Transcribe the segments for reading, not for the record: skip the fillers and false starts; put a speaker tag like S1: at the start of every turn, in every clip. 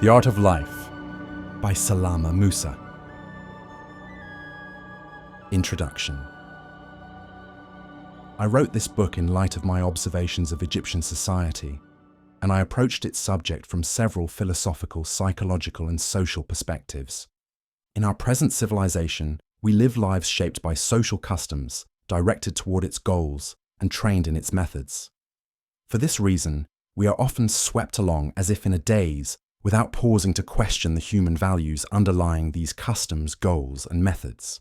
S1: The Art of Life by Salama Moussa. Introduction. I wrote this book in light of my observations of Egyptian society, and I approached its subject from several philosophical, psychological, and social perspectives. In our present civilization, we live lives shaped by social customs, directed toward its goals, and trained in its methods. For this reason, we are often swept along as if in a daze, without pausing to question the human values underlying these customs, goals, and methods.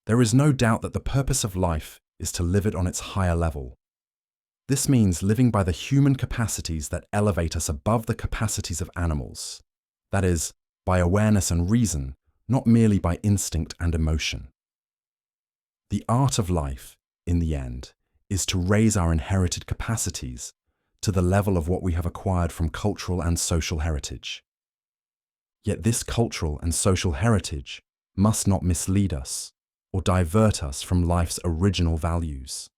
S1: There is no doubt that the purpose of life is to live it on its higher level. This means living by the human capacities that elevate us above the capacities of animals. That is, by awareness and reason, not merely by instinct and emotion. The art of life, in the end, is to raise our inherited capacities to the level of what we have acquired from cultural and social heritage. Yet this cultural and social heritage must not mislead us or divert us from life's original values.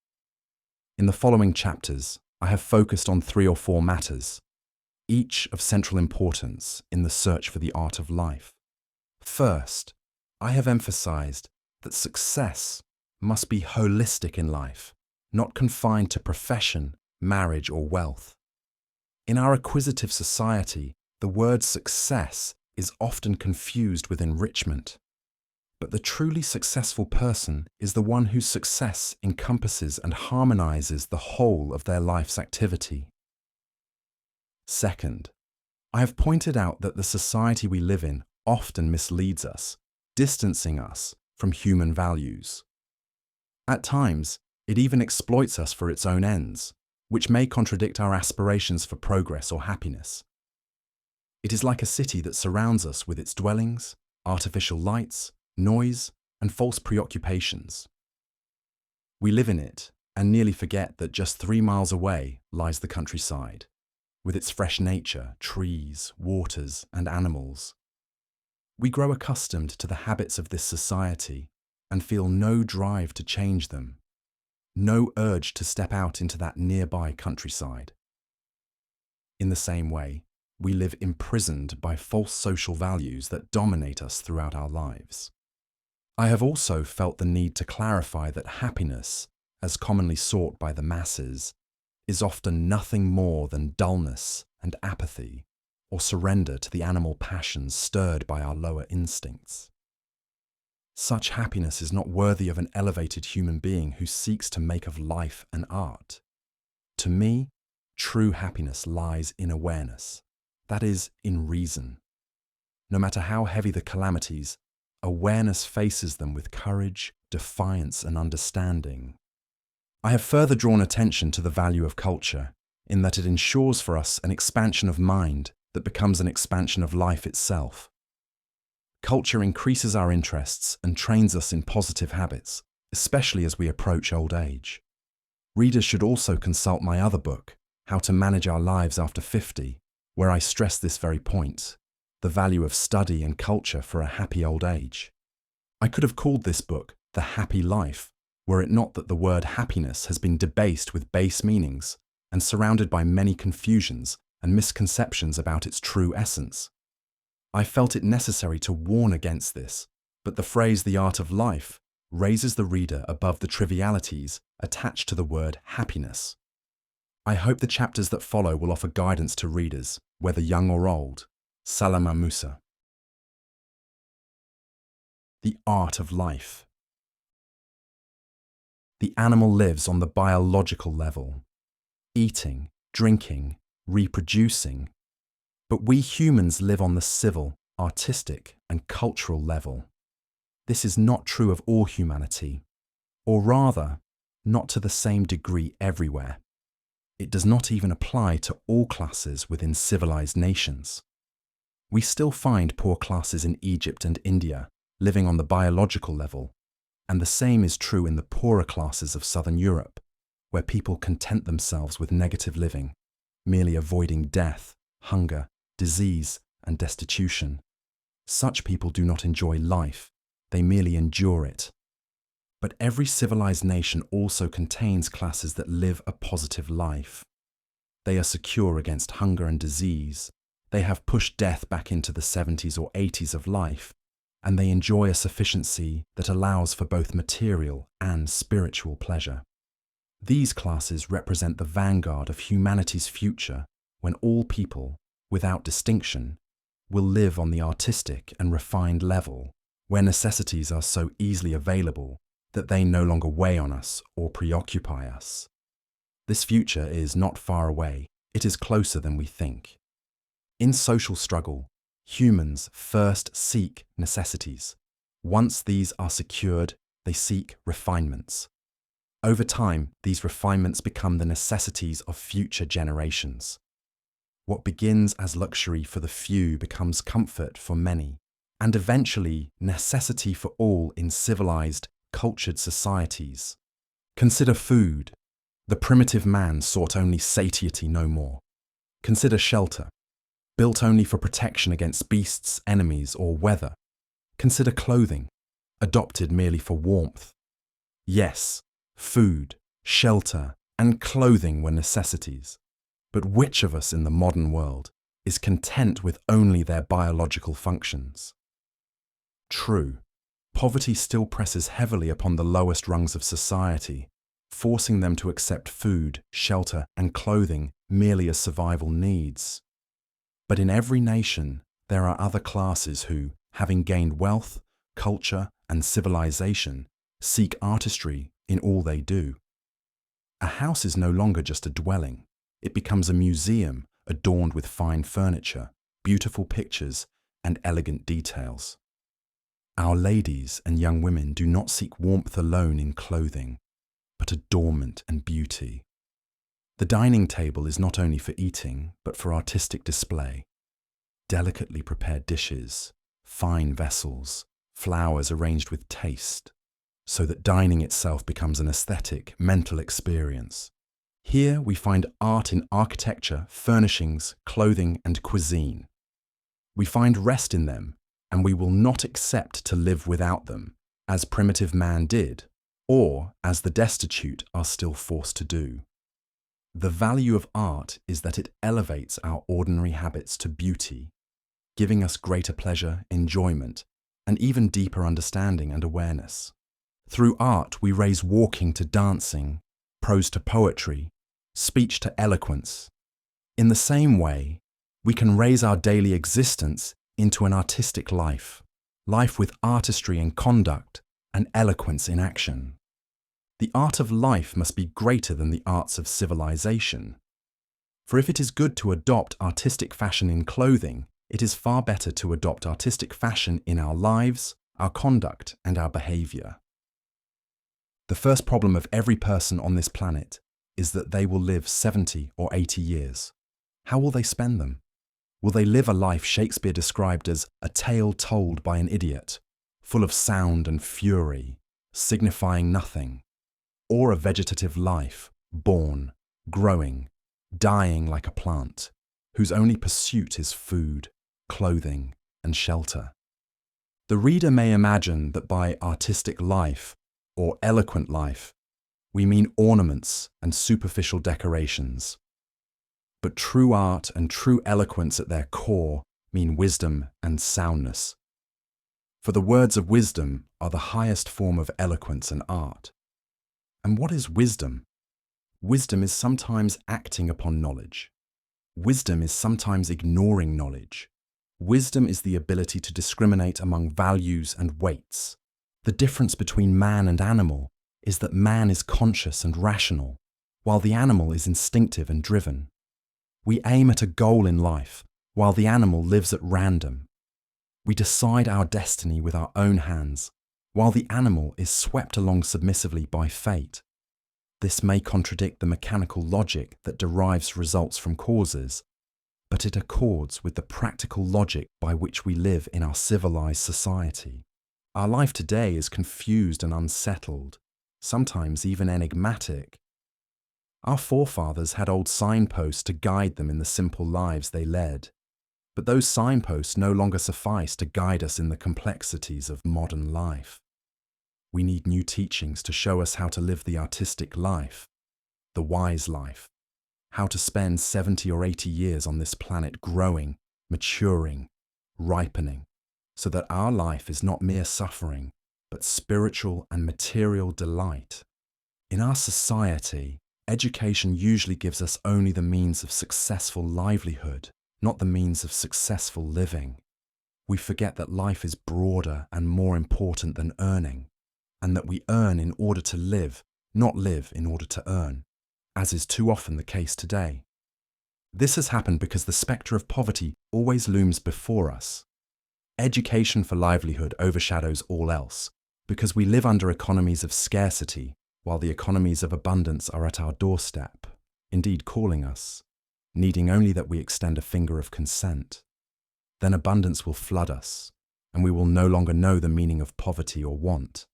S1: In the following chapters, I have focused on 3 or 4 matters, each of central importance in the search for the art of life. First, I have emphasized that success must be holistic in life, not confined to profession, marriage, or wealth. In our acquisitive society, the word success is often confused with enrichment. But the truly successful person is the one whose success encompasses and harmonizes the whole of their life's activity. Second, I have pointed out that the society we live in often misleads us, distancing us from human values. At times, it even exploits us for its own ends, which may contradict our aspirations for progress or happiness. It is like a city that surrounds us with its dwellings, artificial lights, noise, and false preoccupations. We live in it and nearly forget that just 3 miles away lies the countryside, with its fresh nature, trees, waters, and animals. We grow accustomed to the habits of this society and feel no drive to change them, no urge to step out into that nearby countryside. In the same way, we live imprisoned by false social values that dominate us throughout our lives. I have also felt the need to clarify that happiness, as commonly sought by the masses, is often nothing more than dullness and apathy, or surrender to the animal passions stirred by our lower instincts. Such happiness is not worthy of an elevated human being who seeks to make of life an art. To me, true happiness lies in awareness, that is, in reason. No matter how heavy the calamities, awareness faces them with courage, defiance, and understanding. I have further drawn attention to the value of culture, in that it ensures for us an expansion of mind that becomes an expansion of life itself. Culture increases our interests and trains us in positive habits, especially as we approach old age. Readers should also consult my other book, How to Manage Our Lives After 50, where I stress this very point, the value of study and culture for a happy old age. I could have called this book The Happy Life, were it not that the word happiness has been debased with base meanings and surrounded by many confusions and misconceptions about its true essence. I felt it necessary to warn against this, but the phrase "the art of life" raises the reader above the trivialities attached to the word happiness. I hope the chapters that follow will offer guidance to readers, whether young or old. Salama Moussa. The art of life. The animal lives on the biological level, eating, drinking, reproducing. But we humans live on the civil, artistic, and cultural level. This is not true of all humanity, or rather, not to the same degree everywhere. It does not even apply to all classes within civilized nations. We still find poor classes in Egypt and India living on the biological level, and the same is true in the poorer classes of Southern Europe, where people content themselves with negative living, merely avoiding death, hunger, disease, and destitution. Such people do not enjoy life, they merely endure it. But every civilized nation also contains classes that live a positive life. They are secure against hunger and disease, They have pushed death back into the 70s or 80s of life, and they enjoy a sufficiency that allows for both material and spiritual pleasure. These classes represent the vanguard of humanity's future, when all people, without distinction, will live on the artistic and refined level, where necessities are so easily available that they no longer weigh on us or preoccupy us. This future is not far away, it is closer than we think. In social struggle, humans first seek necessities. Once these are secured, they seek refinements. Over time, these refinements become the necessities of future generations. What begins as luxury for the few becomes comfort for many, and eventually necessity for all in civilized, cultured societies. Consider food. The primitive man sought only satiety, no more. Consider shelter, built only for protection against beasts, enemies, or weather. Consider clothing, adopted merely for warmth. Yes, food, shelter, and clothing were necessities. But which of us in the modern world is content with only their biological functions? True, poverty still presses heavily upon the lowest rungs of society, forcing them to accept food, shelter, and clothing merely as survival needs. But in every nation, there are other classes who, having gained wealth, culture, and civilization, seek artistry in all they do. A house is no longer just a dwelling. It becomes a museum adorned with fine furniture, beautiful pictures, and elegant details. Our ladies and young women do not seek warmth alone in clothing, but adornment and beauty. The dining table is not only for eating, but for artistic display. Delicately prepared dishes, fine vessels, flowers arranged with taste, so that dining itself becomes an aesthetic, mental experience. Here we find art in architecture, furnishings, clothing, and cuisine. We find rest in them, and we will not accept to live without them, as primitive man did, or as the destitute are still forced to do. The value of art is that it elevates our ordinary habits to beauty, giving us greater pleasure, enjoyment, and even deeper understanding and awareness. Through art, we raise walking to dancing, prose to poetry, speech to eloquence. In the same way, we can raise our daily existence into an artistic life, life with artistry in conduct and eloquence in action. The art of life must be greater than the arts of civilization. For if it is good to adopt artistic fashion in clothing, it is far better to adopt artistic fashion in our lives, our conduct, and our behavior. The first problem of every person on this planet is that they will live 70 or 80 years. How will they spend them? Will they live a life Shakespeare described as a tale told by an idiot, full of sound and fury, signifying nothing? Or a vegetative life, born, growing, dying like a plant, whose only pursuit is food, clothing, and shelter? The reader may imagine that by artistic life, or eloquent life, we mean ornaments and superficial decorations. But true art and true eloquence at their core mean wisdom and soundness. For the words of wisdom are the highest form of eloquence and art. And what is wisdom? Wisdom is sometimes acting upon knowledge. Wisdom is sometimes ignoring knowledge. Wisdom is the ability to discriminate among values and weights. The difference between man and animal is that man is conscious and rational, while the animal is instinctive and driven. We aim at a goal in life, while the animal lives at random. We decide our destiny with our own hands, while the animal is swept along submissively by fate. This may contradict the mechanical logic that derives results from causes, but it accords with the practical logic by which we live in our civilized society. Our life today is confused and unsettled, sometimes even enigmatic. Our forefathers had old signposts to guide them in the simple lives they led, but those signposts no longer suffice to guide us in the complexities of modern life. We need new teachings to show us how to live the artistic life, the wise life, how to spend 70 or 80 years on this planet growing, maturing, ripening, so that our life is not mere suffering, but spiritual and material delight. In our society, education usually gives us only the means of successful livelihood, not the means of successful living. We forget that life is broader and more important than earning, and that we earn in order to live, not live in order to earn, as is too often the case today. This has happened because the spectre of poverty always looms before us. Education for livelihood overshadows all else, because we live under economies of scarcity, while the economies of abundance are at our doorstep, indeed calling us, needing only that we extend a finger of consent. Then abundance will flood us, and we will no longer know the meaning of poverty or want.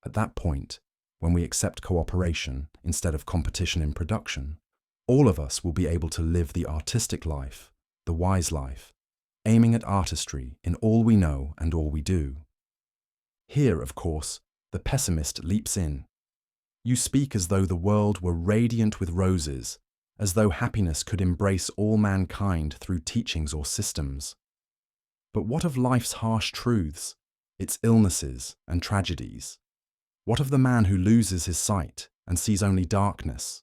S1: At that point, when we accept cooperation instead of competition in production, all of us will be able to live the artistic life, the wise life, aiming at artistry in all we know and all we do. Here, of course, the pessimist leaps in. You speak as though the world were radiant with roses, as though happiness could embrace all mankind through teachings or systems. But what of life's harsh truths, its illnesses and tragedies? What of the man who loses his sight and sees only darkness?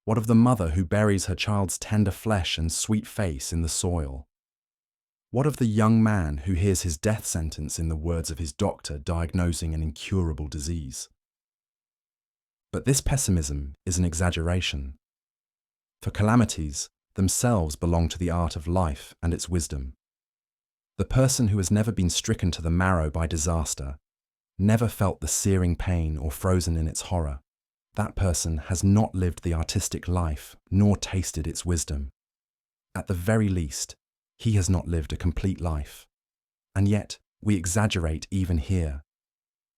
S1: What of the mother who buries her child's tender flesh and sweet face in the soil? What of the young man who hears his death sentence in the words of his doctor diagnosing an incurable disease? But this pessimism is an exaggeration. For calamities themselves belong to the art of life and its wisdom. The person who has never been stricken to the marrow by disaster, never felt the searing pain or frozen in its horror, that person has not lived the artistic life nor tasted its wisdom. At the very least, he has not lived a complete life. And yet, we exaggerate even here.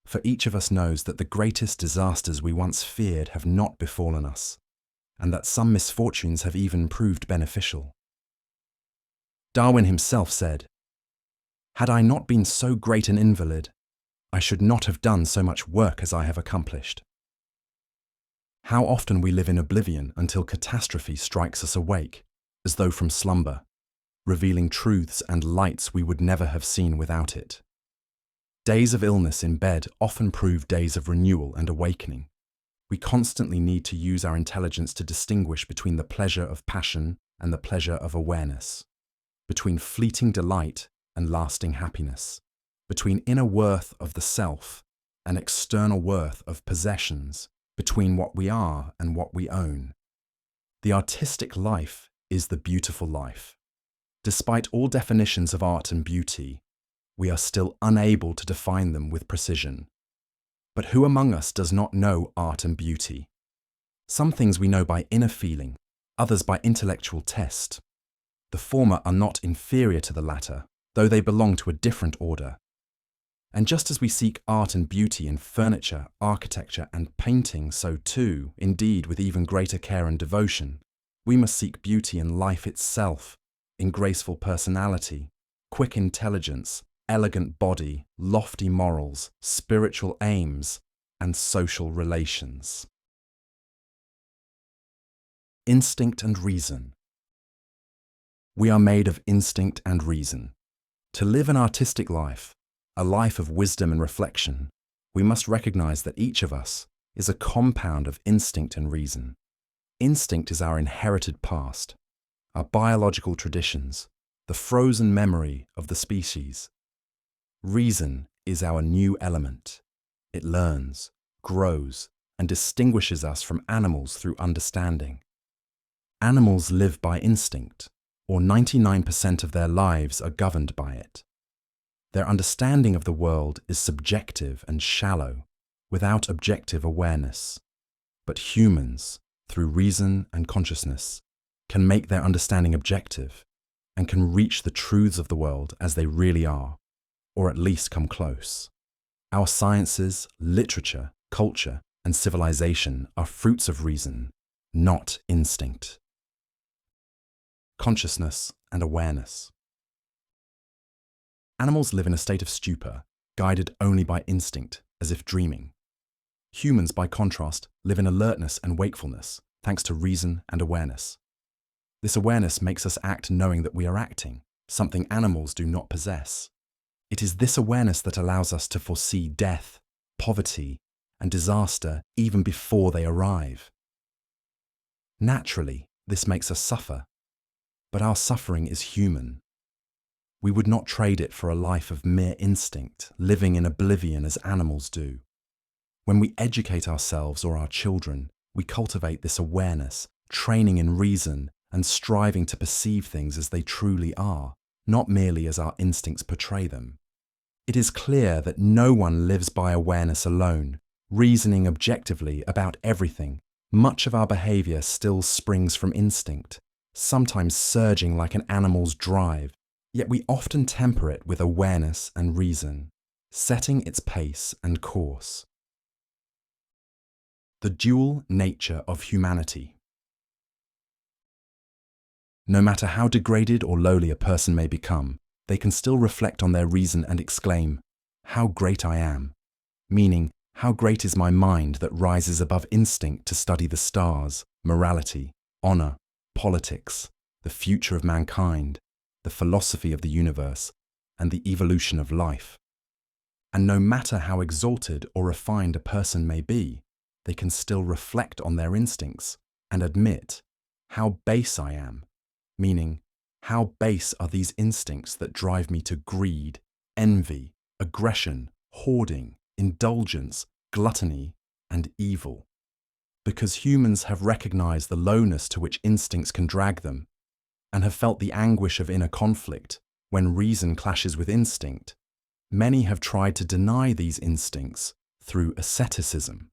S1: For each of us knows that the greatest disasters we once feared have not befallen us, and that some misfortunes have even proved beneficial. Darwin himself said, "Had I not been so great an invalid, I should not have done so much work as I have accomplished." How often we live in oblivion until catastrophe strikes us awake, as though from slumber, revealing truths and lights we would never have seen without it. Days of illness in bed often prove days of renewal and awakening. We constantly need to use our intelligence to distinguish between the pleasure of passion and the pleasure of awareness, between fleeting delight and lasting happiness, between inner worth of the self and external worth of possessions, between what we are and what we own. The artistic life is the beautiful life. Despite all definitions of art and beauty, we are still unable to define them with precision. But who among us does not know art and beauty? Some things we know by inner feeling, others by intellectual test. The former are not inferior to the latter, though they belong to a different order. And just as we seek art and beauty in furniture, architecture, and painting, so too, indeed with even greater care and devotion, we must seek beauty in life itself, in graceful personality, quick intelligence, elegant body, lofty morals, spiritual aims, and social relations. Instinct and reason. We are made of instinct and reason. To live an artistic life, a life of wisdom and reflection, we must recognize that each of us is a compound of instinct and reason. Instinct is our inherited past, our biological traditions, the frozen memory of the species. Reason is our new element. It learns, grows, and distinguishes us from animals through understanding. Animals live by instinct, or 99% of their lives are governed by it. Their understanding of the world is subjective and shallow, without objective awareness. But humans, through reason and consciousness, can make their understanding objective and can reach the truths of the world as they really are, or at least come close. Our sciences, literature, culture, and civilization are fruits of reason, not instinct. Consciousness and awareness. Animals live in a state of stupor, guided only by instinct, as if dreaming. Humans, by contrast, live in alertness and wakefulness, thanks to reason and awareness. This awareness makes us act knowing that we are acting, something animals do not possess. It is this awareness that allows us to foresee death, poverty, and disaster even before they arrive. Naturally, this makes us suffer, but our suffering is human. We would not trade it for a life of mere instinct, living in oblivion as animals do. When we educate ourselves or our children, we cultivate this awareness, training in reason and striving to perceive things as they truly are, not merely as our instincts portray them. It is clear that no one lives by awareness alone, reasoning objectively about everything. Much of our behavior still springs from instinct, sometimes surging like an animal's drive, yet we often temper it with awareness and reason, setting its pace and course. The dual nature of humanity. No matter how degraded or lowly a person may become, they can still reflect on their reason and exclaim, "How great I am," meaning, how great is my mind that rises above instinct to study the stars, morality, honor, politics, the future of mankind, the philosophy of the universe, and the evolution of life. And no matter how exalted or refined a person may be, they can still reflect on their instincts and admit, "How base I am," meaning, how base are these instincts that drive me to greed, envy, aggression, hoarding, indulgence, gluttony, and evil. Because humans have recognized the lowness to which instincts can drag them, and have felt the anguish of inner conflict when reason clashes with instinct, many have tried to deny these instincts through asceticism.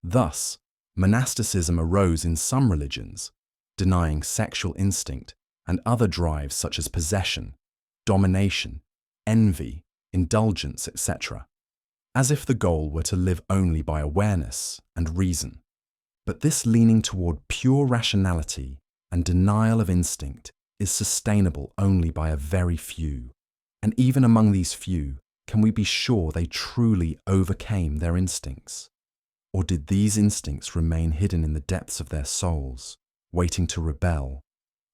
S1: Thus, monasticism arose in some religions, denying sexual instinct and other drives such as possession, domination, envy, indulgence, etc., as if the goal were to live only by awareness and reason. But this leaning toward pure rationality and denial of instinct is sustainable only by a very few. And even among these few, can we be sure they truly overcame their instincts? Or did these instincts remain hidden in the depths of their souls, waiting to rebel,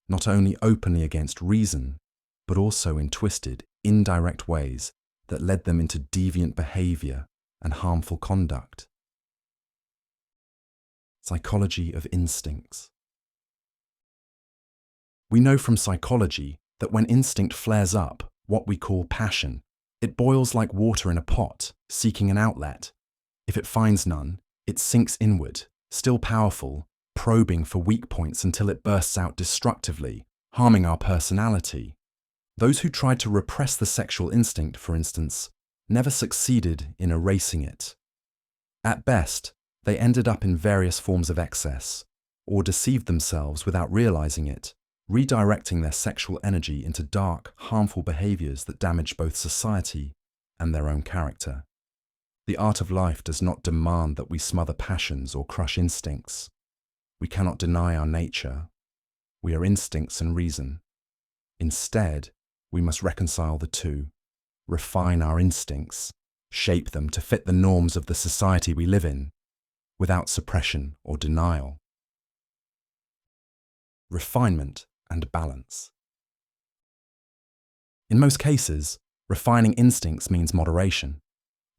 S1: not only openly against reason, but also in twisted, indirect ways that led them into deviant behavior and harmful conduct? Psychology of instincts. We know from psychology that when instinct flares up, what we call passion, it boils like water in a pot, seeking an outlet. If it finds none, it sinks inward, still powerful, probing for weak points until it bursts out destructively, harming our personality. Those who tried to repress the sexual instinct, for instance, never succeeded in erasing it. At best, they ended up in various forms of excess, or deceived themselves without realizing it, redirecting their sexual energy into dark, harmful behaviors that damage both society and their own character. The art of life does not demand that we smother passions or crush instincts. We cannot deny our nature. We are instincts and reason. Instead, we must reconcile the two, refine our instincts, shape them to fit the norms of the society we live in, without suppression or denial. Refinement and balance. In most cases, refining instincts means moderation,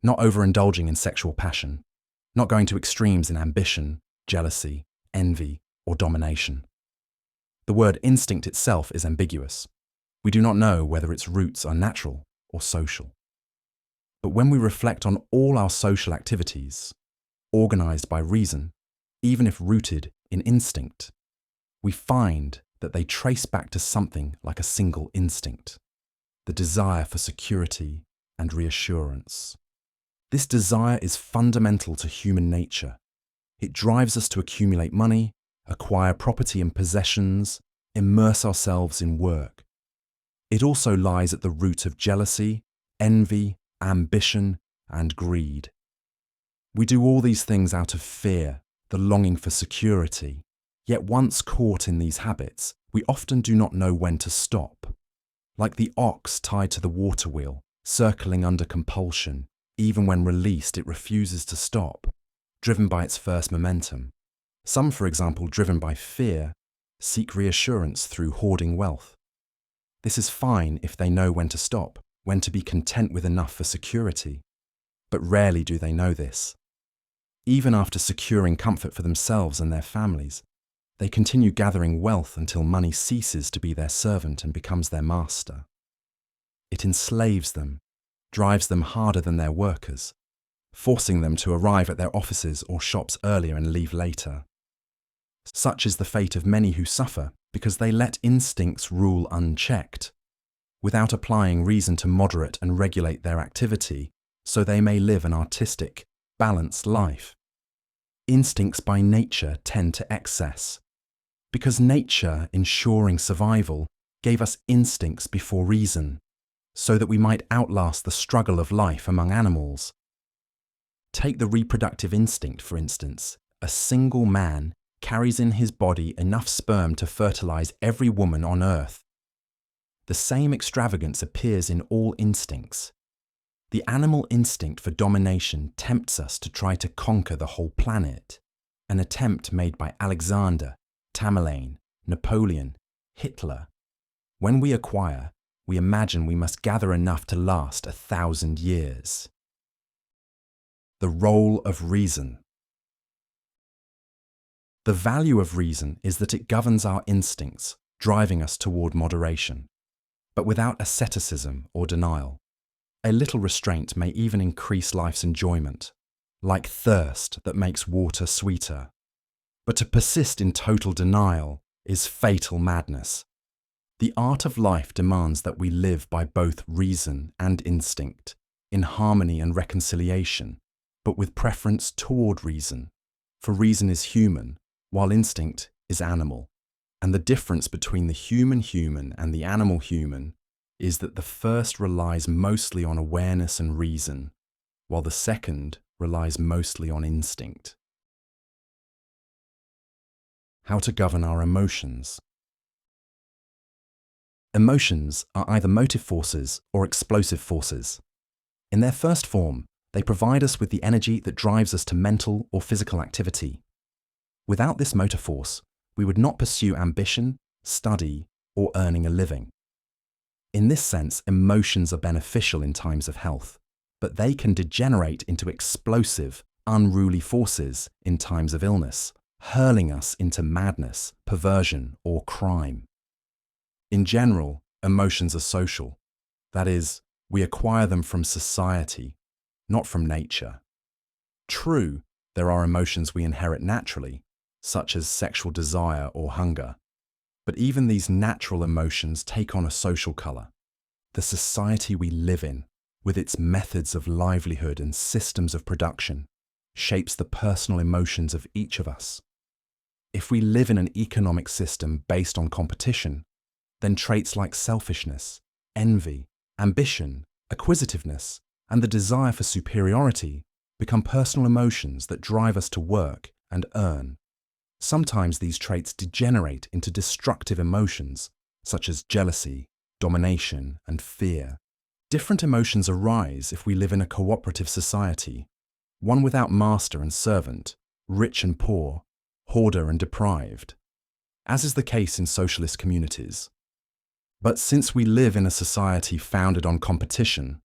S1: not overindulging in sexual passion, not going to extremes in ambition, jealousy, envy, or domination. The word instinct itself is ambiguous. We do not know whether its roots are natural or social. But when we reflect on all our social activities, organized by reason, even if rooted in instinct, we find that they trace back to something like a single instinct, the desire for security and reassurance. This desire is fundamental to human nature. It drives us to accumulate money, acquire property and possessions, immerse ourselves in work. It also lies at the root of jealousy, envy, ambition, and greed. We do all these things out of fear, the longing for security. Yet once caught in these habits, we often do not know when to stop. Like the ox tied to the water wheel, circling under compulsion, even when released it refuses to stop, driven by its first momentum. Some, for example, driven by fear, seek reassurance through hoarding wealth. This is fine if they know when to stop, when to be content with enough for security. But rarely do they know this. Even after securing comfort for themselves and their families, they continue gathering wealth until money ceases to be their servant and becomes their master. It enslaves them, drives them harder than their workers, forcing them to arrive at their offices or shops earlier and leave later. Such is the fate of many who suffer because they let instincts rule unchecked, without applying reason to moderate and regulate their activity so they may live an artistic, balanced life. Instincts by nature tend to excess, because nature, ensuring survival, gave us instincts before reason, so that we might outlast the struggle of life among animals. Take the reproductive instinct, for instance. A single man carries in his body enough sperm to fertilize every woman on Earth. The same extravagance appears in all instincts. The animal instinct for domination tempts us to try to conquer the whole planet, an attempt made by Alexander, Tamerlane, Napoleon, Hitler. When we acquire, we imagine we must gather enough to last 1,000 years. The role of reason. The value of reason is that it governs our instincts, driving us toward moderation, but without asceticism or denial. A little restraint may even increase life's enjoyment, like thirst that makes water sweeter. But to persist in total denial is fatal madness. The art of life demands that we live by both reason and instinct, in harmony and reconciliation, but with preference toward reason, for reason is human, while instinct is animal. And the difference between the human and the animal human is that the first relies mostly on awareness and reason, while the second relies mostly on instinct. How to govern our emotions. Emotions are either motive forces or explosive forces. In their first form, they provide us with the energy that drives us to mental or physical activity. Without this motor force, we would not pursue ambition, study, or earning a living. In this sense, emotions are beneficial in times of health, but they can degenerate into explosive, unruly forces in times of illness, hurling us into madness, perversion, or crime. In general, emotions are social. That is, we acquire them from society, not from nature. True, there are emotions we inherit naturally, such as sexual desire or hunger. But even these natural emotions take on a social colour. The society we live in, with its methods of livelihood and systems of production, shapes the personal emotions of each of us. If we live in an economic system based on competition, then traits like selfishness, envy, ambition, acquisitiveness, and the desire for superiority become personal emotions that drive us to work and earn. Sometimes these traits degenerate into destructive emotions, such as jealousy, domination, and fear. Different emotions arise if we live in a cooperative society, one without master and servant, rich and poor, hoarder and deprived, as is the case in socialist communities. But since we live in a society founded on competition,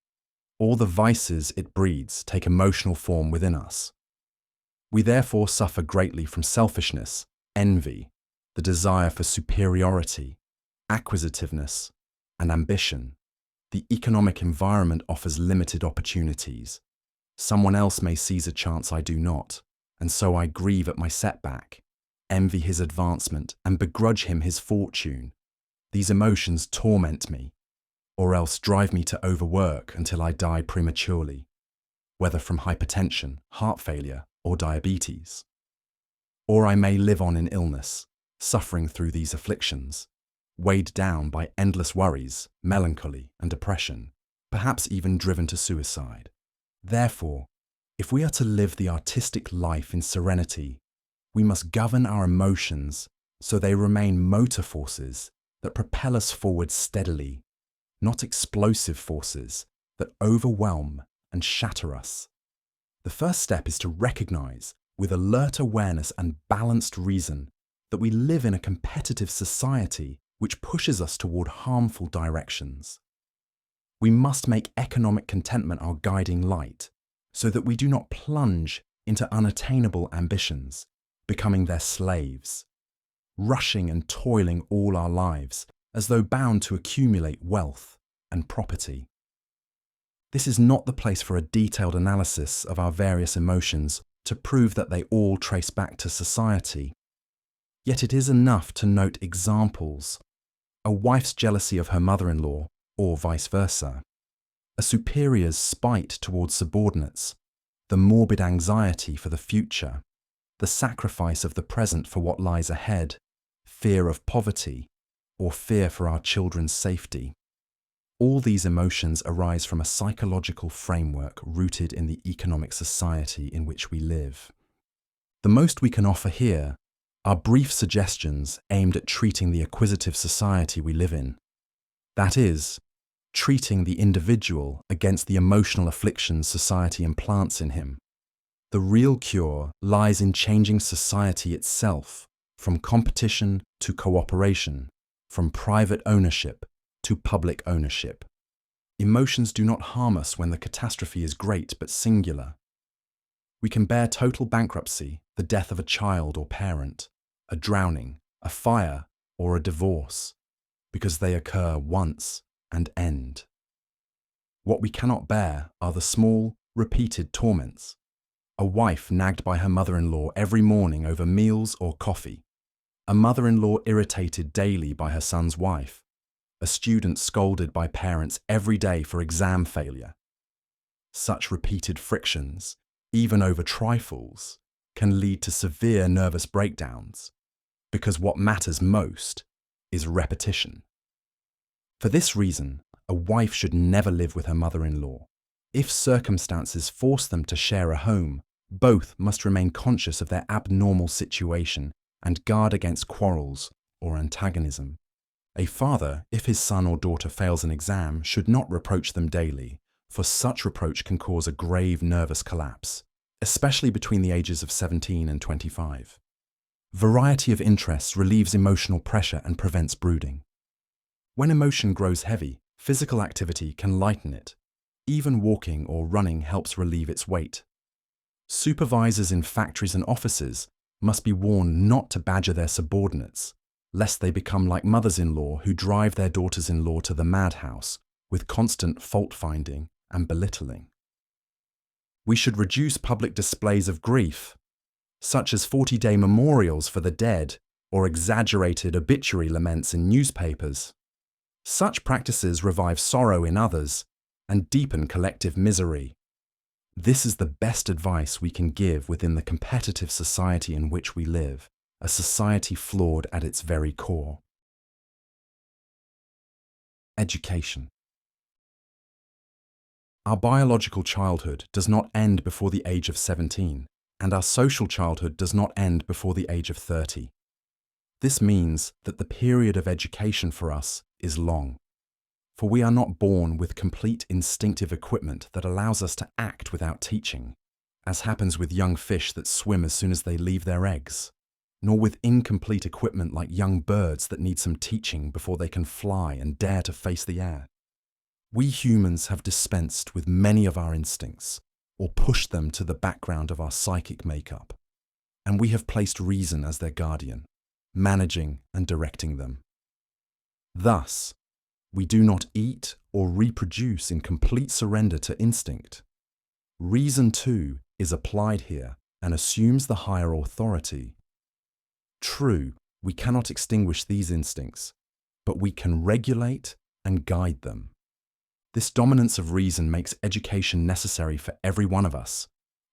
S1: all the vices it breeds take emotional form within us. We therefore suffer greatly from selfishness, envy, the desire for superiority, acquisitiveness, and ambition. The economic environment offers limited opportunities. Someone else may seize a chance I do not, and so I grieve at my setback, envy his advancement, and begrudge him his fortune. These emotions torment me, or else drive me to overwork until I die prematurely, whether from hypertension, heart failure, or diabetes. Or I may live on in illness, suffering through these afflictions, weighed down by endless worries, melancholy, and depression, perhaps even driven to suicide. Therefore, if we are to live the artistic life in serenity, we must govern our emotions so they remain motor forces that propel us forward steadily, not explosive forces that overwhelm and shatter us. The first step is to recognize, with alert awareness and balanced reason, that we live in a competitive society which pushes us toward harmful directions. We must make economic contentment our guiding light, so that we do not plunge into unattainable ambitions, becoming their slaves, rushing and toiling all our lives as though bound to accumulate wealth and property. This is not the place for a detailed analysis of our various emotions to prove that they all trace back to society. Yet it is enough to note examples: a wife's jealousy of her mother-in-law, or vice versa, a superior's spite towards subordinates, the morbid anxiety for the future, the sacrifice of the present for what lies ahead, fear of poverty, or fear for our children's safety. All these emotions arise from a psychological framework rooted in the economic society in which we live. The most we can offer here are brief suggestions aimed at treating the acquisitive society we live in. That is, treating the individual against the emotional afflictions society implants in him. The real cure lies in changing society itself, from competition to cooperation, from private ownership to public ownership. Emotions do not harm us when the catastrophe is great but singular. We can bear total bankruptcy, the death of a child or parent, a drowning, a fire, or a divorce, because they occur once and end. What we cannot bear are the small, repeated torments. A wife nagged by her mother-in-law every morning over meals or coffee, a mother-in-law irritated daily by her son's wife, a student scolded by parents every day for exam failure. Such repeated frictions, even over trifles, can lead to severe nervous breakdowns, because what matters most is repetition. For this reason, a wife should never live with her mother-in-law. If circumstances force them to share a home, both must remain conscious of their abnormal situation and guard against quarrels or antagonism. A father, if his son or daughter fails an exam, should not reproach them daily, for such reproach can cause a grave nervous collapse, especially between the ages of 17 and 25. Variety of interests relieves emotional pressure and prevents brooding. When emotion grows heavy, physical activity can lighten it. Even walking or running helps relieve its weight. Supervisors in factories and offices must be warned not to badger their subordinates, lest they become like mothers-in-law who drive their daughters-in-law to the madhouse with constant fault-finding and belittling. We should reduce public displays of grief, such as 40-day memorials for the dead or exaggerated obituary laments in newspapers. Such practices revive sorrow in others and deepen collective misery. This is the best advice we can give within the competitive society in which we live, a society flawed at its very core. Education. Our biological childhood does not end before the age of 17, and our social childhood does not end before the age of 30. This means that the period of education for us is long, for we are not born with complete instinctive equipment that allows us to act without teaching, as happens with young fish that swim as soon as they leave their eggs, nor with incomplete equipment like young birds that need some teaching before they can fly and dare to face the air. We humans have dispensed with many of our instincts, or pushed them to the background of our psychic makeup, and we have placed reason as their guardian, managing and directing them. Thus, we do not eat or reproduce in complete surrender to instinct. Reason, too, is applied here and assumes the higher authority. True, we cannot extinguish these instincts, but we can regulate and guide them. This dominance of reason makes education necessary for every one of us,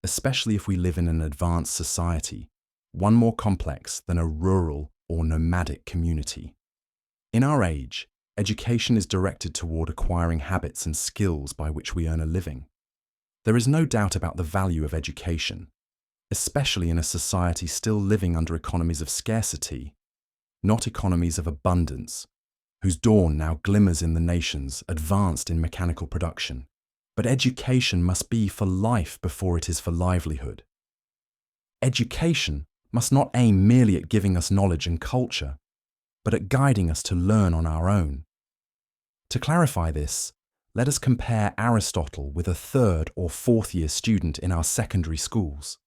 S1: especially if we live in an advanced society, one more complex than a rural or nomadic community. In our age, education is directed toward acquiring habits and skills by which we earn a living. There is no doubt about the value of education, especially in a society still living under economies of scarcity, not economies of abundance, whose dawn now glimmers in the nations advanced in mechanical production. But education must be for life before it is for livelihood. Education must not aim merely at giving us knowledge and culture. but at guiding us to learn on our own. To clarify this, let us compare Aristotle with a third or fourth year student in our secondary schools.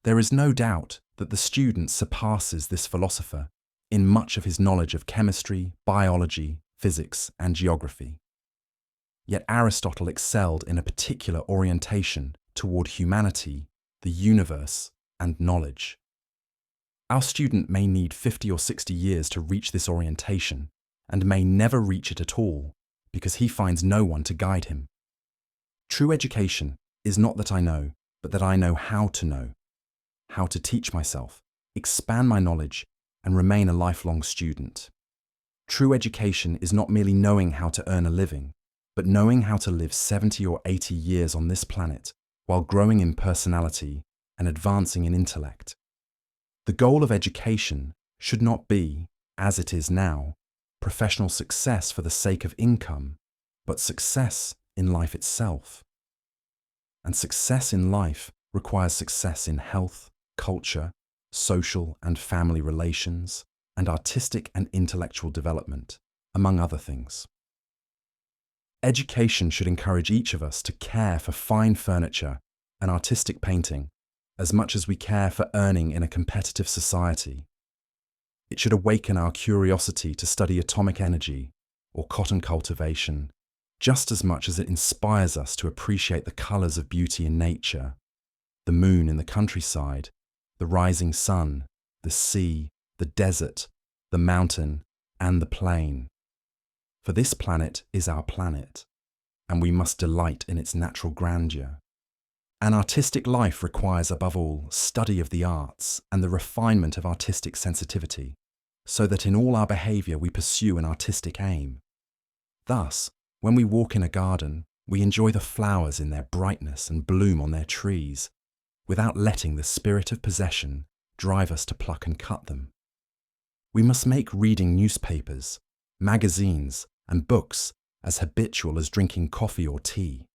S1: There is no doubt that the student surpasses this philosopher in much of his knowledge of chemistry, biology, physics, and geography. Yet Aristotle excelled in a particular orientation toward humanity, the universe, and knowledge. Our student may need 50 or 60 years to reach this orientation, and may never reach it at all, because he finds no one to guide him. True education is not that I know, but that I know how to teach myself, expand my knowledge, and remain a lifelong student. True education is not merely knowing how to earn a living, but knowing how to live 70 or 80 years on this planet while growing in personality and advancing in intellect. The goal of education should not be, as it is now, professional success for the sake of income, but success in life itself. And success in life requires success in health, culture, social and family relations, and artistic and intellectual development, among other things. Education should encourage each of us to care for fine furniture and artistic painting as much as we care for earning in a competitive society. It should awaken our curiosity to study atomic energy or cotton cultivation just as much as it inspires us to appreciate the colours of beauty in nature, the moon in the countryside, the rising sun, the sea, the desert, the mountain, and the plain. For this planet is our planet, and we must delight in its natural grandeur. An artistic life requires, above all, study of the arts and the refinement of artistic sensitivity, so that in all our behaviour we pursue an artistic aim. Thus, when we walk in a garden, we enjoy the flowers in their brightness and bloom on their trees, without letting the spirit of possession drive us to pluck and cut them. We must make reading newspapers, magazines, and books as habitual as drinking coffee or tea,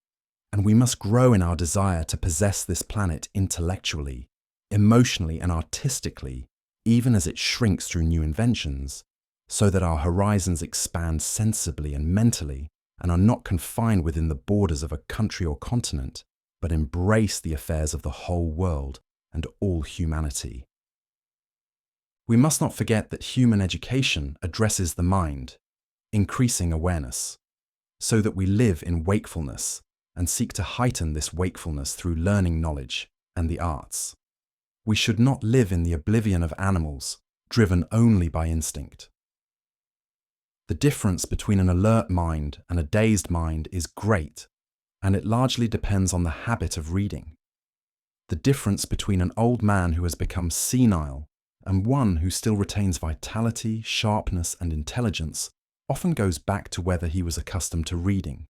S1: and we must grow in our desire to possess this planet intellectually, emotionally, and artistically, even as it shrinks through new inventions, so that our horizons expand sensibly and mentally and are not confined within the borders of a country or continent, but embrace the affairs of the whole world and all humanity. We must not forget that human education addresses the mind, increasing awareness, so that we live in wakefulness and seek to heighten this wakefulness through learning knowledge and the arts. We should not live in the oblivion of animals, driven only by instinct. The difference between an alert mind and a dazed mind is great, and it largely depends on the habit of reading. The difference between an old man who has become senile and one who still retains vitality, sharpness, and intelligence often goes back to whether he was accustomed to reading.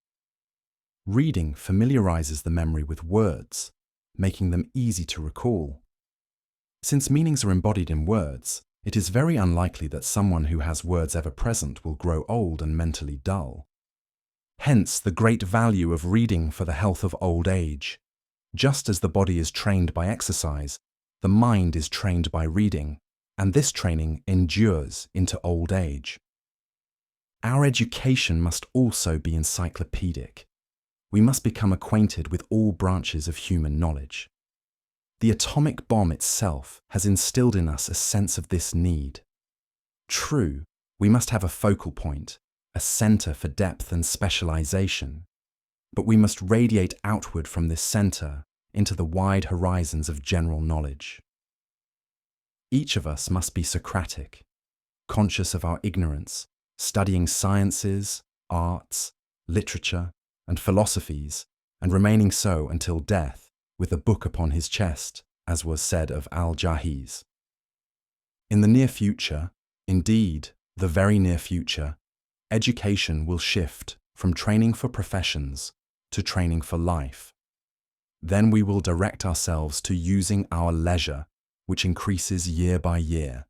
S1: Reading familiarizes the memory with words, making them easy to recall. Since meanings are embodied in words, it is very unlikely that someone who has words ever present will grow old and mentally dull. Hence the great value of reading for the health of old age. Just as the body is trained by exercise, the mind is trained by reading, and this training endures into old age. Our education must also be encyclopedic. We must become acquainted with all branches of human knowledge. The atomic bomb itself has instilled in us a sense of this need. True, we must have a focal point, a centre for depth and specialization, but we must radiate outward from this centre into the wide horizons of general knowledge. Each of us must be Socratic, conscious of our ignorance, studying sciences, arts, literature, and philosophies, and remaining so until death, with a book upon his chest, as was said of Al-Jahiz. In the near future, indeed, the very near future, education will shift from training for professions to training for life. Then we will direct ourselves to using our leisure, which increases year by year.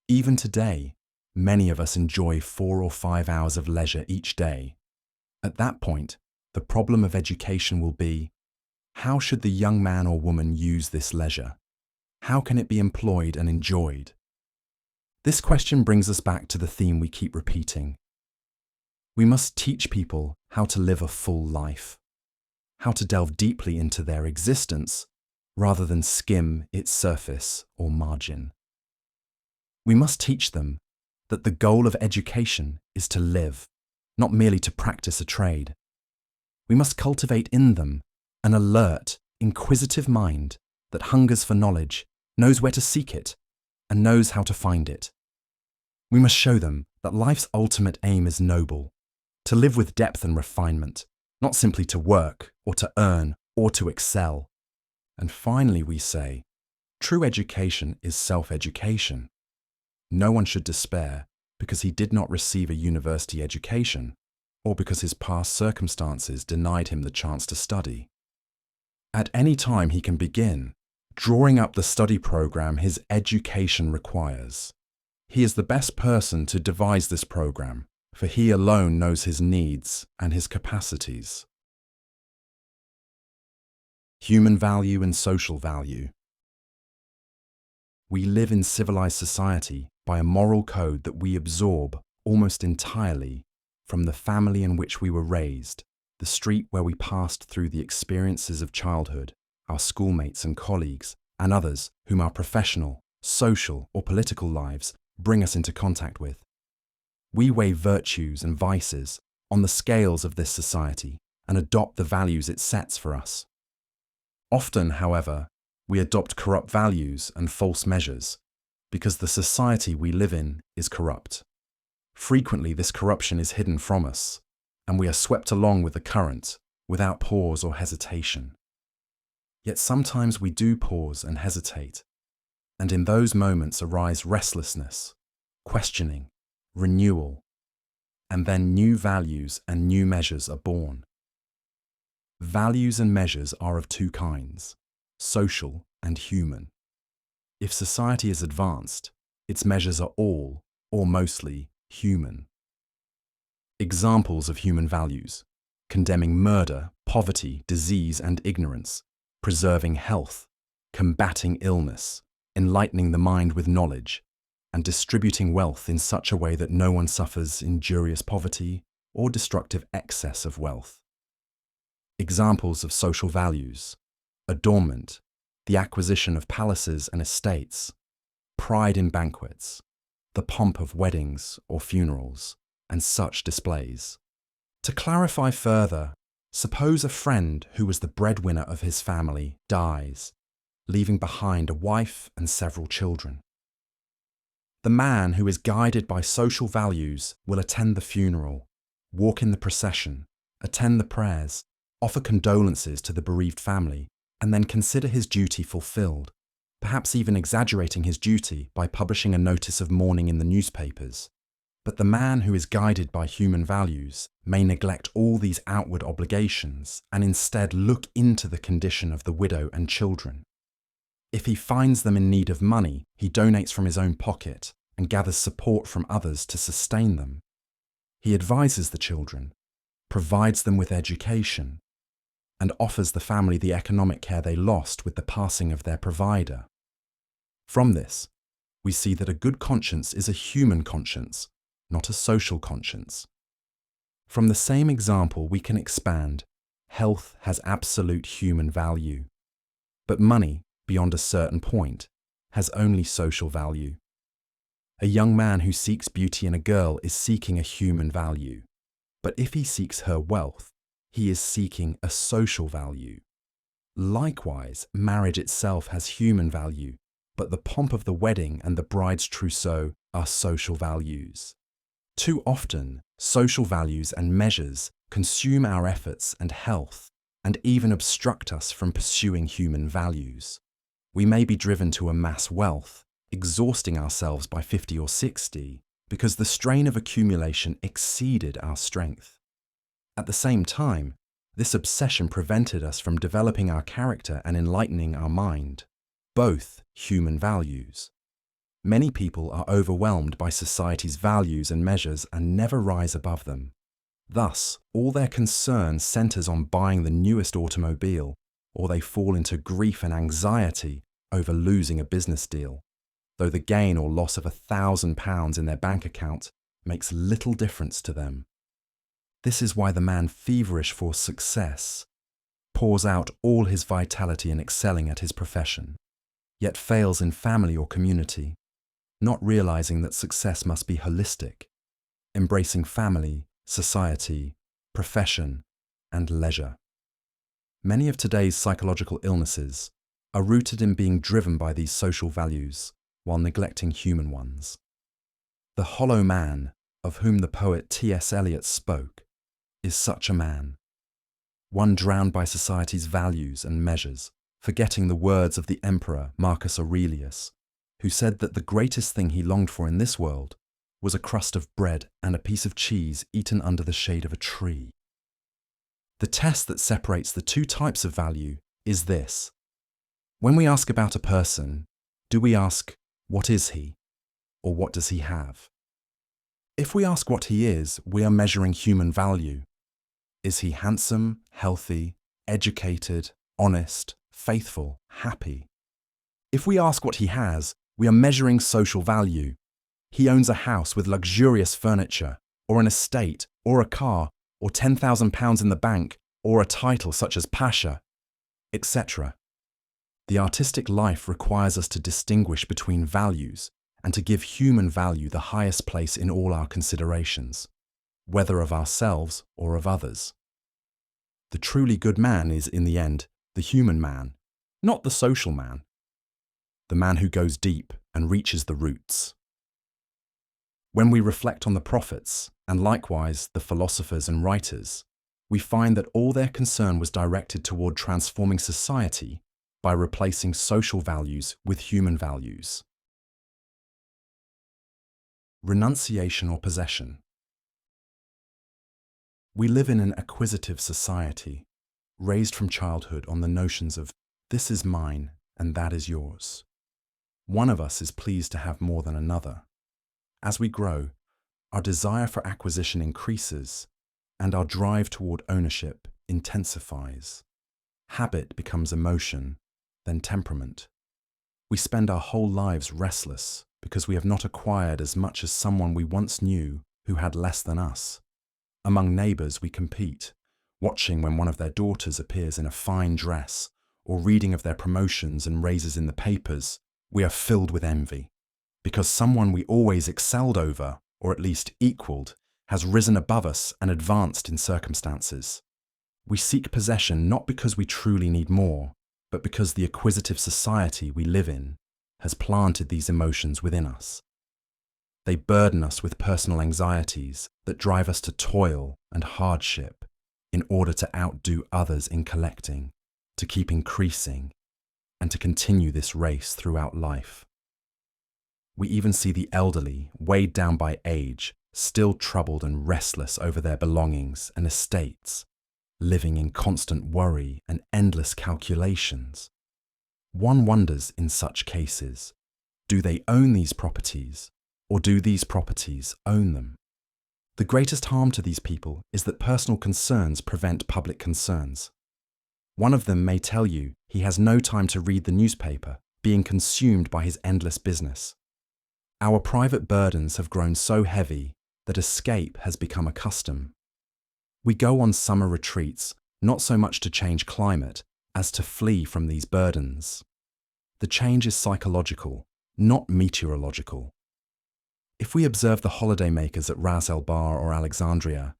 S1: Even today, many of us enjoy 4 or 5 hours of leisure each day. At that point, the problem of education will be, how should the young man or woman use this leisure? How can it be employed and enjoyed? This question brings us back to the theme we keep repeating. We must teach people how to live a full life, how to delve deeply into their existence rather than skim its surface or margin. We must teach them that the goal of education is to live, not merely to practice a trade. We must cultivate in them an alert, inquisitive mind that hungers for knowledge, knows where to seek it, and knows how to find it. We must show them that life's ultimate aim is noble, to live with depth and refinement, not simply to work or to earn or to excel. And finally, we say, true education is self-education. No one should despair because he did not receive a university education or because his past circumstances denied him the chance to study. At any time he can begin, drawing up the study program his education requires. He is the best person to devise this program, for he alone knows his needs and his capacities. Human value and social value. We live in civilized society by a moral code that we absorb almost entirely from the family in which we were raised, the street where we passed through the experiences of childhood, our schoolmates and colleagues, and others whom our professional, social, or political lives bring us into contact with. We weigh virtues and vices on the scales of this society and adopt the values it sets for us. Often, however, we adopt corrupt values and false measures because the society we live in is corrupt. Frequently, this corruption is hidden from us, and we are swept along with the current without pause or hesitation. Yet sometimes we do pause and hesitate, and in those moments arise restlessness, questioning, renewal, and then new values and new measures are born. Values and measures are of two kinds, social and human. If society is advanced, its measures are all, or mostly, human. Examples of human values: condemning murder, poverty, disease, and ignorance, preserving health, combating illness, enlightening the mind with knowledge, and distributing wealth in such a way that no one suffers injurious poverty or destructive excess of wealth. Examples of social values: adornment, the acquisition of palaces and estates, pride in banquets, the pomp of weddings or funerals, and such displays. To clarify further, suppose a friend who was the breadwinner of his family dies, leaving behind a wife and several children. The man who is guided by social values will attend the funeral, walk in the procession, attend the prayers, offer condolences to the bereaved family, and then consider his duty fulfilled, perhaps even exaggerating his duty by publishing a notice of mourning in the newspapers. But the man who is guided by human values may neglect all these outward obligations and instead look into the condition of the widow and children. If he finds them in need of money, he donates from his own pocket and gathers support from others to sustain them. He advises the children, provides them with education, and offers the family the economic care they lost with the passing of their provider. From this, we see that a good conscience is a human conscience, not a social conscience. From the same example, we can expand: health has absolute human value, but money, beyond a certain point, has only social value. A young man who seeks beauty in a girl is seeking a human value, but if he seeks her wealth, he is seeking a social value. Likewise, marriage itself has human value, but the pomp of the wedding and the bride's trousseau are social values. Too often, social values and measures consume our efforts and health, and even obstruct us from pursuing human values. We may be driven to amass wealth, exhausting ourselves by 50 or 60, because the strain of accumulation exceeded our strength. At the same time, this obsession prevented us from developing our character and enlightening our mind, both human values. Many people are overwhelmed by society's values and measures and never rise above them. Thus, all their concern centers on buying the newest automobile, or they fall into grief and anxiety over losing a business deal. though the gain or loss of £1,000 in their bank account makes little difference to them. This is why the man feverish for success pours out all his vitality in excelling at his profession, yet fails in family or community, not realizing that success must be holistic, embracing family, society, profession, and leisure. Many of today's psychological illnesses are rooted in being driven by these social values while neglecting human ones. The hollow man, of whom the poet T.S. Eliot spoke, is such a man, one drowned by society's values and measures, forgetting the words of the emperor Marcus Aurelius, who said that the greatest thing he longed for in this world was a crust of bread and a piece of cheese eaten under the shade of a tree. The test that separates the two types of value is this. When we ask about a person, do we ask, what is he, or what does he have? If we ask what he is, we are measuring human value. Is he handsome, healthy, educated, honest, faithful, happy? If we ask what he has, we are measuring social value. He owns a house with luxurious furniture, or an estate, or a car, or £10,000 in the bank, or a title such as Pasha, etc. The artistic life requires us to distinguish between values and to give human value the highest place in all our considerations, whether of ourselves or of others. The truly good man is, in the end, the human man, not the social man, the man who goes deep and reaches the roots. When we reflect on the prophets, and likewise the philosophers and writers, we find that all their concern was directed toward transforming society by replacing social values with human values. Renunciation or possession. We live in an acquisitive society, raised from childhood on the notions of this is mine and that is yours. One of us is pleased to have more than another. As we grow, our desire for acquisition increases and our drive toward ownership intensifies. Habit becomes emotion, then temperament. We spend our whole lives restless because we have not acquired as much as someone we once knew who had less than us. Among neighbours we compete, watching when one of their daughters appears in a fine dress, or reading of their promotions and raises in the papers. We are filled with envy, because someone we always excelled over, or at least equalled, has risen above us and advanced in circumstances. We seek possession not because we truly need more, but because the acquisitive society we live in has planted these emotions within us. They burden us with personal anxieties that drive us to toil and hardship in order to outdo others in collecting, to keep increasing, and to continue this race throughout life. We even see the elderly, weighed down by age, still troubled and restless over their belongings and estates, living in constant worry and endless calculations. One wonders in such cases, do they own these properties, or do these properties own them? The greatest harm to these people is that personal concerns prevent public concerns. One of them may tell you he has no time to read the newspaper, being consumed by his endless business. Our private burdens have grown so heavy that escape has become a custom. We go on summer retreats not so much to change climate as to flee from these burdens. The change is psychological, not meteorological. If we observe the holidaymakers at Ras El Bar or Alexandria,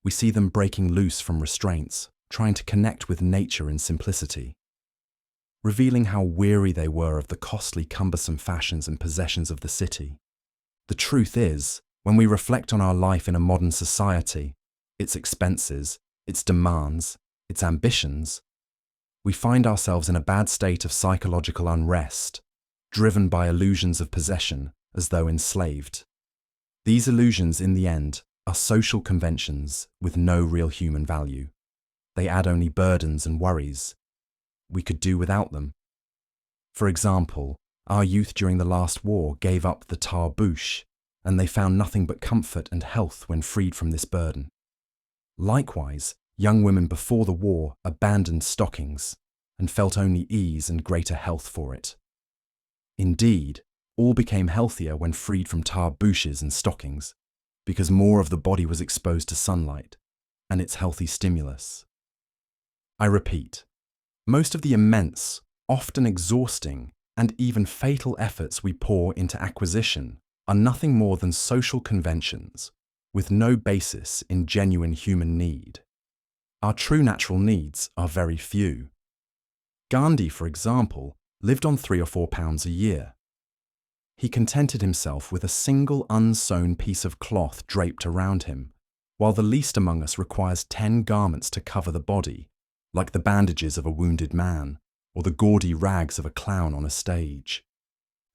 S1: we see them breaking loose from restraints, trying to connect with nature in simplicity, revealing how weary they were of the costly, cumbersome fashions and possessions of the city. The truth is, when we reflect on our life in a modern society, its expenses, its demands, its ambitions, we find ourselves in a bad state of psychological unrest, driven by illusions of possession as though enslaved. These illusions, in the end, are social conventions with no real human value. They add only burdens and worries. We could do without them. For example, our youth during the last war gave up the tarbouche, and they found nothing but comfort and health when freed from this burden. Likewise, young women before the war abandoned stockings and felt only ease and greater health for it. Indeed, all became healthier when freed from tar bushes and stockings, because more of the body was exposed to sunlight and its healthy stimulus. I repeat, most of the immense, often exhausting, and even fatal efforts we pour into acquisition are nothing more than social conventions with no basis in genuine human need. Our true natural needs are very few. Gandhi, for example, lived on 3 or 4 pounds a year. He contented himself with a single unsewn piece of cloth draped around him, while the least among us requires 10 garments to cover the body, like the bandages of a wounded man or the gaudy rags of a clown on a stage.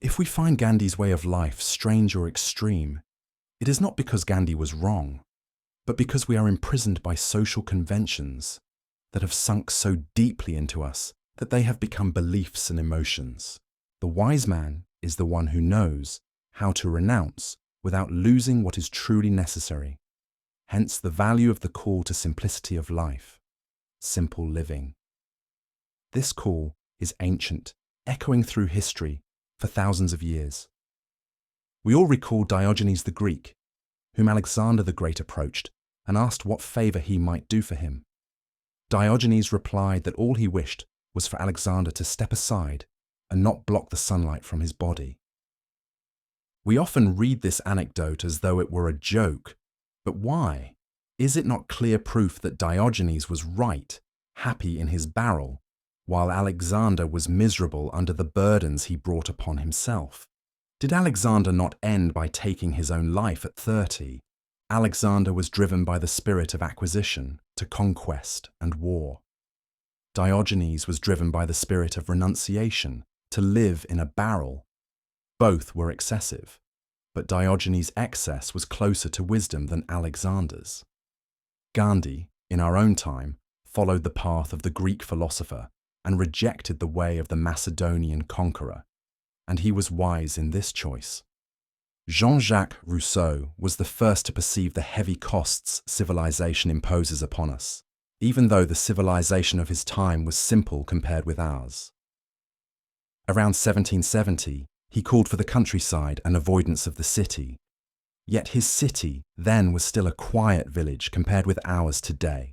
S1: If we find Gandhi's way of life strange or extreme, it is not because Gandhi was wrong, but because we are imprisoned by social conventions that have sunk so deeply into us that they have become beliefs and emotions. The wise man is the one who knows how to renounce without losing what is truly necessary. Hence the value of the call to simplicity of life, simple living. This call is ancient, echoing through history for thousands of years. We all recall Diogenes the Greek, whom Alexander the Great approached and asked what favor he might do for him. Diogenes replied that all he wished was for Alexander to step aside and not block the sunlight from his body. We often read this anecdote as though it were a joke, but why? Is it not clear proof that Diogenes was right, happy in his barrel, while Alexander was miserable under the burdens he brought upon himself? Did Alexander not end by taking his own life at 30? Alexander was driven by the spirit of acquisition to conquest and war. Diogenes was driven by the spirit of renunciation to live in a barrel. Both were excessive, but Diogenes' excess was closer to wisdom than Alexander's. Gandhi, in our own time, followed the path of the Greek philosopher and rejected the way of the Macedonian conqueror, and he was wise in this choice. Jean-Jacques Rousseau was the first to perceive the heavy costs civilization imposes upon us, even though the civilization of his time was simple compared with ours. Around 1770, he called for the countryside and avoidance of the city. Yet his city then was still a quiet village compared with ours today.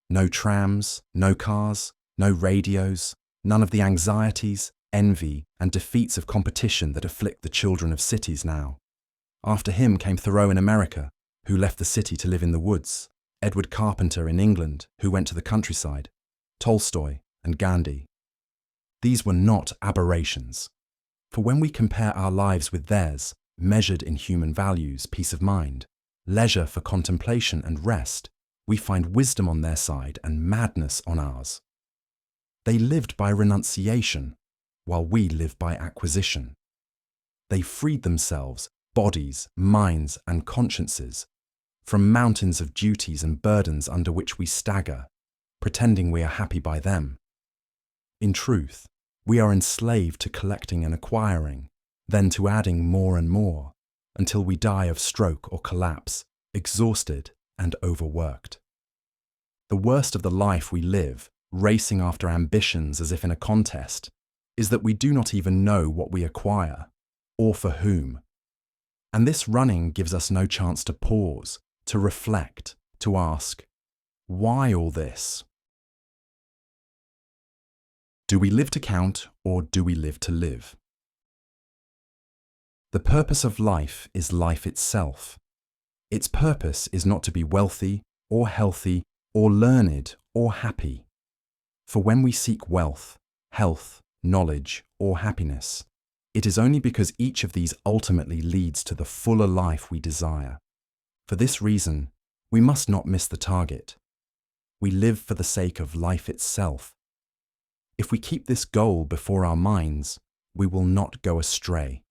S1: No trams, no cars, no radios, none of the anxieties, envy, and defeats of competition that afflict the children of cities now. After him came Thoreau in America, who left the city to live in the woods, Edward Carpenter in England, who went to the countryside, Tolstoy and Gandhi. These were not aberrations. For when we compare our lives with theirs, measured in human values, peace of mind, leisure for contemplation and rest, we find wisdom on their side and madness on ours. They lived by renunciation, while we live by acquisition. They freed themselves, bodies, minds, and consciences, from mountains of duties and burdens under which we stagger, pretending we are happy by them. In truth, we are enslaved to collecting and acquiring, then to adding more and more, until we die of stroke or collapse, exhausted and overworked. The worst of the life we live, racing after ambitions as if in a contest, is that we do not even know what we acquire, or for whom. And this running gives us no chance to pause, to reflect, to ask, why all this? Do we live to count, or do we live to live? The purpose of life is life itself. Its purpose is not to be wealthy, or healthy, or learned, or happy. For when we seek wealth, health, knowledge, or happiness, it is only because each of these ultimately leads to the fuller life we desire. For this reason, we must not miss the target. We live for the sake of life itself. If we keep this goal before our minds, we will not go astray.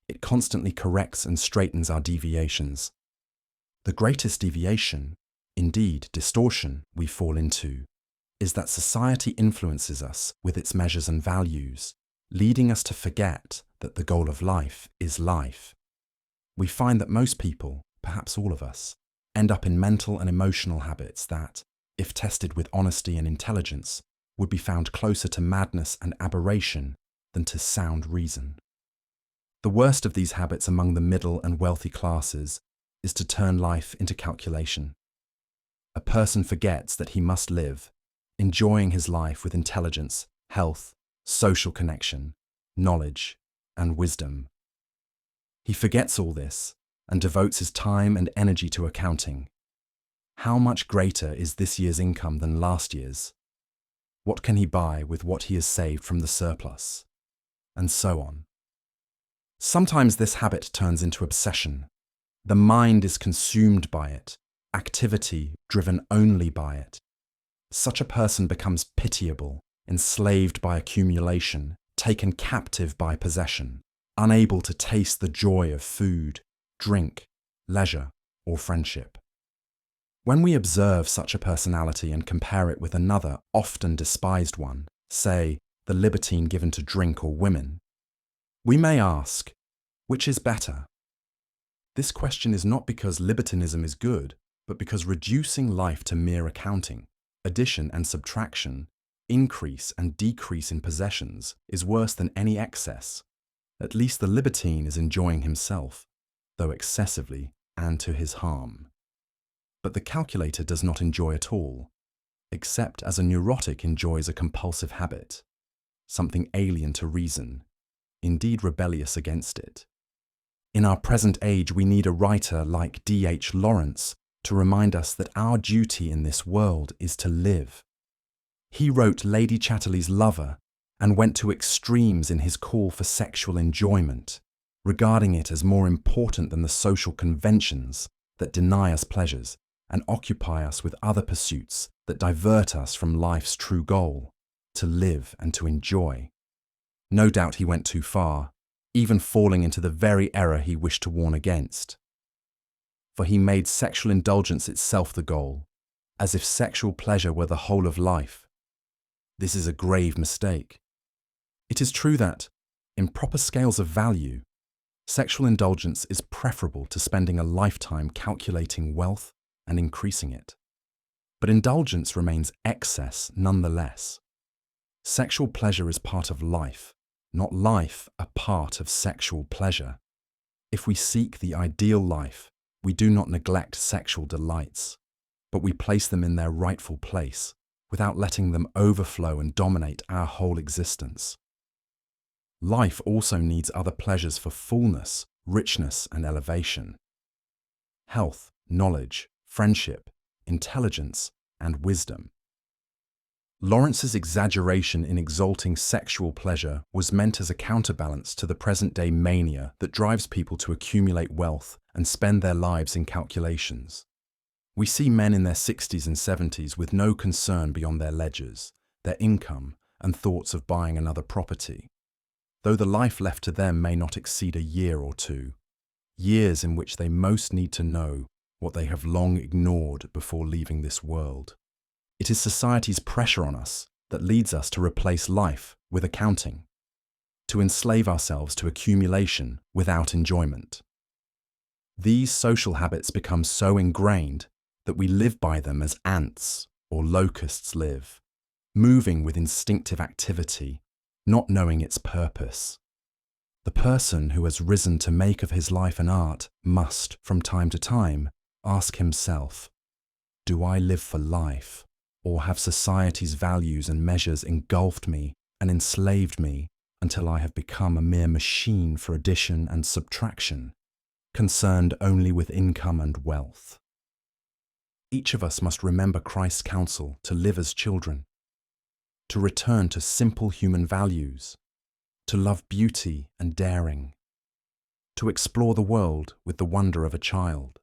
S1: It constantly corrects and straightens our deviations. The greatest deviation, indeed distortion, we fall into is that society influences us with its measures and values, leading us to forget that the goal of life is life. We find that most people, perhaps all of us, end up in mental and emotional habits that, if tested with honesty and intelligence, would be found closer to madness and aberration than to sound reason. The worst of these habits among the middle and wealthy classes is to turn life into calculation. A person forgets that he must live, enjoying his life with intelligence, health, social connection, knowledge, and wisdom. He forgets all this and devotes his time and energy to accounting. How much greater is this year's income than last year's? What can he buy with what he has saved from the surplus? And so on. Sometimes this habit turns into obsession. The mind is consumed by it, activity driven only by it. Such a person becomes pitiable, enslaved by accumulation, taken captive by possession, unable to taste the joy of food, drink, leisure, or friendship. When we observe such a personality and compare it with another often despised one, say, the libertine given to drink or women, we may ask, which is better? This question is not because libertinism is good, but because reducing life to mere accounting, addition and subtraction, increase and decrease in possessions is worse than any excess. At least the libertine is enjoying himself, though excessively and to his harm. But the calculator does not enjoy at all, except as a neurotic enjoys a compulsive habit, something alien to reason, indeed rebellious against it. In our present age, we need a writer like D.H. Lawrence to remind us that our duty in this world is to live. He wrote Lady Chatterley's Lover and went to extremes in his call for sexual enjoyment, regarding it as more important than the social conventions that deny us pleasures and occupy us with other pursuits that divert us from life's true goal, to live and to enjoy. No doubt he went too far, even falling into the very error he wished to warn against. For he made sexual indulgence itself the goal, as if sexual pleasure were the whole of life. This is a grave mistake. It is true that, in proper scales of value, sexual indulgence is preferable to spending a lifetime calculating wealth and increasing it. But indulgence remains excess nonetheless. Sexual pleasure is part of life, not life a part of sexual pleasure. If we seek the ideal life, we do not neglect sexual delights, but we place them in their rightful place without letting them overflow and dominate our whole existence. Life also needs other pleasures for fullness, richness, and elevation. Health, knowledge, friendship, intelligence, and wisdom. Lawrence's exaggeration in exalting sexual pleasure was meant as a counterbalance to the present-day mania that drives people to accumulate wealth and spend their lives in calculations. We see men in their 60s and 70s with no concern beyond their ledgers, their income, and thoughts of buying another property, though the life left to them may not exceed a year or two, years in which they most need to know what they have long ignored before leaving this world. It is society's pressure on us that leads us to replace life with accounting, to enslave ourselves to accumulation without enjoyment. These social habits become so ingrained that we live by them as ants or locusts live, moving with instinctive activity, not knowing its purpose. The person who has risen to make of his life an art must, from time to time, ask himself, do I live for life, or have society's values and measures engulfed me and enslaved me until I have become a mere machine for addition and subtraction, concerned only with income and wealth? Each of us must remember Christ's counsel to live as children, to return to simple human values, to love beauty and daring, to explore the world with the wonder of a child.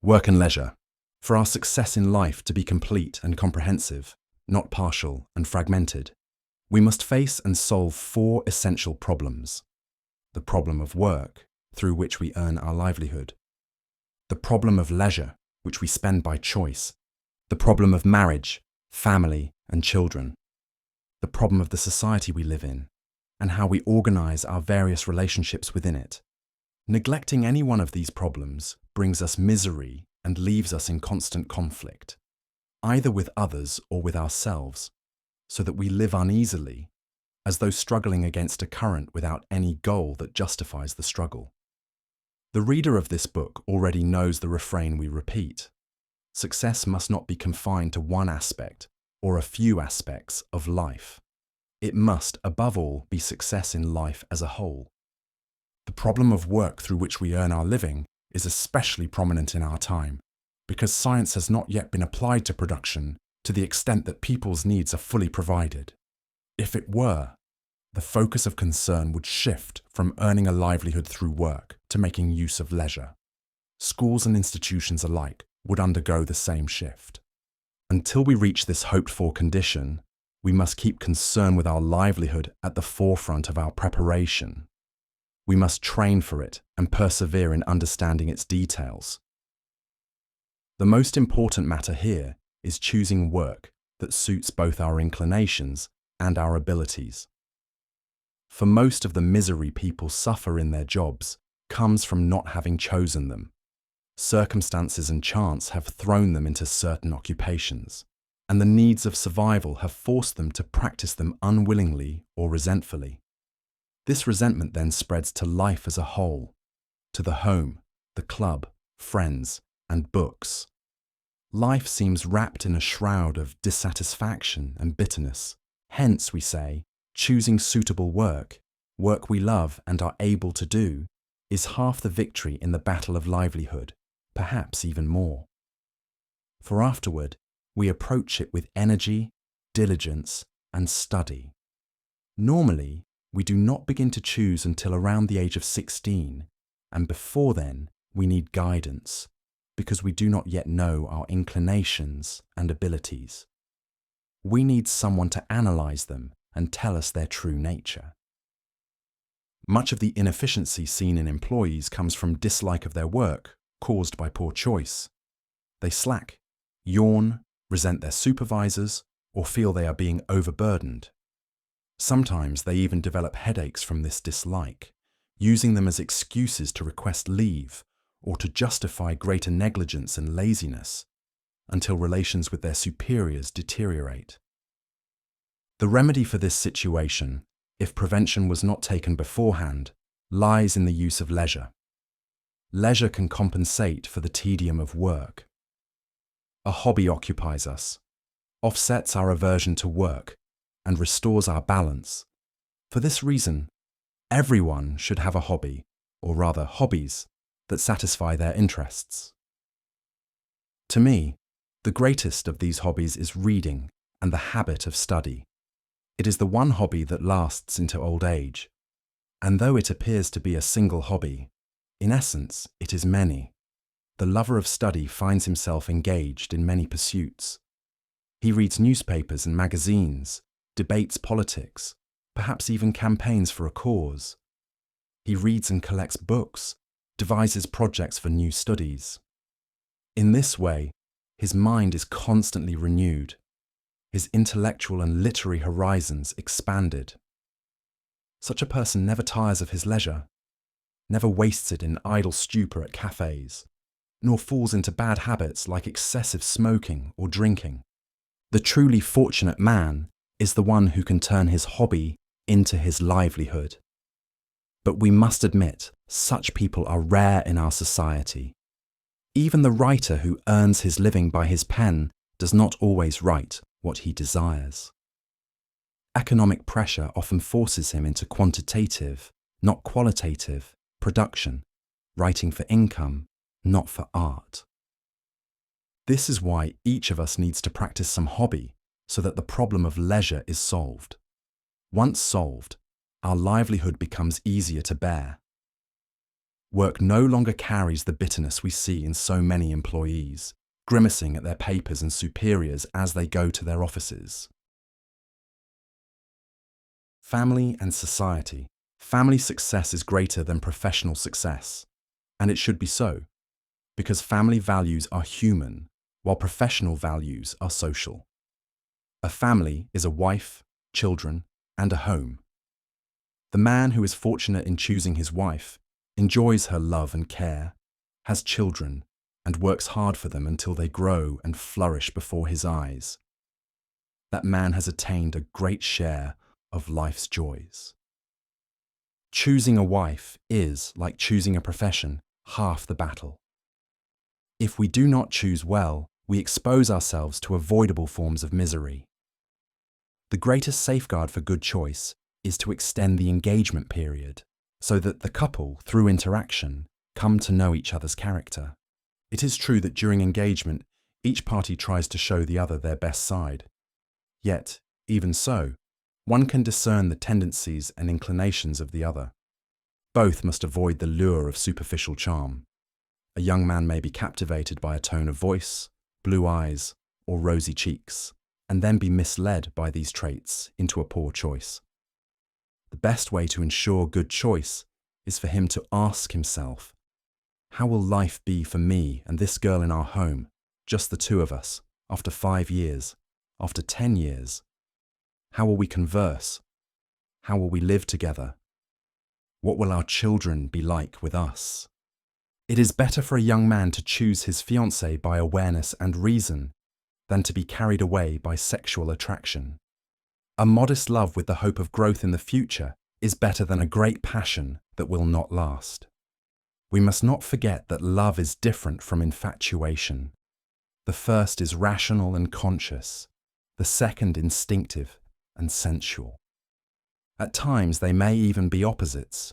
S1: Work and leisure. For our success in life to be complete and comprehensive, not partial and fragmented, we must face and solve 4 essential problems. The problem of work, through which we earn our livelihood. The problem of leisure, which we spend by choice. The problem of marriage, family, and children. The problem of the society we live in, and how we organize our various relationships within it. Neglecting any one of these problems brings us misery and leaves us in constant conflict, either with others or with ourselves, so that we live uneasily, as though struggling against a current without any goal that justifies the struggle. The reader of this book already knows the refrain we repeat. Success must not be confined to one aspect or a few aspects of life. It must, above all, be success in life as a whole. The problem of work through which we earn our living is especially prominent in our time, because science has not yet been applied to production to the extent that people's needs are fully provided. If it were, the focus of concern would shift from earning a livelihood through work to making use of leisure. Schools and institutions alike would undergo the same shift. Until we reach this hoped-for condition, we must keep concern with our livelihood at the forefront of our preparation. We must train for it and persevere in understanding its details. The most important matter here is choosing work that suits both our inclinations and our abilities. For most of the misery people suffer in their jobs comes from not having chosen them. Circumstances and chance have thrown them into certain occupations, and the needs of survival have forced them to practice them unwillingly or resentfully. This resentment then spreads to life as a whole, to the home, the club, friends, and books. Life seems wrapped in a shroud of dissatisfaction and bitterness. Hence, we say, choosing suitable work we love and are able to do, is half the victory in the battle of livelihood, perhaps even more. For afterward, we approach it with energy, diligence, and study. Normally, we do not begin to choose until around the age of 16, and before then, we need guidance, because we do not yet know our inclinations and abilities. We need someone to analyze them and tell us their true nature. Much of the inefficiency seen in employees comes from dislike of their work caused by poor choice. They slack, yawn, resent their supervisors, or feel they are being overburdened. Sometimes they even develop headaches from this dislike, using them as excuses to request leave or to justify greater negligence and laziness, until relations with their superiors deteriorate. The remedy for this situation, if prevention was not taken beforehand, lies in the use of leisure. Leisure can compensate for the tedium of work. A hobby occupies us, offsets our aversion to work, and restores our balance. For this reason, everyone should have a hobby, or rather hobbies, that satisfy their interests. To me, the greatest of these hobbies is reading and the habit of study. It is the one hobby that lasts into old age, and though it appears to be a single hobby, in essence it is many. The lover of study finds himself engaged in many pursuits. He reads newspapers and magazines, debates politics, perhaps even campaigns for a cause. He reads and collects books, devises projects for new studies. In this way, his mind is constantly renewed, his intellectual and literary horizons expanded. Such a person never tires of his leisure, never wastes it in idle stupor at cafes, nor falls into bad habits like excessive smoking or drinking. The truly fortunate man is the one who can turn his hobby into his livelihood. But we must admit, such people are rare in our society. Even the writer who earns his living by his pen does not always write what he desires. Economic pressure often forces him into quantitative, not qualitative, production, writing for income, not for art. This is why each of us needs to practice some hobby so that the problem of leisure is solved. Once solved, our livelihood becomes easier to bear. Work no longer carries the bitterness we see in so many employees, grimacing at their papers and superiors as they go to their offices. Family and society. Family success is greater than professional success, and it should be so, because family values are human, while professional values are social. A family is a wife, children, and a home. The man who is fortunate in choosing his wife enjoys her love and care, has children, and works hard for them until they grow and flourish before his eyes. That man has attained a great share of life's joys. Choosing a wife is, like choosing a profession, half the battle. If we do not choose well, we expose ourselves to avoidable forms of misery. The greatest safeguard for good choice is to extend the engagement period so that the couple, through interaction, come to know each other's character. It is true that during engagement, each party tries to show the other their best side. Yet, even so, one can discern the tendencies and inclinations of the other. Both must avoid the lure of superficial charm. A young man may be captivated by a tone of voice, blue eyes, or rosy cheeks, and then be misled by these traits into a poor choice. The best way to ensure good choice is for him to ask himself, how will life be for me and this girl in our home, just the two of us, after 5 years, after 10 years? How will we converse? How will we live together? What will our children be like with us? It is better for a young man to choose his fiancée by awareness and reason than to be carried away by sexual attraction. A modest love with the hope of growth in the future is better than a great passion that will not last. We must not forget that love is different from infatuation. The first is rational and conscious, the second instinctive and sensual. At times they may even be opposites.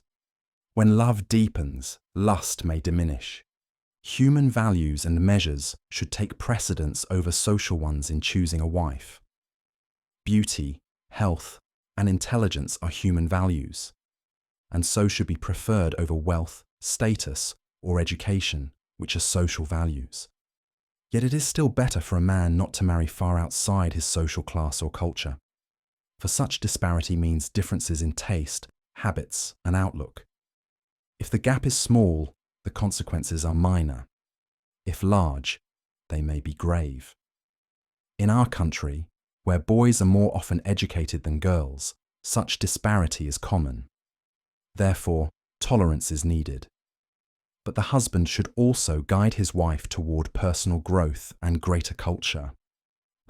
S1: When love deepens, lust may diminish. Human values and measures should take precedence over social ones in choosing a wife. Beauty, health, and intelligence are human values, and so should be preferred over wealth, status, or education, which are social values. Yet it is still better for a man not to marry far outside his social class or culture, for such disparity means differences in taste, habits, and outlook. If the gap is small, the consequences are minor. If large, they may be grave. In our country, where boys are more often educated than girls, such disparity is common. Therefore, tolerance is needed. But the husband should also guide his wife toward personal growth and greater culture.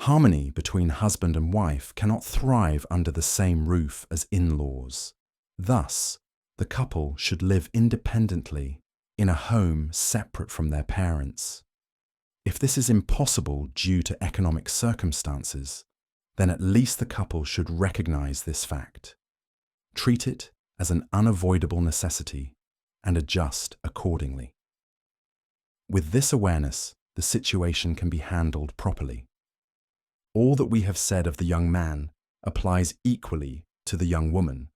S1: Harmony between husband and wife cannot thrive under the same roof as in-laws. Thus, the couple should live independently in a home separate from their parents. If this is impossible due to economic circumstances, then at least the couple should recognize this fact, treat it as an unavoidable necessity, and adjust accordingly. With this awareness, the situation can be handled properly. All that we have said of the young man applies equally to the young woman.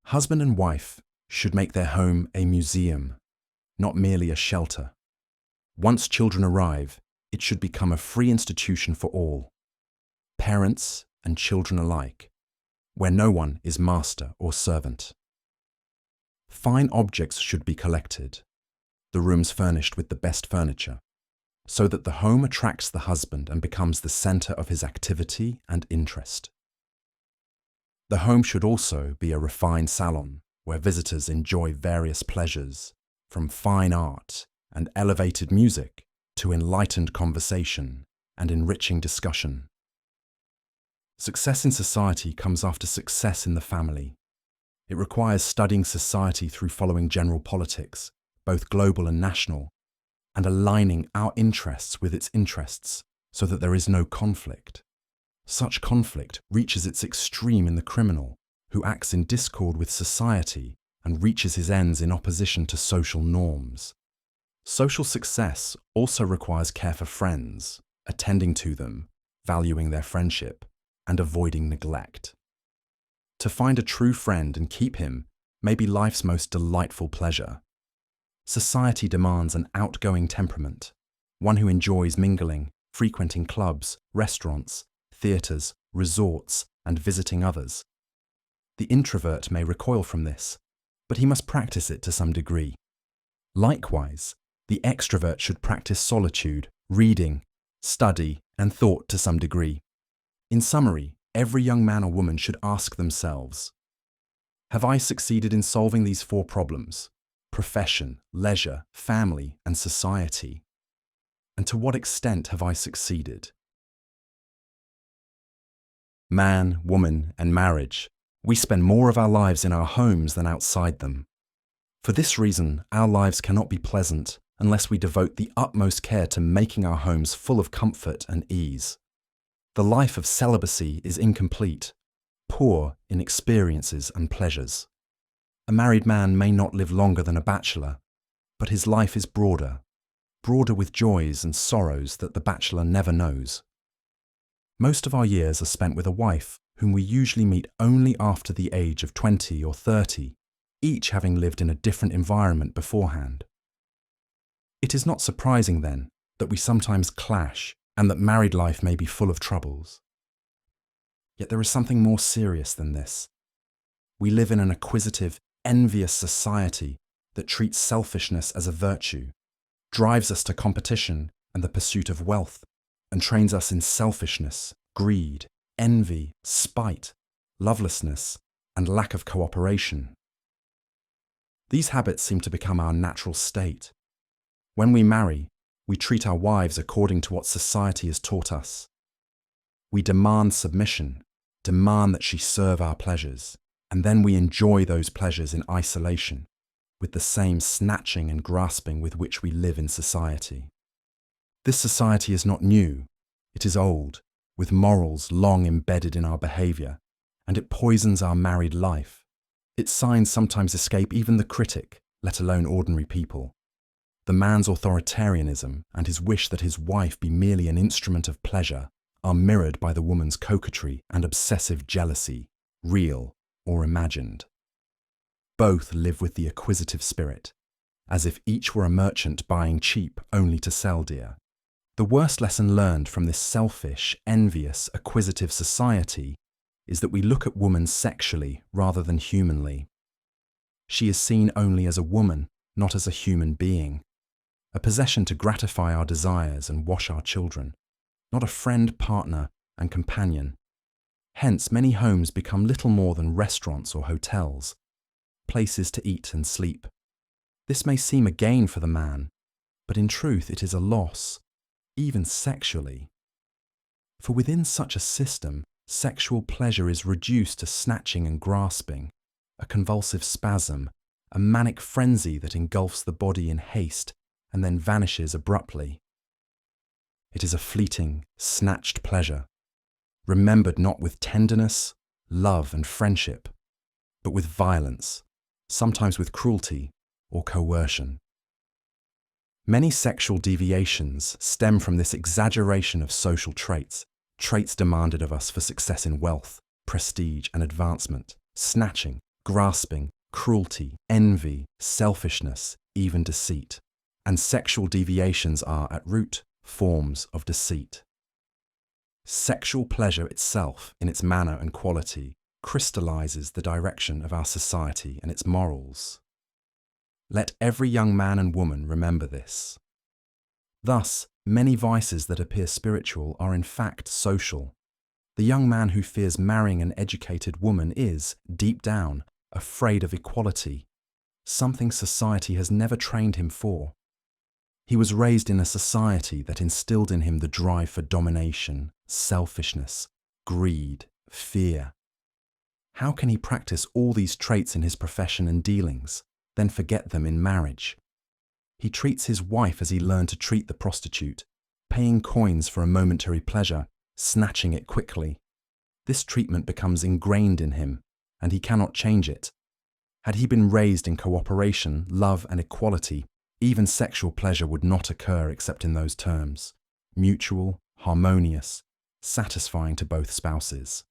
S1: Husband and wife should make their home a museum, not merely a shelter. Once children arrive, it should become a free institution for all, parents and children alike, where no one is master or servant. Fine objects should be collected, the rooms furnished with the best furniture, so that the home attracts the husband and becomes the center of his activity and interest. The home should also be a refined salon where visitors enjoy various pleasures, from fine art and elevated music to enlightened conversation and enriching discussion. Success in society comes after success in the family. It requires studying society through following general politics, both global and national, and aligning our interests with its interests so that there is no conflict. Such conflict reaches its extreme in the criminal, who acts in discord with society and reaches his ends in opposition to social norms. Social success also requires care for friends, attending to them, valuing their friendship, and avoiding neglect. To find a true friend and keep him may be life's most delightful pleasure. Society demands an outgoing temperament, one who enjoys mingling, frequenting clubs, restaurants, theatres, resorts, and visiting others. The introvert may recoil from this, but he must practice it to some degree. Likewise, the extrovert should practice solitude, reading, study, and thought to some degree. In summary, every young man or woman should ask themselves, have I succeeded in solving these 4 problems? Profession, leisure, family, and society. And to what extent have I succeeded? Man, woman, and marriage We spend more of our lives in our homes than outside them. For this reason, our lives cannot be pleasant unless we devote the utmost care to making our homes full of comfort and ease. The life of celibacy is incomplete, poor in experiences and pleasures. A married man may not live longer than a bachelor, but his life is broader with joys and sorrows that the bachelor never knows. Most of our years are spent with a wife whom we usually meet only after the age of 20 or 30, each having lived in a different environment beforehand. It is not surprising, then, that we sometimes clash and that married life may be full of troubles. Yet there is something more serious than this. We live in an acquisitive, envious society that treats selfishness as a virtue, drives us to competition and the pursuit of wealth, and trains us in selfishness, greed, envy, spite, lovelessness, and lack of cooperation. These habits seem to become our natural state. When we marry, we treat our wives according to what society has taught us. We demand submission, demand that she serve our pleasures, and then we enjoy those pleasures in isolation, with the same snatching and grasping with which we live in society. This society is not new, it is old, with morals long embedded in our behaviour, and it poisons our married life. Its signs sometimes escape even the critic, let alone ordinary people. The man's authoritarianism and his wish that his wife be merely an instrument of pleasure are mirrored by the woman's coquetry and obsessive jealousy, real or imagined. Both live with the acquisitive spirit, as if each were a merchant buying cheap only to sell dear. The worst lesson learned from this selfish, envious, acquisitive society is that we look at woman sexually rather than humanly. She is seen only as a woman, not as a human being, a possession to gratify our desires and wash our children, not a friend, partner, and companion. Hence, many homes become little more than restaurants or hotels, places to eat and sleep. This may seem a gain for the man, but in truth it is a loss, even sexually. For within such a system, sexual pleasure is reduced to snatching and grasping, a convulsive spasm, a manic frenzy that engulfs the body in haste and then vanishes abruptly. It is a fleeting, snatched pleasure, remembered not with tenderness, love and friendship, but with violence, sometimes with cruelty or coercion. Many sexual deviations stem from this exaggeration of social traits demanded of us for success in wealth, prestige and advancement, snatching, grasping, cruelty, envy, selfishness, even deceit. And sexual deviations are, at root, forms of deceit. Sexual pleasure itself, in its manner and quality, crystallizes the direction of our society and its morals. Let every young man and woman remember this. Thus, many vices that appear spiritual are in fact social. The young man who fears marrying an educated woman is, deep down, afraid of equality, something society has never trained him for. He was raised in a society that instilled in him the drive for domination, selfishness, greed, fear. How can he practice all these traits in his profession and dealings, then forget them in marriage? He treats his wife as he learned to treat the prostitute, paying coins for a momentary pleasure, snatching it quickly. This treatment becomes ingrained in him, and he cannot change it. Had he been raised in cooperation, love and equality, even sexual pleasure would not occur except in those terms: mutual, harmonious, satisfying to both spouses.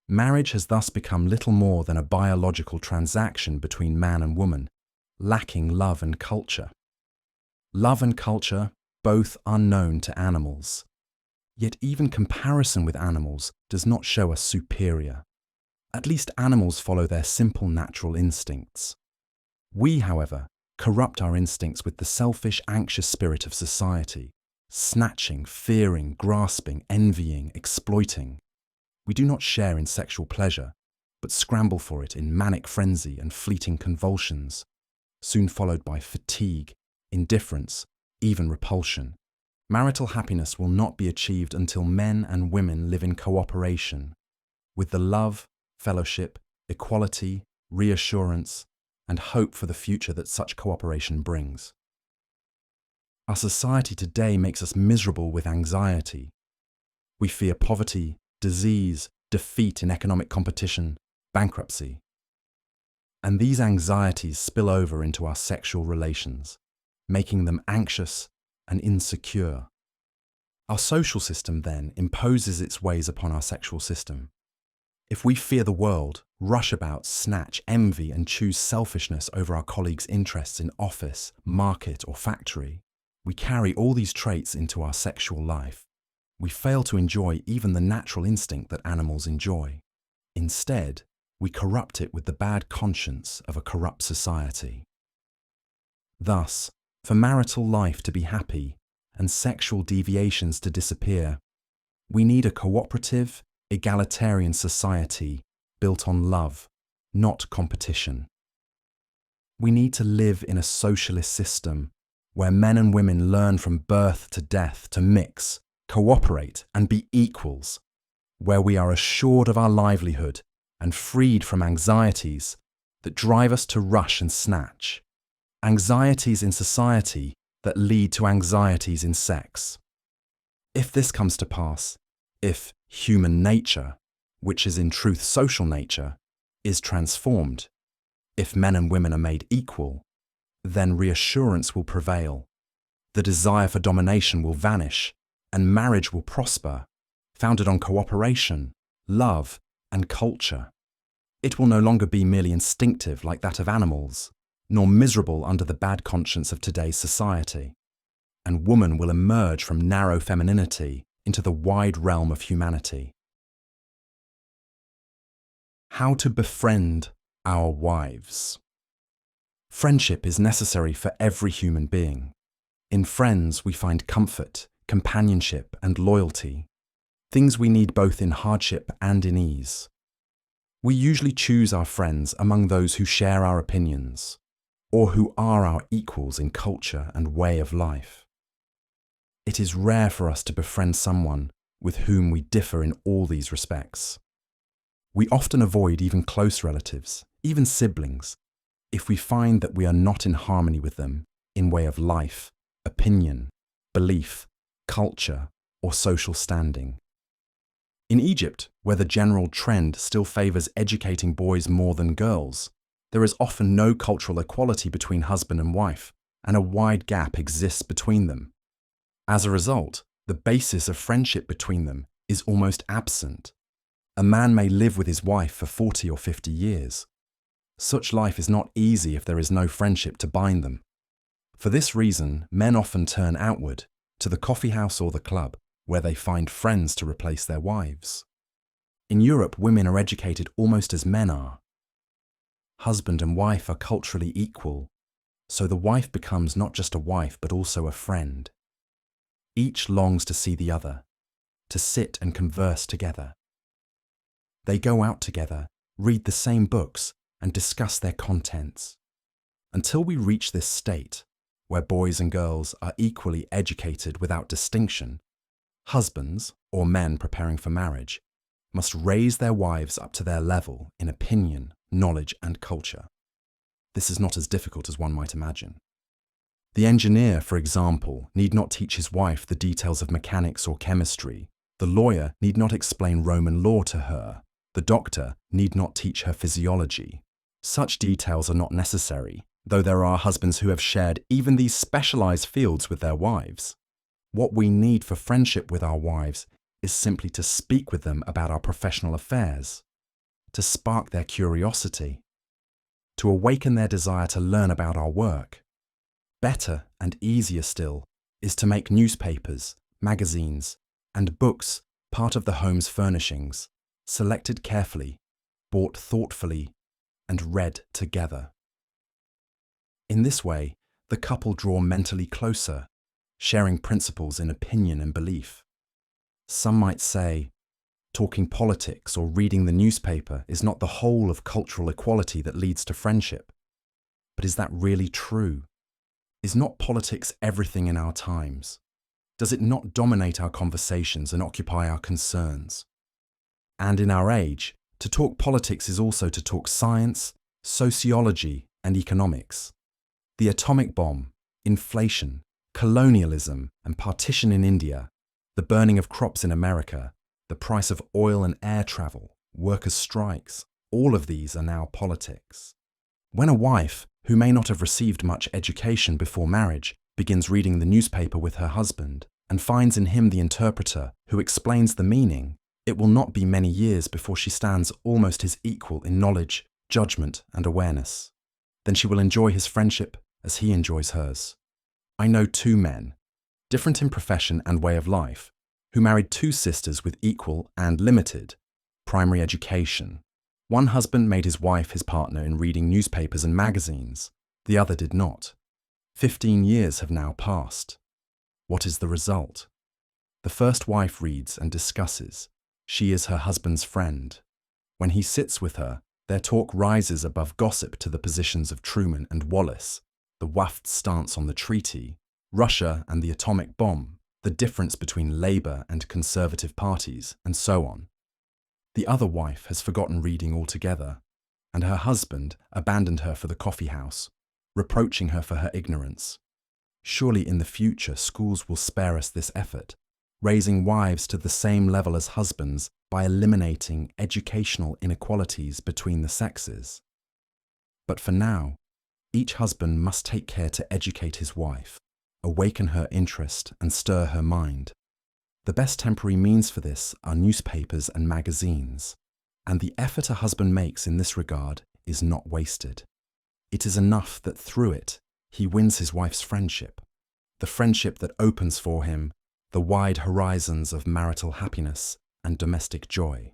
S1: Marriage has thus become little more than a biological transaction between man and woman, lacking love and culture. Love and culture, both unknown to animals. Yet even comparison with animals does not show us superior. At least animals follow their simple natural instincts. We, however, corrupt our instincts with the selfish, anxious spirit of society, snatching, fearing, grasping, envying, exploiting. We do not share in sexual pleasure, but scramble for it in manic frenzy and fleeting convulsions, soon followed by fatigue, indifference, even repulsion. Marital happiness will not be achieved until men and women live in cooperation, with the love, fellowship, equality, reassurance, and hope for the future that such cooperation brings. Our society today makes us miserable with anxiety. We fear poverty, disease, defeat in economic competition, bankruptcy. And these anxieties spill over into our sexual relations, making them anxious and insecure. Our social system then imposes its ways upon our sexual system. If we fear the world, rush about, snatch, envy, and choose selfishness over our colleagues' interests in office, market, or factory, we carry all these traits into our sexual life. We fail to enjoy even the natural instinct that animals enjoy. Instead, we corrupt it with the bad conscience of a corrupt society. Thus, for marital life to be happy and sexual deviations to disappear, we need a cooperative, egalitarian society built on love, not competition. We need to live in a socialist system where men and women learn from birth to death to mix, cooperate, and be equals, where we are assured of our livelihood and freed from anxieties that drive us to rush and snatch, anxieties in society that lead to anxieties in sex. If this comes to pass, if human nature, which is in truth social nature, is transformed, if men and women are made equal, then reassurance will prevail, the desire for domination will vanish, and marriage will prosper, founded on cooperation, love, and culture. It will no longer be merely instinctive like that of animals, nor miserable under the bad conscience of today's society. And woman will emerge from narrow femininity into the wide realm of humanity. How to befriend our wives. Friendship is necessary for every human being. In friends, we find comfort, companionship, and loyalty, things we need both in hardship and in ease. We usually choose our friends among those who share our opinions, or who are our equals in culture and way of life. It is rare for us to befriend someone with whom we differ in all these respects. We often avoid even close relatives, even siblings, if we find that we are not in harmony with them in way of life, opinion, belief, culture, or social standing. In Egypt, where the general trend still favors educating boys more than girls, there is often no cultural equality between husband and wife, and a wide gap exists between them. As a result, the basis of friendship between them is almost absent. A man may live with his wife for 40 or 50 years. Such life is not easy if there is no friendship to bind them. For this reason, men often turn outward, to the coffee house or the club, where they find friends to replace their wives. In Europe, women are educated almost as men are. Husband and wife are culturally equal, so the wife becomes not just a wife but also a friend. Each longs to see the other, to sit and converse together. They go out together, read the same books, and discuss their contents. Until we reach this state, where boys and girls are equally educated without distinction, husbands, or men preparing for marriage, must raise their wives up to their level in opinion, knowledge, and culture. This is not as difficult as one might imagine. The engineer, for example, need not teach his wife the details of mechanics or chemistry. The lawyer need not explain Roman law to her. The doctor need not teach her physiology. Such details are not necessary, though there are husbands who have shared even these specialized fields with their wives. What we need for friendship with our wives is simply to speak with them about our professional affairs, to spark their curiosity, to awaken their desire to learn about our work. Better and easier still is to make newspapers, magazines, and books part of the home's furnishings, selected carefully, bought thoughtfully, and read together. In this way, the couple draw mentally closer, sharing principles in opinion and belief. Some might say, talking politics or reading the newspaper is not the whole of cultural equality that leads to friendship. But is that really true? Is not politics everything in our times? Does it not dominate our conversations and occupy our concerns? And in our age, To talk politics is also to talk science, sociology, and economics. The atomic bomb, inflation, colonialism, and partition in India, the burning of crops in America, the price of oil and air travel, workers' strikes, all of these are now politics. When a wife, who may not have received much education before marriage, begins reading the newspaper with her husband and finds in him the interpreter who explains the meaning, it will not be many years before she stands almost his equal in knowledge, judgment, and awareness. Then she will enjoy his friendship as he enjoys hers. I know two men, different in profession and way of life, who married two sisters with equal and limited primary education. One husband made his wife his partner in reading newspapers and magazines, the other did not. 15 years have now passed. What is the result? The first wife reads and discusses. She is her husband's friend. When he sits with her, their talk rises above gossip to the positions of Truman and Wallace, the waft stance on the treaty, Russia and the atomic bomb, the difference between Labour and Conservative parties, and so on. The other wife has forgotten reading altogether, and her husband abandoned her for the coffee house, reproaching her for her ignorance. Surely in the future schools will spare us this effort, raising wives to the same level as husbands by eliminating educational inequalities between the sexes. But for now, each husband must take care to educate his wife, awaken her interest and stir her mind. The best temporary means for this are newspapers and magazines, and the effort a husband makes in this regard is not wasted. It is enough that through it he wins his wife's friendship, the friendship that opens for him the wide horizons of marital happiness and domestic joy.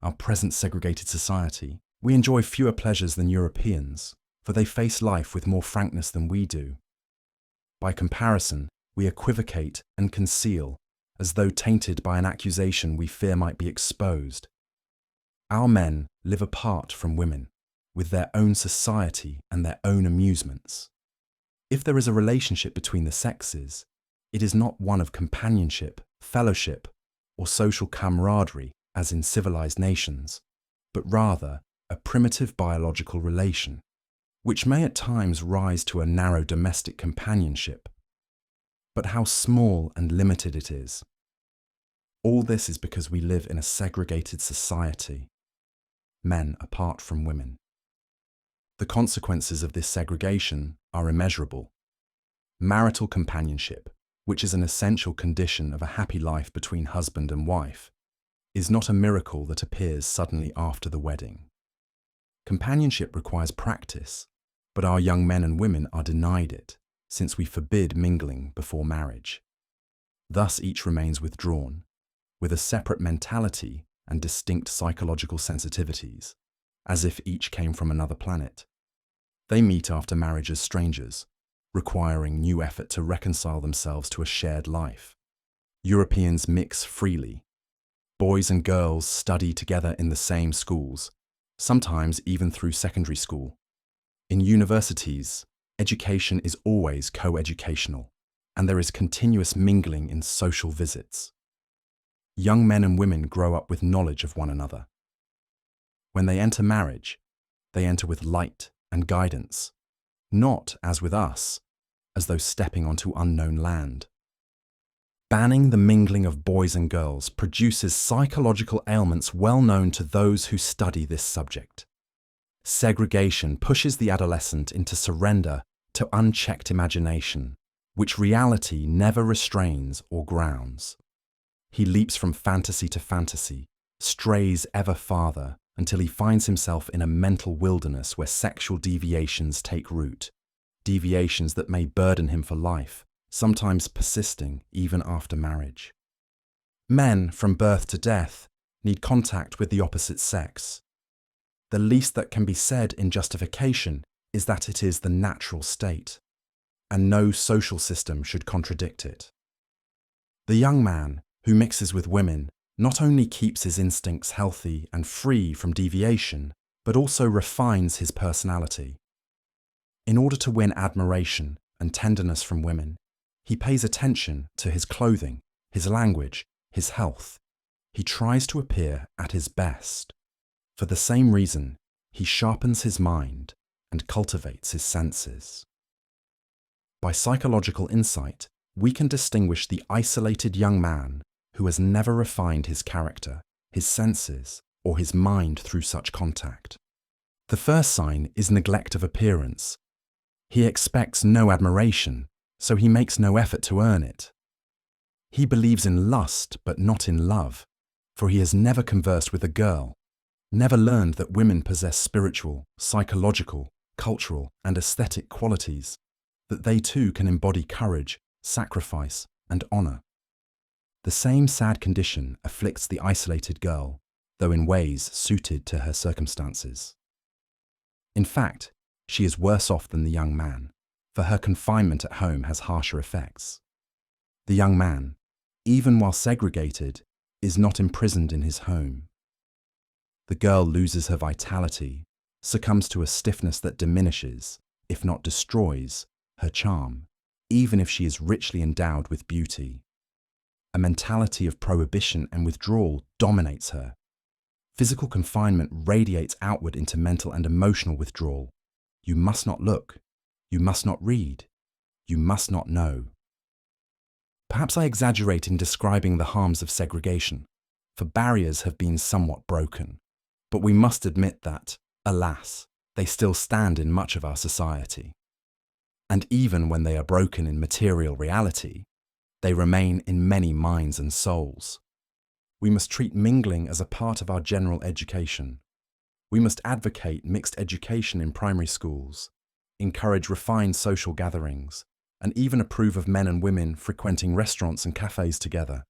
S1: Our present segregated society, we enjoy fewer pleasures than Europeans, for they face life with more frankness than we do. By comparison, we equivocate and conceal, as though tainted by an accusation we fear might be exposed. Our men live apart from women, with their own society and their own amusements. If there is a relationship between the sexes, it is not one of companionship, fellowship, or social camaraderie as in civilized nations, but rather a primitive biological relation, which may at times rise to a narrow domestic companionship. But how small and limited it is. All this is because we live in a segregated society, men apart from women. The consequences of this segregation are immeasurable. Marital companionship, which is an essential condition of a happy life between husband and wife, is not a miracle that appears suddenly after the wedding. Companionship requires practice, but our young men and women are denied it, since we forbid mingling before marriage. Thus each remains withdrawn, with a separate mentality and distinct psychological sensitivities, as if each came from another planet. They meet after marriage as strangers, requiring new effort to reconcile themselves to a shared life. Europeans mix freely. Boys and girls study together in the same schools, sometimes even through secondary school. In universities, education is always co-educational, and there is continuous mingling in social visits. Young men and women grow up with knowledge of one another. When they enter marriage, they enter with light and guidance, not, as with us, as though stepping onto unknown land. Banning the mingling of boys and girls produces psychological ailments well known to those who study this subject. Segregation pushes the adolescent into surrender to unchecked imagination, which reality never restrains or grounds. He leaps from fantasy to fantasy, strays ever farther until he finds himself in a mental wilderness where sexual deviations take root, deviations that may burden him for life, sometimes persisting even after marriage. Men, from birth to death, need contact with the opposite sex. The least that can be said in justification is that it is the natural state, and no social system should contradict it. The young man who mixes with women not only keeps his instincts healthy and free from deviation, but also refines his personality. In order to win admiration and tenderness from women, he pays attention to his clothing, his language, his health. He tries to appear at his best. For the same reason, he sharpens his mind and cultivates his senses. By psychological insight, we can distinguish the isolated young man who has never refined his character, his senses, or his mind through such contact. The first sign is neglect of appearance. He expects no admiration, so he makes no effort to earn it. He believes in lust but not in love, for he has never conversed with a girl, never learned that women possess spiritual, psychological, cultural, and aesthetic qualities, that they too can embody courage, sacrifice, and honor. The same sad condition afflicts the isolated girl, though in ways suited to her circumstances. In fact, she is worse off than the young man, for her confinement at home has harsher effects. The young man, even while segregated, is not imprisoned in his home. The girl loses her vitality, succumbs to a stiffness that diminishes, if not destroys, her charm, even if she is richly endowed with beauty. A mentality of prohibition and withdrawal dominates her. Physical confinement radiates outward into mental and emotional withdrawal. You must not look. You must not read. You must not know. Perhaps I exaggerate in describing the harms of segregation, for barriers have been somewhat broken. But we must admit that, alas, they still stand in much of our society. And even when they are broken in material reality, they remain in many minds and souls. We must treat mingling as a part of our general education. We must advocate mixed education in primary schools, encourage refined social gatherings, and even approve of men and women frequenting restaurants and cafes together.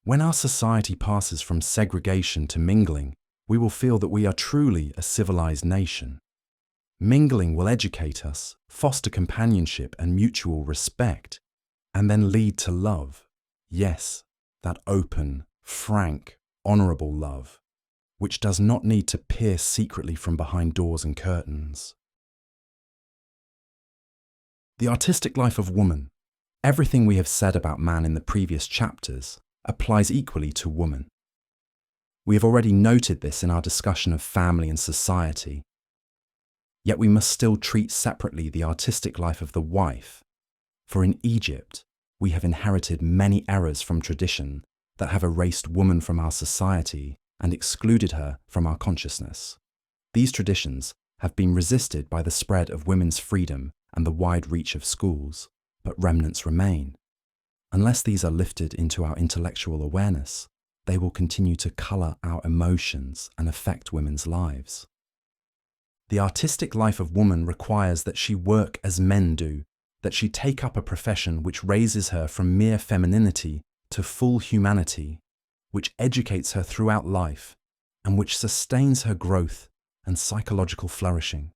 S1: When our society passes from segregation to mingling, we will feel that we are truly a civilized nation. Mingling will educate us, foster companionship and mutual respect, and then lead to love. Yes, that open, frank, honorable love, which does not need to peer secretly from behind doors and curtains. The artistic life of woman. Everything we have said about man in the previous chapters applies equally to woman. We have already noted this in our discussion of family and society. Yet we must still treat separately the artistic life of the wife, for in Egypt we have inherited many errors from tradition that have erased woman from our society and excluded her from our consciousness. These traditions have been resisted by the spread of women's freedom and the wide reach of schools, but remnants remain. Unless these are lifted into our intellectual awareness, they will continue to colour our emotions and affect women's lives. The artistic life of woman requires that she work as men do, that she take up a profession which raises her from mere femininity to full humanity, which educates her throughout life, and which sustains her growth and psychological flourishing.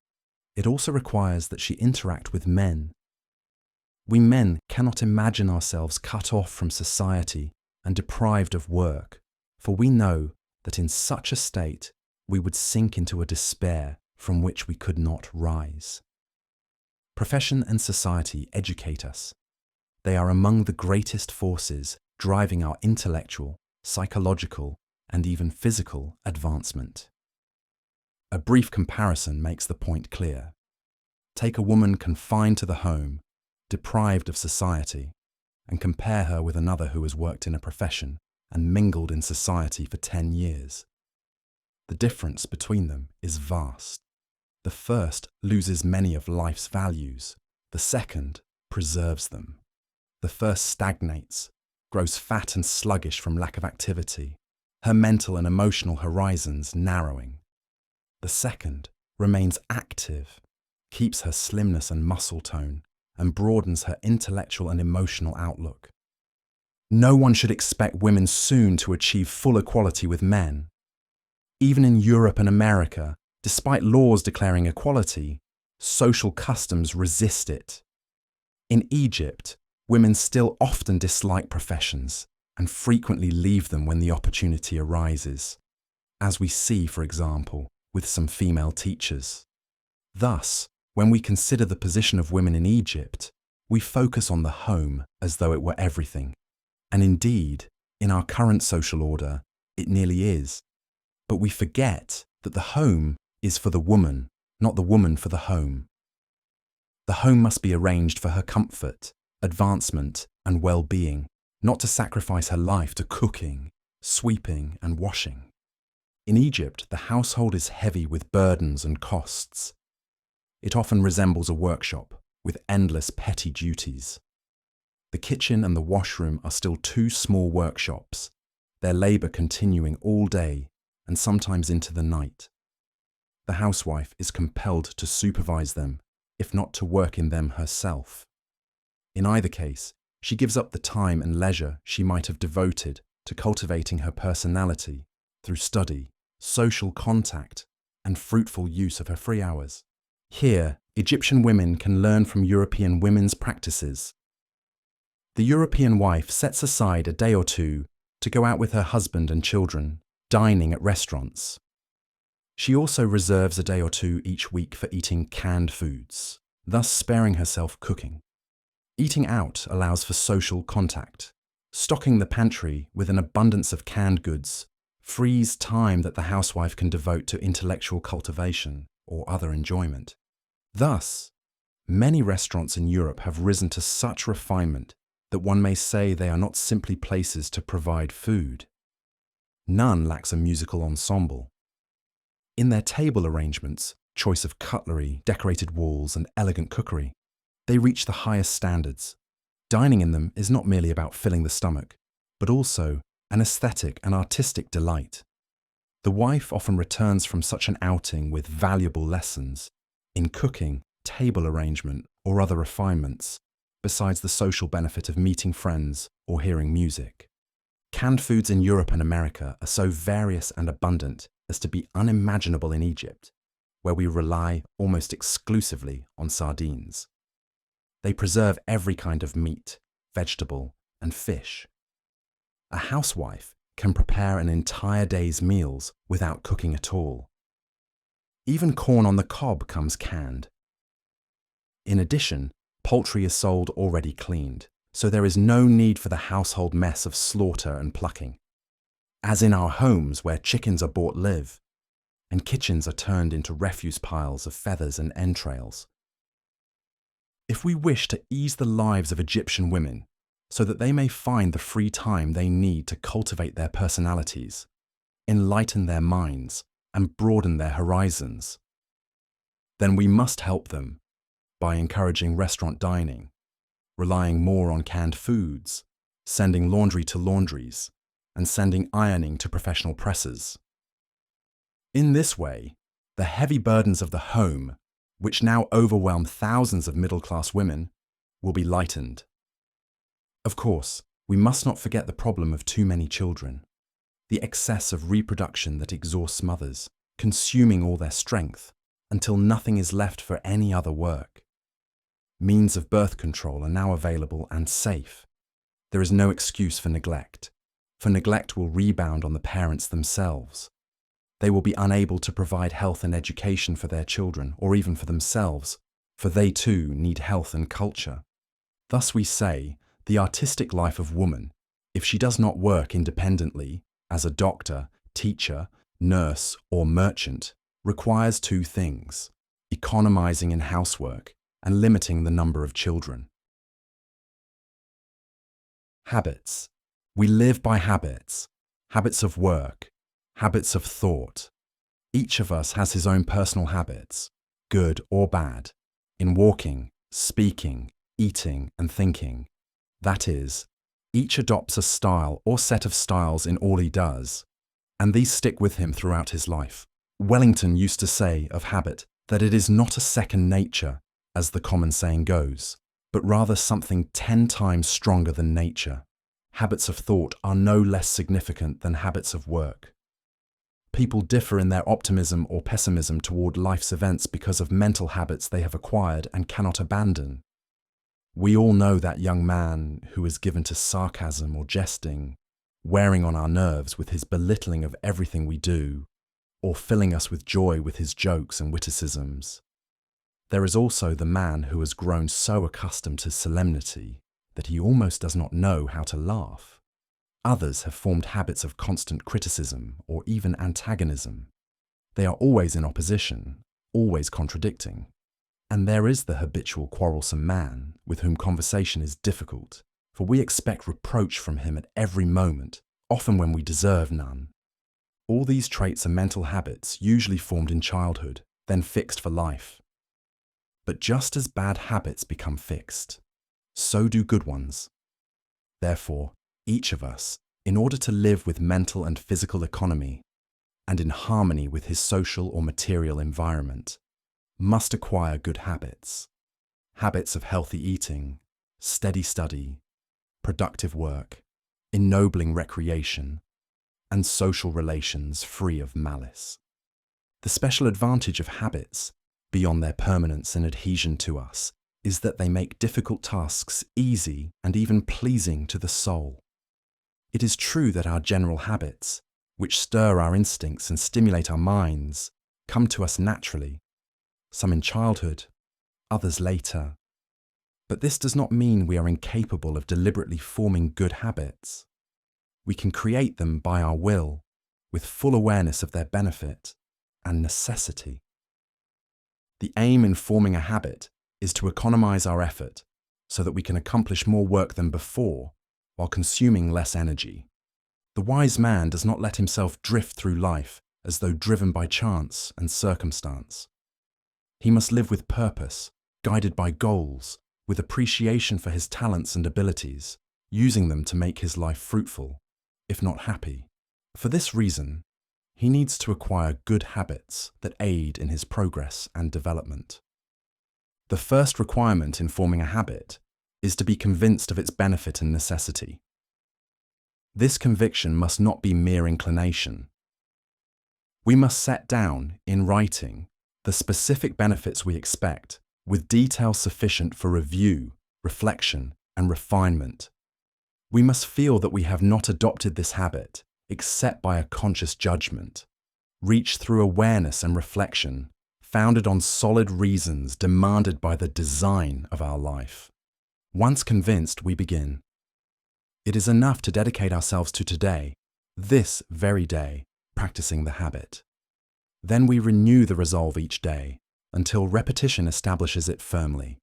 S1: It also requires that she interact with men. We men cannot imagine ourselves cut off from society and deprived of work, for we know that in such a state we would sink into a despair from which we could not rise. Profession and society educate us. They are among the greatest forces driving our intellectual, psychological, and even physical advancement. A brief comparison makes the point clear. Take a woman confined to the home, deprived of society, and compare her with another who has worked in a profession and mingled in society for 10 years. The difference between them is vast. The first loses many of life's values. The second preserves them. The first stagnates, grows fat and sluggish from lack of activity, her mental and emotional horizons narrowing. The second remains active, keeps her slimness and muscle tone, and broadens her intellectual and emotional outlook. No one should expect women soon to achieve full equality with men. Even in Europe and America, despite laws declaring equality, social customs resist it. In Egypt, women still often dislike professions and frequently leave them when the opportunity arises, as we see, for example, with some female teachers. Thus, when we consider the position of women in Egypt, we focus on the home as though it were everything. And indeed, in our current social order, It nearly is. But we forget that the home is for the woman, not the woman for the home. The home must be arranged for her comfort, advancement, and well-being, not to sacrifice her life to cooking, sweeping, and washing. In Egypt, the household is heavy with burdens and costs. It often resembles a workshop, with endless petty duties. The kitchen and the washroom are still two small workshops, their labour continuing all day and sometimes into the night. The housewife is compelled to supervise them, if not to work in them herself. In either case, she gives up the time and leisure she might have devoted to cultivating her personality through study, social contact, and fruitful use of her free hours. Here, Egyptian women can learn from European women's practices. The European wife sets aside a day or two to go out with her husband and children, dining at restaurants. She also reserves a day or two each week for eating canned foods, thus sparing herself cooking. Eating out allows for social contact. Stocking the pantry with an abundance of canned goods frees time that the housewife can devote to intellectual cultivation or other enjoyment. Thus, many restaurants in Europe have risen to such refinement that one may say they are not simply places to provide food. None lacks a musical ensemble. In their table arrangements, choice of cutlery, decorated walls, and elegant cookery, they reach the highest standards. Dining in them is not merely about filling the stomach, but also an aesthetic and artistic delight. The wife often returns from such an outing with valuable lessons in cooking, table arrangement, or other refinements, besides the social benefit of meeting friends or hearing music. Canned foods in Europe and America are so various and abundant as to be unimaginable in Egypt, where we rely almost exclusively on sardines. They preserve every kind of meat, vegetable, and fish. A housewife can prepare an entire day's meals without cooking at all. Even corn on the cob comes canned. In addition, poultry is sold already cleaned, so there is no need for the household mess of slaughter and plucking. As in our homes where chickens are bought live, and kitchens are turned into refuse piles of feathers and entrails. If we wish to ease the lives of Egyptian women so that they may find the free time they need to cultivate their personalities, enlighten their minds, and broaden their horizons, then we must help them by encouraging restaurant dining, relying more on canned foods, sending laundry to laundries, and sending ironing to professional pressers. In this way, the heavy burdens of the home, which now overwhelm thousands of middle-class women, will be lightened. Of course, we must not forget the problem of too many children, the excess of reproduction that exhausts mothers, consuming all their strength until nothing is left for any other work. Means of birth control are now available and safe. There is no excuse for neglect will rebound on the parents themselves. They will be unable to provide health and education for their children or even for themselves, for they too need health and culture. Thus we say, the artistic life of woman, if she does not work independently as a doctor, teacher, nurse, or merchant, requires two things: economizing in housework and limiting the number of children. Habits. We live by habits. Habits of work. Habits of thought. Each of us has his own personal habits, good or bad, in walking, speaking, eating, and thinking. That is, each adopts a style or set of styles in all he does, and these stick with him throughout his life. Wellington used to say of habit that it is not a second nature, as the common saying goes, but rather something 10 times stronger than nature. Habits of thought are no less significant than habits of work. People differ in their optimism or pessimism toward life's events because of mental habits they have acquired and cannot abandon. We all know that young man who is given to sarcasm or jesting, wearing on our nerves with his belittling of everything we do, or filling us with joy with his jokes and witticisms. There is also the man who has grown so accustomed to solemnity that he almost does not know how to laugh. Others have formed habits of constant criticism or even antagonism. They are always in opposition, always contradicting. And there is the habitual quarrelsome man with whom conversation is difficult, for we expect reproach from him at every moment, often when we deserve none. All these traits are mental habits usually formed in childhood, then fixed for life. But just as bad habits become fixed, so do good ones. Therefore, each of us, in order to live with mental and physical economy, and in harmony with his social or material environment, must acquire good habits. Habits of healthy eating, steady study, productive work, ennobling recreation, and social relations free of malice. The special advantage of habits, beyond their permanence and adhesion to us, is that they make difficult tasks easy and even pleasing to the soul. It is true that our general habits, which stir our instincts and stimulate our minds, come to us naturally, some in childhood, others later. But this does not mean we are incapable of deliberately forming good habits. We can create them by our will, with full awareness of their benefit and necessity. The aim in forming a habit is to economize our effort so that we can accomplish more work than before while consuming less energy. The wise man does not let himself drift through life as though driven by chance and circumstance. He must live with purpose, guided by goals, with appreciation for his talents and abilities, using them to make his life fruitful, if not happy. For this reason, he needs to acquire good habits that aid in his progress and development. The first requirement in forming a habit is to be convinced of its benefit and necessity. This conviction must not be mere inclination. We must set down, in writing, the specific benefits we expect, with detail sufficient for review, reflection, and refinement. We must feel that we have not adopted this habit except by a conscious judgment, reached through awareness and reflection, founded on solid reasons demanded by the design of our life. Once convinced, we begin. It is enough to dedicate ourselves to today, this very day, practicing the habit. Then we renew the resolve each day until repetition establishes it firmly.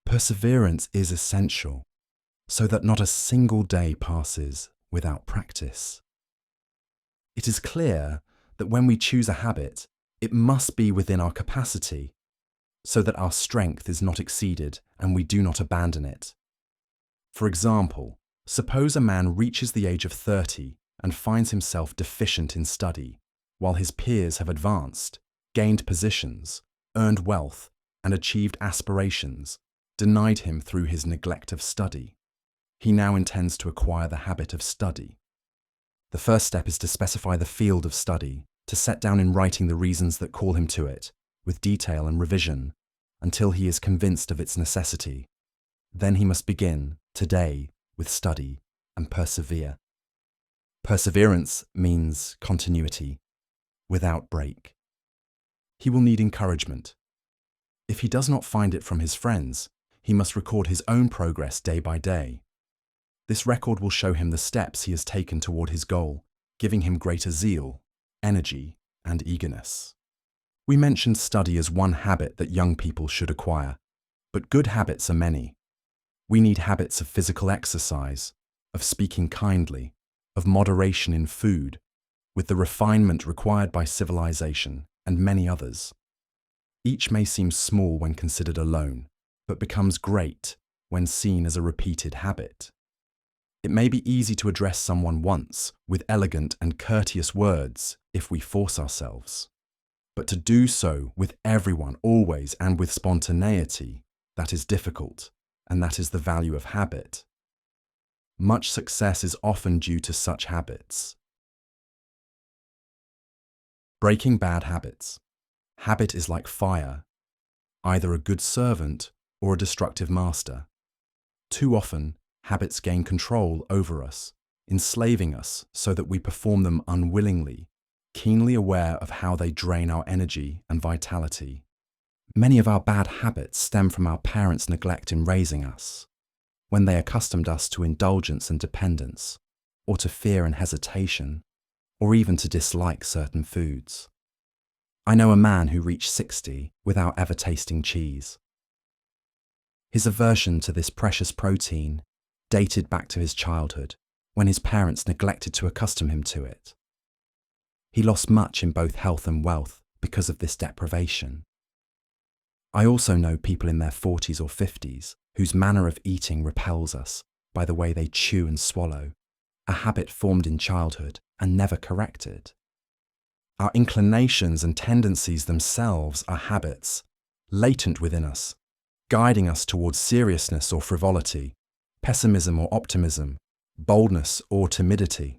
S1: Perseverance is essential, so that not a single day passes without practice. It is clear that when we choose a habit, it must be within our capacity, so that our strength is not exceeded and we do not abandon it. For example, suppose a man reaches the age of 30 and finds himself deficient in study, while his peers have advanced, gained positions, earned wealth, and achieved aspirations, denied him through his neglect of study. He now intends to acquire the habit of study. The first step is to specify the field of study, to set down in writing the reasons that call him to it, with detail and revision, until he is convinced of its necessity. Then he must begin, today, with study and persevere. Perseverance means continuity, without break. He will need encouragement. If he does not find it from his friends, he must record his own progress day by day. This record will show him the steps he has taken toward his goal, giving him greater zeal, energy, and eagerness. We mentioned study as one habit that young people should acquire, but good habits are many. We need habits of physical exercise, of speaking kindly, of moderation in food, with the refinement required by civilization, and many others. Each may seem small when considered alone, but becomes great when seen as a repeated habit. It may be easy to address someone once with elegant and courteous words if we force ourselves. But to do so with everyone always and with spontaneity, that is difficult, and that is the value of habit. Much success is often due to such habits. Breaking bad habits. Habit is like fire, either a good servant or a destructive master. Too often, habits gain control over us, enslaving us so that we perform them unwillingly, keenly aware of how they drain our energy and vitality. Many of our bad habits stem from our parents' neglect in raising us, when they accustomed us to indulgence and dependence, or to fear and hesitation, or even to dislike certain foods. I know a man who reached 60 without ever tasting cheese. His aversion to this precious protein dated back to his childhood, when his parents neglected to accustom him to it. He lost much in both health and wealth because of this deprivation. I also know people in their 40s or 50s whose manner of eating repels us by the way they chew and swallow, a habit formed in childhood and never corrected. Our inclinations and tendencies themselves are habits, latent within us, guiding us towards seriousness or frivolity, pessimism or optimism, boldness or timidity.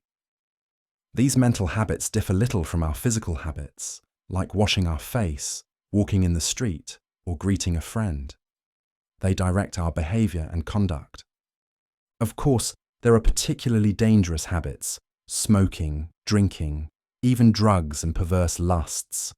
S1: These mental habits differ little from our physical habits, like washing our face, walking in the street, or greeting a friend. They direct our behavior and conduct. Of course, there are particularly dangerous habits: smoking, drinking, even drugs and perverse lusts.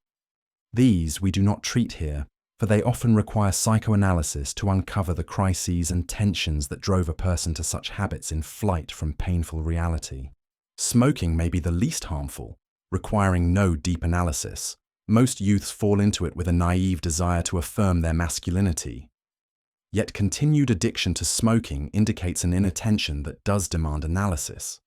S1: These we do not treat here, for they often require psychoanalysis to uncover the crises and tensions that drove a person to such habits in flight from painful reality. Smoking may be the least harmful, requiring no deep analysis. Most youths fall into it with a naive desire to affirm their masculinity. Yet continued addiction to smoking indicates an inner tension that does demand analysis.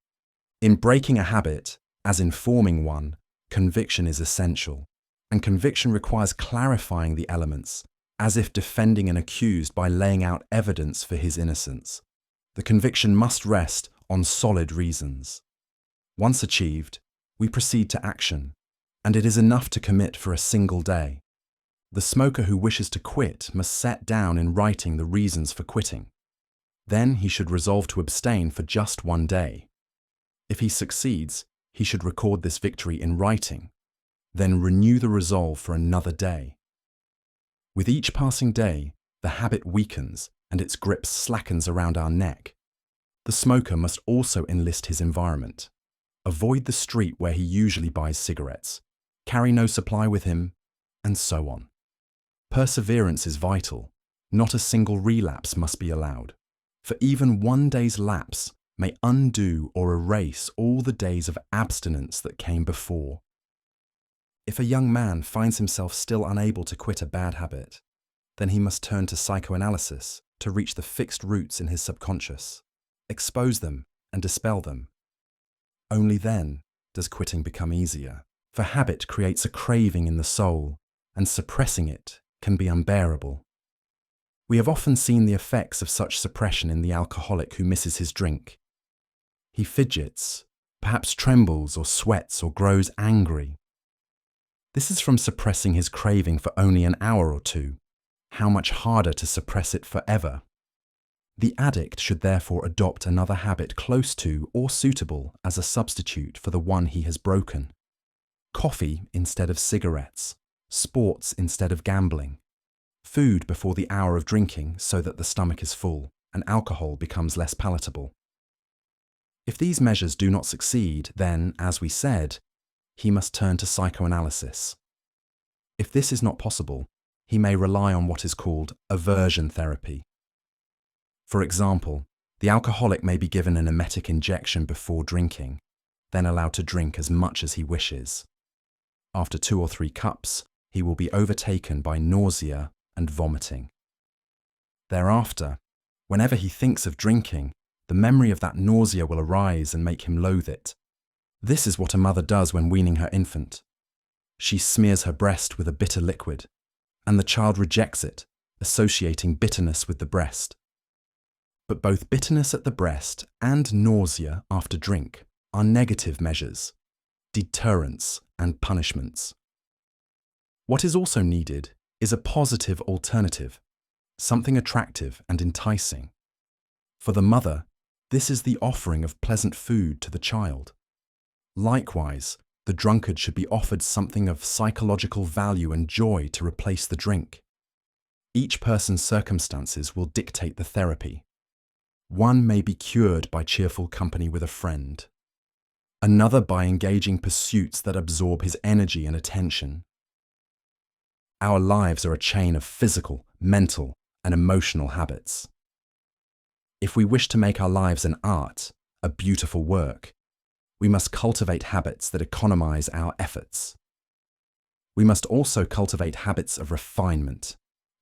S1: In breaking a habit, as in forming one, conviction is essential, and conviction requires clarifying the elements, as if defending an accused by laying out evidence for his innocence. The conviction must rest on solid reasons. Once achieved, we proceed to action, and it is enough to commit for a single day. The smoker who wishes to quit must set down in writing the reasons for quitting. Then he should resolve to abstain for just one day. If he succeeds, he should record this victory in writing, then renew the resolve for another day. With each passing day, the habit weakens and its grip slackens around our neck. The smoker must also enlist his environment. Avoid the street where he usually buys cigarettes, carry no supply with him, and so on. Perseverance is vital. Not a single relapse must be allowed, for even one day's lapse may undo or erase all the days of abstinence that came before. If a young man finds himself still unable to quit a bad habit, then he must turn to psychoanalysis to reach the fixed roots in his subconscious, expose them and dispel them. Only then does quitting become easier, for habit creates a craving in the soul, and suppressing it can be unbearable. We have often seen the effects of such suppression in the alcoholic who misses his drink. He fidgets, perhaps trembles or sweats or grows angry. This is from suppressing his craving for only an hour or two. How much harder to suppress it forever. The addict should therefore adopt another habit close to or suitable as a substitute for the one he has broken. Coffee instead of cigarettes, sports instead of gambling, food before the hour of drinking so that the stomach is full and alcohol becomes less palatable. If these measures do not succeed, then, as we said, he must turn to psychoanalysis. If this is not possible, he may rely on what is called aversion therapy. For example, the alcoholic may be given an emetic injection before drinking, then allowed to drink as much as he wishes. After 2 or 3 cups, he will be overtaken by nausea and vomiting. Thereafter, whenever he thinks of drinking, the memory of that nausea will arise and make him loathe it. This is what a mother does when weaning her infant. She smears her breast with a bitter liquid, and the child rejects it, associating bitterness with the breast. But both bitterness at the breast and nausea after drink are negative measures, deterrents and punishments. What is also needed is a positive alternative, something attractive and enticing. For the mother, this is the offering of pleasant food to the child. Likewise, the drunkard should be offered something of psychological value and joy to replace the drink. Each person's circumstances will dictate the therapy. One may be cured by cheerful company with a friend, another by engaging pursuits that absorb his energy and attention. Our lives are a chain of physical, mental, and emotional habits. If we wish to make our lives an art, a beautiful work, we must cultivate habits that economize our efforts. We must also cultivate habits of refinement,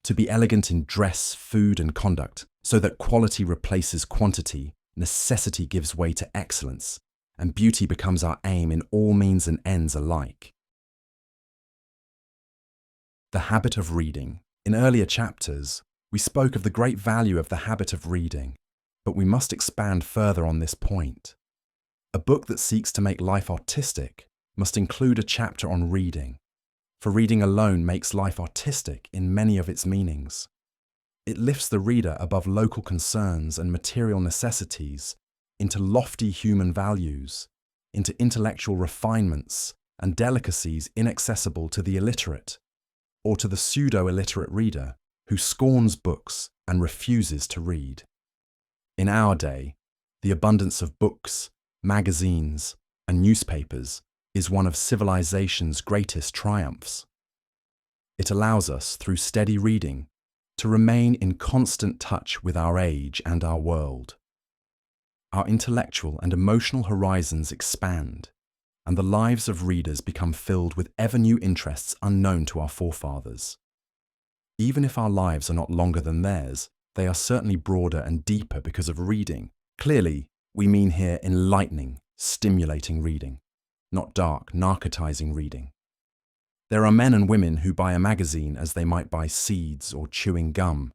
S1: to be elegant in dress, food, and conduct, so that quality replaces quantity, necessity gives way to excellence, and beauty becomes our aim in all means and ends alike. The habit of reading. In earlier chapters, we spoke of the great value of the habit of reading, but we must expand further on this point. A book that seeks to make life artistic must include a chapter on reading, for reading alone makes life artistic in many of its meanings. It lifts the reader above local concerns and material necessities into lofty human values, into intellectual refinements and delicacies inaccessible to the illiterate, or to the pseudo-illiterate reader who scorns books and refuses to read. In our day, the abundance of books, magazines, and newspapers is one of civilization's greatest triumphs. It allows us, through steady reading, to remain in constant touch with our age and our world. Our intellectual and emotional horizons expand, and the lives of readers become filled with ever-new interests unknown to our forefathers. Even if our lives are not longer than theirs, they are certainly broader and deeper because of reading. Clearly, we mean here enlightening, stimulating reading, not dark, narcotizing reading. There are men and women who buy a magazine as they might buy seeds or chewing gum,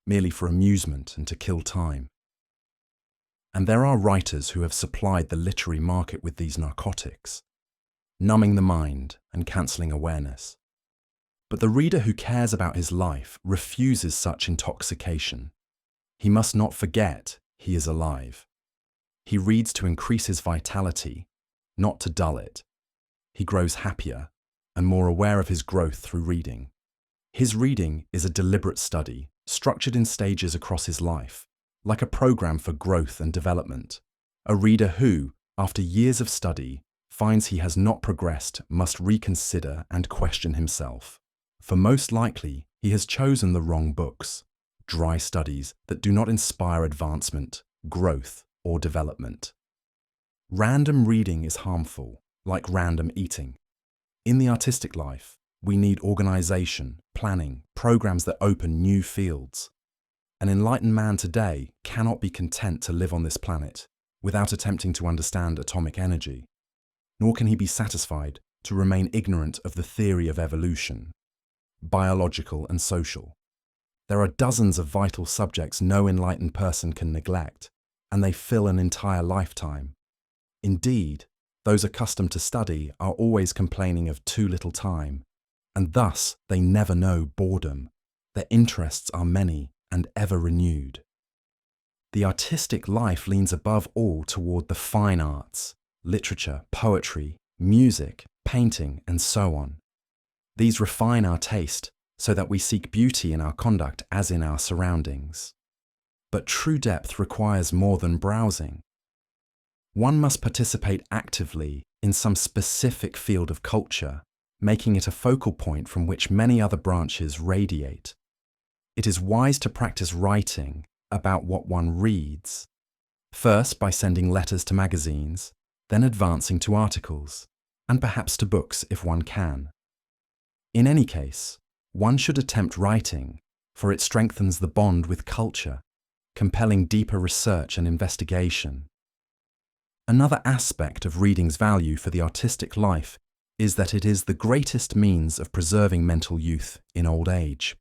S1: merely for amusement and to kill time. And there are writers who have supplied the literary market with these narcotics, numbing the mind and cancelling awareness. But the reader who cares about his life refuses such intoxication. He must not forget he is alive. He reads to increase his vitality, not to dull it. He grows happier and more aware of his growth through reading. His reading is a deliberate study, structured in stages across his life, like a program for growth and development. A reader who, after years of study, finds he has not progressed must reconsider and question himself. For most likely, he has chosen the wrong books, dry studies that do not inspire advancement, growth, or development. Random reading is harmful, like random eating. In the artistic life, we need organization, planning, programs that open new fields. An enlightened man today cannot be content to live on this planet without attempting to understand atomic energy, nor can he be satisfied to remain ignorant of the theory of evolution, biological and social. There are dozens of vital subjects no enlightened person can neglect, and they fill an entire lifetime. Indeed, those accustomed to study are always complaining of too little time, and thus they never know boredom. Their interests are many and ever renewed. The artistic life leans above all toward the fine arts, literature, poetry, music, painting, and so on. These refine our taste so that we seek beauty in our conduct as in our surroundings. But true depth requires more than browsing. One must participate actively in some specific field of culture, making it a focal point from which many other branches radiate. It is wise to practice writing about what one reads, first by sending letters to magazines, then advancing to articles, and perhaps to books if one can. In any case, one should attempt writing, for it strengthens the bond with culture, compelling deeper research and investigation. Another aspect of reading's value for the artistic life is that it is the greatest means of preserving mental youth in old age.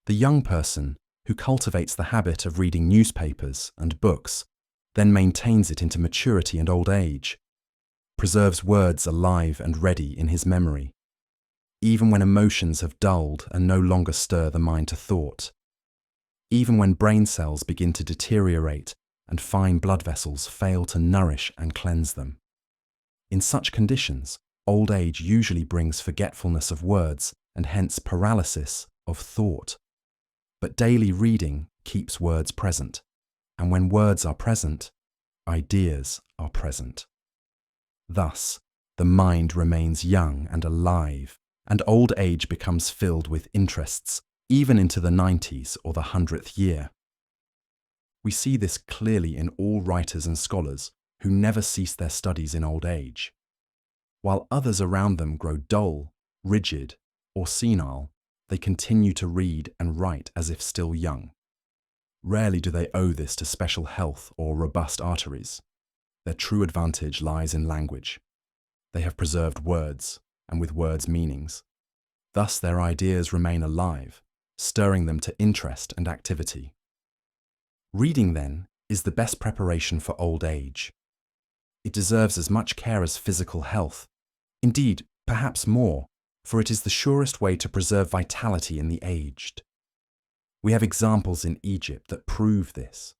S1: The young person who cultivates the habit of reading newspapers and books then maintains it into maturity and old age, preserves words alive and ready in his memory, even when emotions have dulled and no longer stir the mind to thought, even when brain cells begin to deteriorate and fine blood vessels fail to nourish and cleanse them. In such conditions, old age usually brings forgetfulness of words and hence paralysis of thought. But daily reading keeps words present, and when words are present, ideas are present. Thus, the mind remains young and alive, and old age becomes filled with interests, even into the 90s or the 100th year. We see this clearly in all writers and scholars who never cease their studies in old age. While others around them grow dull, rigid, or senile, they continue to read and write as if still young. Rarely do they owe this to special health or robust arteries. Their true advantage lies in language. They have preserved words, and with words meanings. Thus their ideas remain alive, stirring them to interest and activity. Reading, then, is the best preparation for old age. It deserves as much care as physical health. Indeed, perhaps more, for it is the surest way to preserve vitality in the aged. We have examples in Egypt that prove this.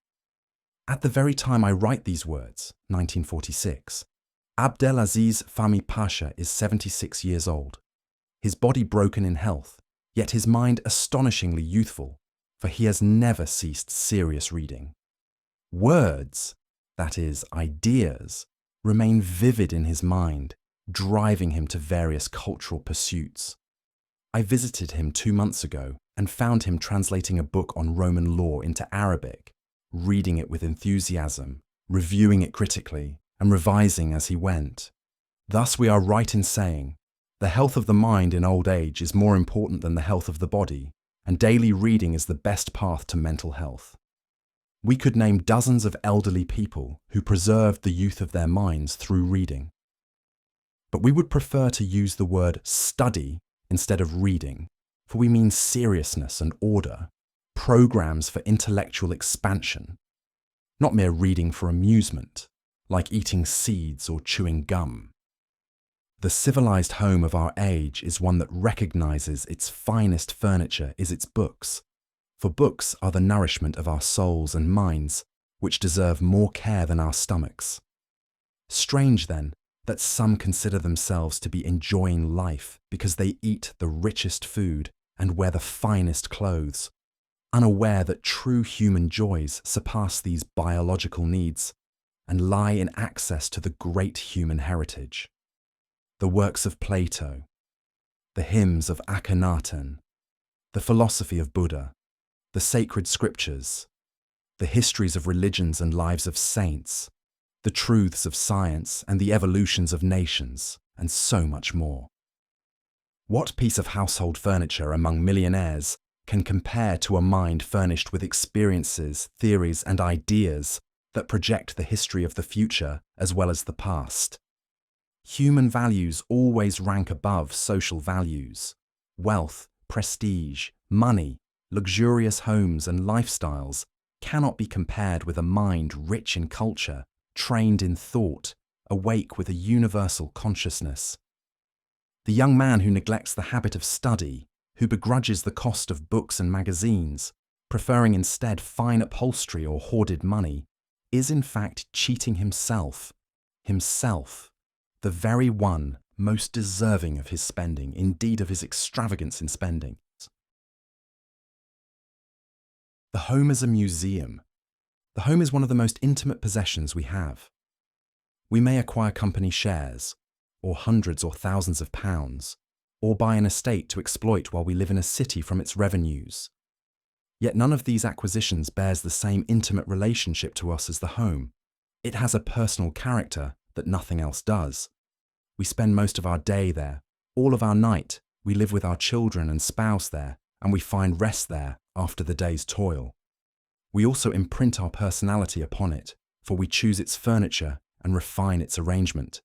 S1: At the very time I write these words, 1946, Abdelaziz Fahmy Pasha is 76 years old, his body broken in health, yet his mind astonishingly youthful, for he has never ceased serious reading. Words, that is, ideas, remain vivid in his mind, driving him to various cultural pursuits. I visited him 2 months ago and found him translating a book on Roman law into Arabic, reading it with enthusiasm, reviewing it critically, and revising as he went. Thus we are right in saying, the health of the mind in old age is more important than the health of the body, and daily reading is the best path to mental health. We could name dozens of elderly people who preserved the youth of their minds through reading. But we would prefer to use the word study instead of reading, for we mean seriousness and order, programs for intellectual expansion, not mere reading for amusement, like eating seeds or chewing gum. The civilized home of our age is one that recognizes its finest furniture is its books, for books are the nourishment of our souls and minds, which deserve more care than our stomachs. Strange, then, that some consider themselves to be enjoying life because they eat the richest food and wear the finest clothes, unaware that true human joys surpass these biological needs and lie in access to the great human heritage. The works of Plato, the hymns of Akhenaten, the philosophy of Buddha, the sacred scriptures, the histories of religions and lives of saints, the truths of science and the evolutions of nations, and so much more. What piece of household furniture among millionaires can compare to a mind furnished with experiences, theories, and ideas that project the history of the future as well as the past? Human values always rank above social values. Wealth, prestige, money, luxurious homes and lifestyles cannot be compared with a mind rich in culture, trained in thought, awake with a universal consciousness. The young man who neglects the habit of study, who begrudges the cost of books and magazines, preferring instead fine upholstery or hoarded money, is in fact cheating himself, the very one most deserving of his spending, indeed of his extravagance in spending. The home is a museum. The home is one of the most intimate possessions we have. We may acquire company shares, or hundreds or thousands of pounds, or buy an estate to exploit while we live in a city from its revenues. Yet none of these acquisitions bears the same intimate relationship to us as the home. It has a personal character that nothing else does. We spend most of our day there, all of our night. We live with our children and spouse there, and we find rest there after the day's toil. We also imprint our personality upon it, for we choose its furniture and refine its arrangement.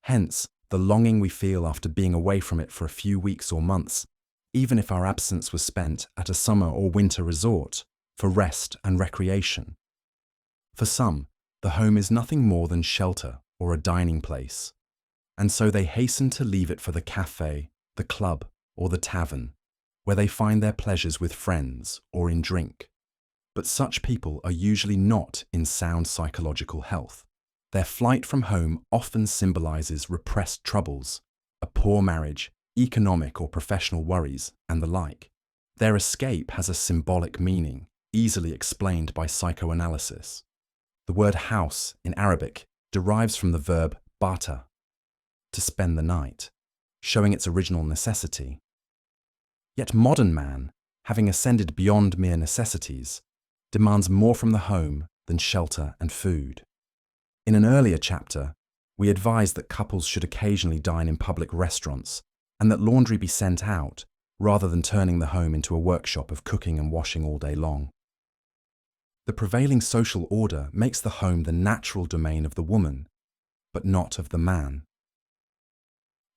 S1: Hence, the longing we feel after being away from it for a few weeks or months, even if our absence was spent at a summer or winter resort, for rest and recreation. For some, the home is nothing more than shelter or a dining place, and so they hasten to leave it for the cafe, the club, or the tavern, where they find their pleasures with friends or in drink. But such people are usually not in sound psychological health. Their flight from home often symbolizes repressed troubles, a poor marriage, economic or professional worries, and the like. Their escape has a symbolic meaning, easily explained by psychoanalysis. The word house in Arabic derives from the verb bata, to spend the night, showing its original necessity. Yet modern man, having ascended beyond mere necessities, demands more from the home than shelter and food. In an earlier chapter, we advised that couples should occasionally dine in public restaurants and that laundry be sent out rather than turning the home into a workshop of cooking and washing all day long. The prevailing social order makes the home the natural domain of the woman, but not of the man.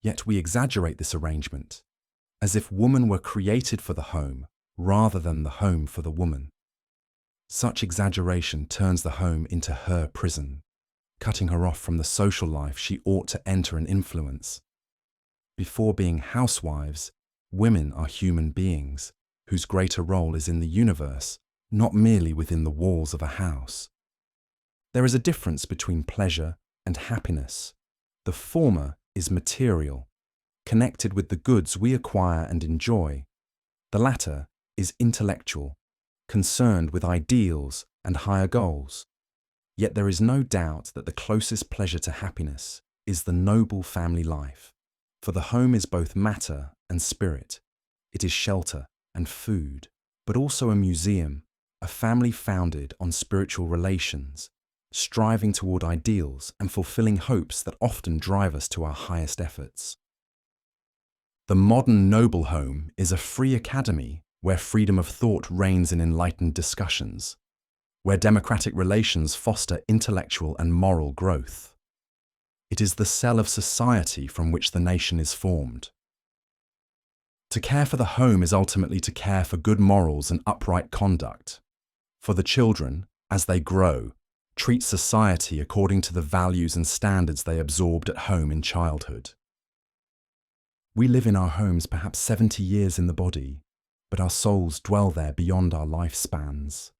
S1: Yet we exaggerate this arrangement, as if woman were created for the home rather than the home for the woman. Such exaggeration turns the home into her prison, cutting her off from the social life she ought to enter and influence. Before being housewives, women are human beings whose greater role is in the universe, not merely within the walls of a house. There is a difference between pleasure and happiness. The former is material, connected with the goods we acquire and enjoy. The latter is intellectual, concerned with ideals and higher goals. Yet there is no doubt that the closest pleasure to happiness is the noble family life, for the home is both matter and spirit. It is shelter and food, but also a museum, a family founded on spiritual relations, striving toward ideals and fulfilling hopes that often drive us to our highest efforts. The modern noble home is a free academy where freedom of thought reigns in enlightened discussions, where democratic relations foster intellectual and moral growth. It is the cell of society from which the nation is formed. To care for the home is ultimately to care for good morals and upright conduct. For the children, as they grow, treat society according to the values and standards they absorbed at home in childhood. We live in our homes perhaps 70 years in the body, but our souls dwell there beyond our lifespans.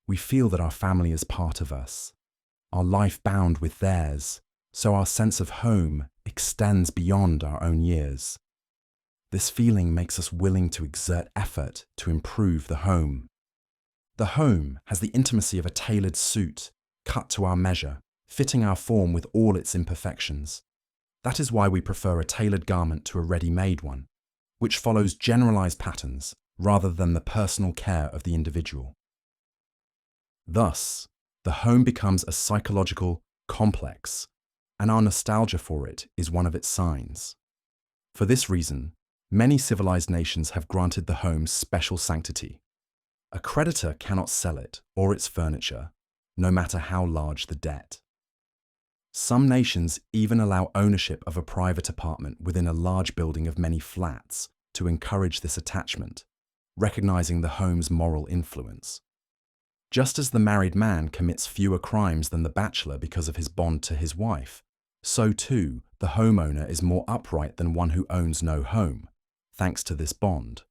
S1: We feel that our family is part of us, our life bound with theirs, so our sense of home extends beyond our own years. This feeling makes us willing to exert effort to improve the home. The home has the intimacy of a tailored suit, cut to our measure, fitting our form with all its imperfections. That is why we prefer a tailored garment to a ready-made one, which follows generalized patterns rather than the personal care of the individual. Thus, the home becomes a psychological complex, and our nostalgia for it is one of its signs. For this reason, many civilized nations have granted the home special sanctity. A creditor cannot sell it or its furniture, no matter how large the debt. Some nations even allow ownership of a private apartment within a large building of many flats to encourage this attachment, recognizing the home's moral influence. Just as the married man commits fewer crimes than the bachelor because of his bond to his wife, so too the homeowner is more upright than one who owns no home, thanks to this bond.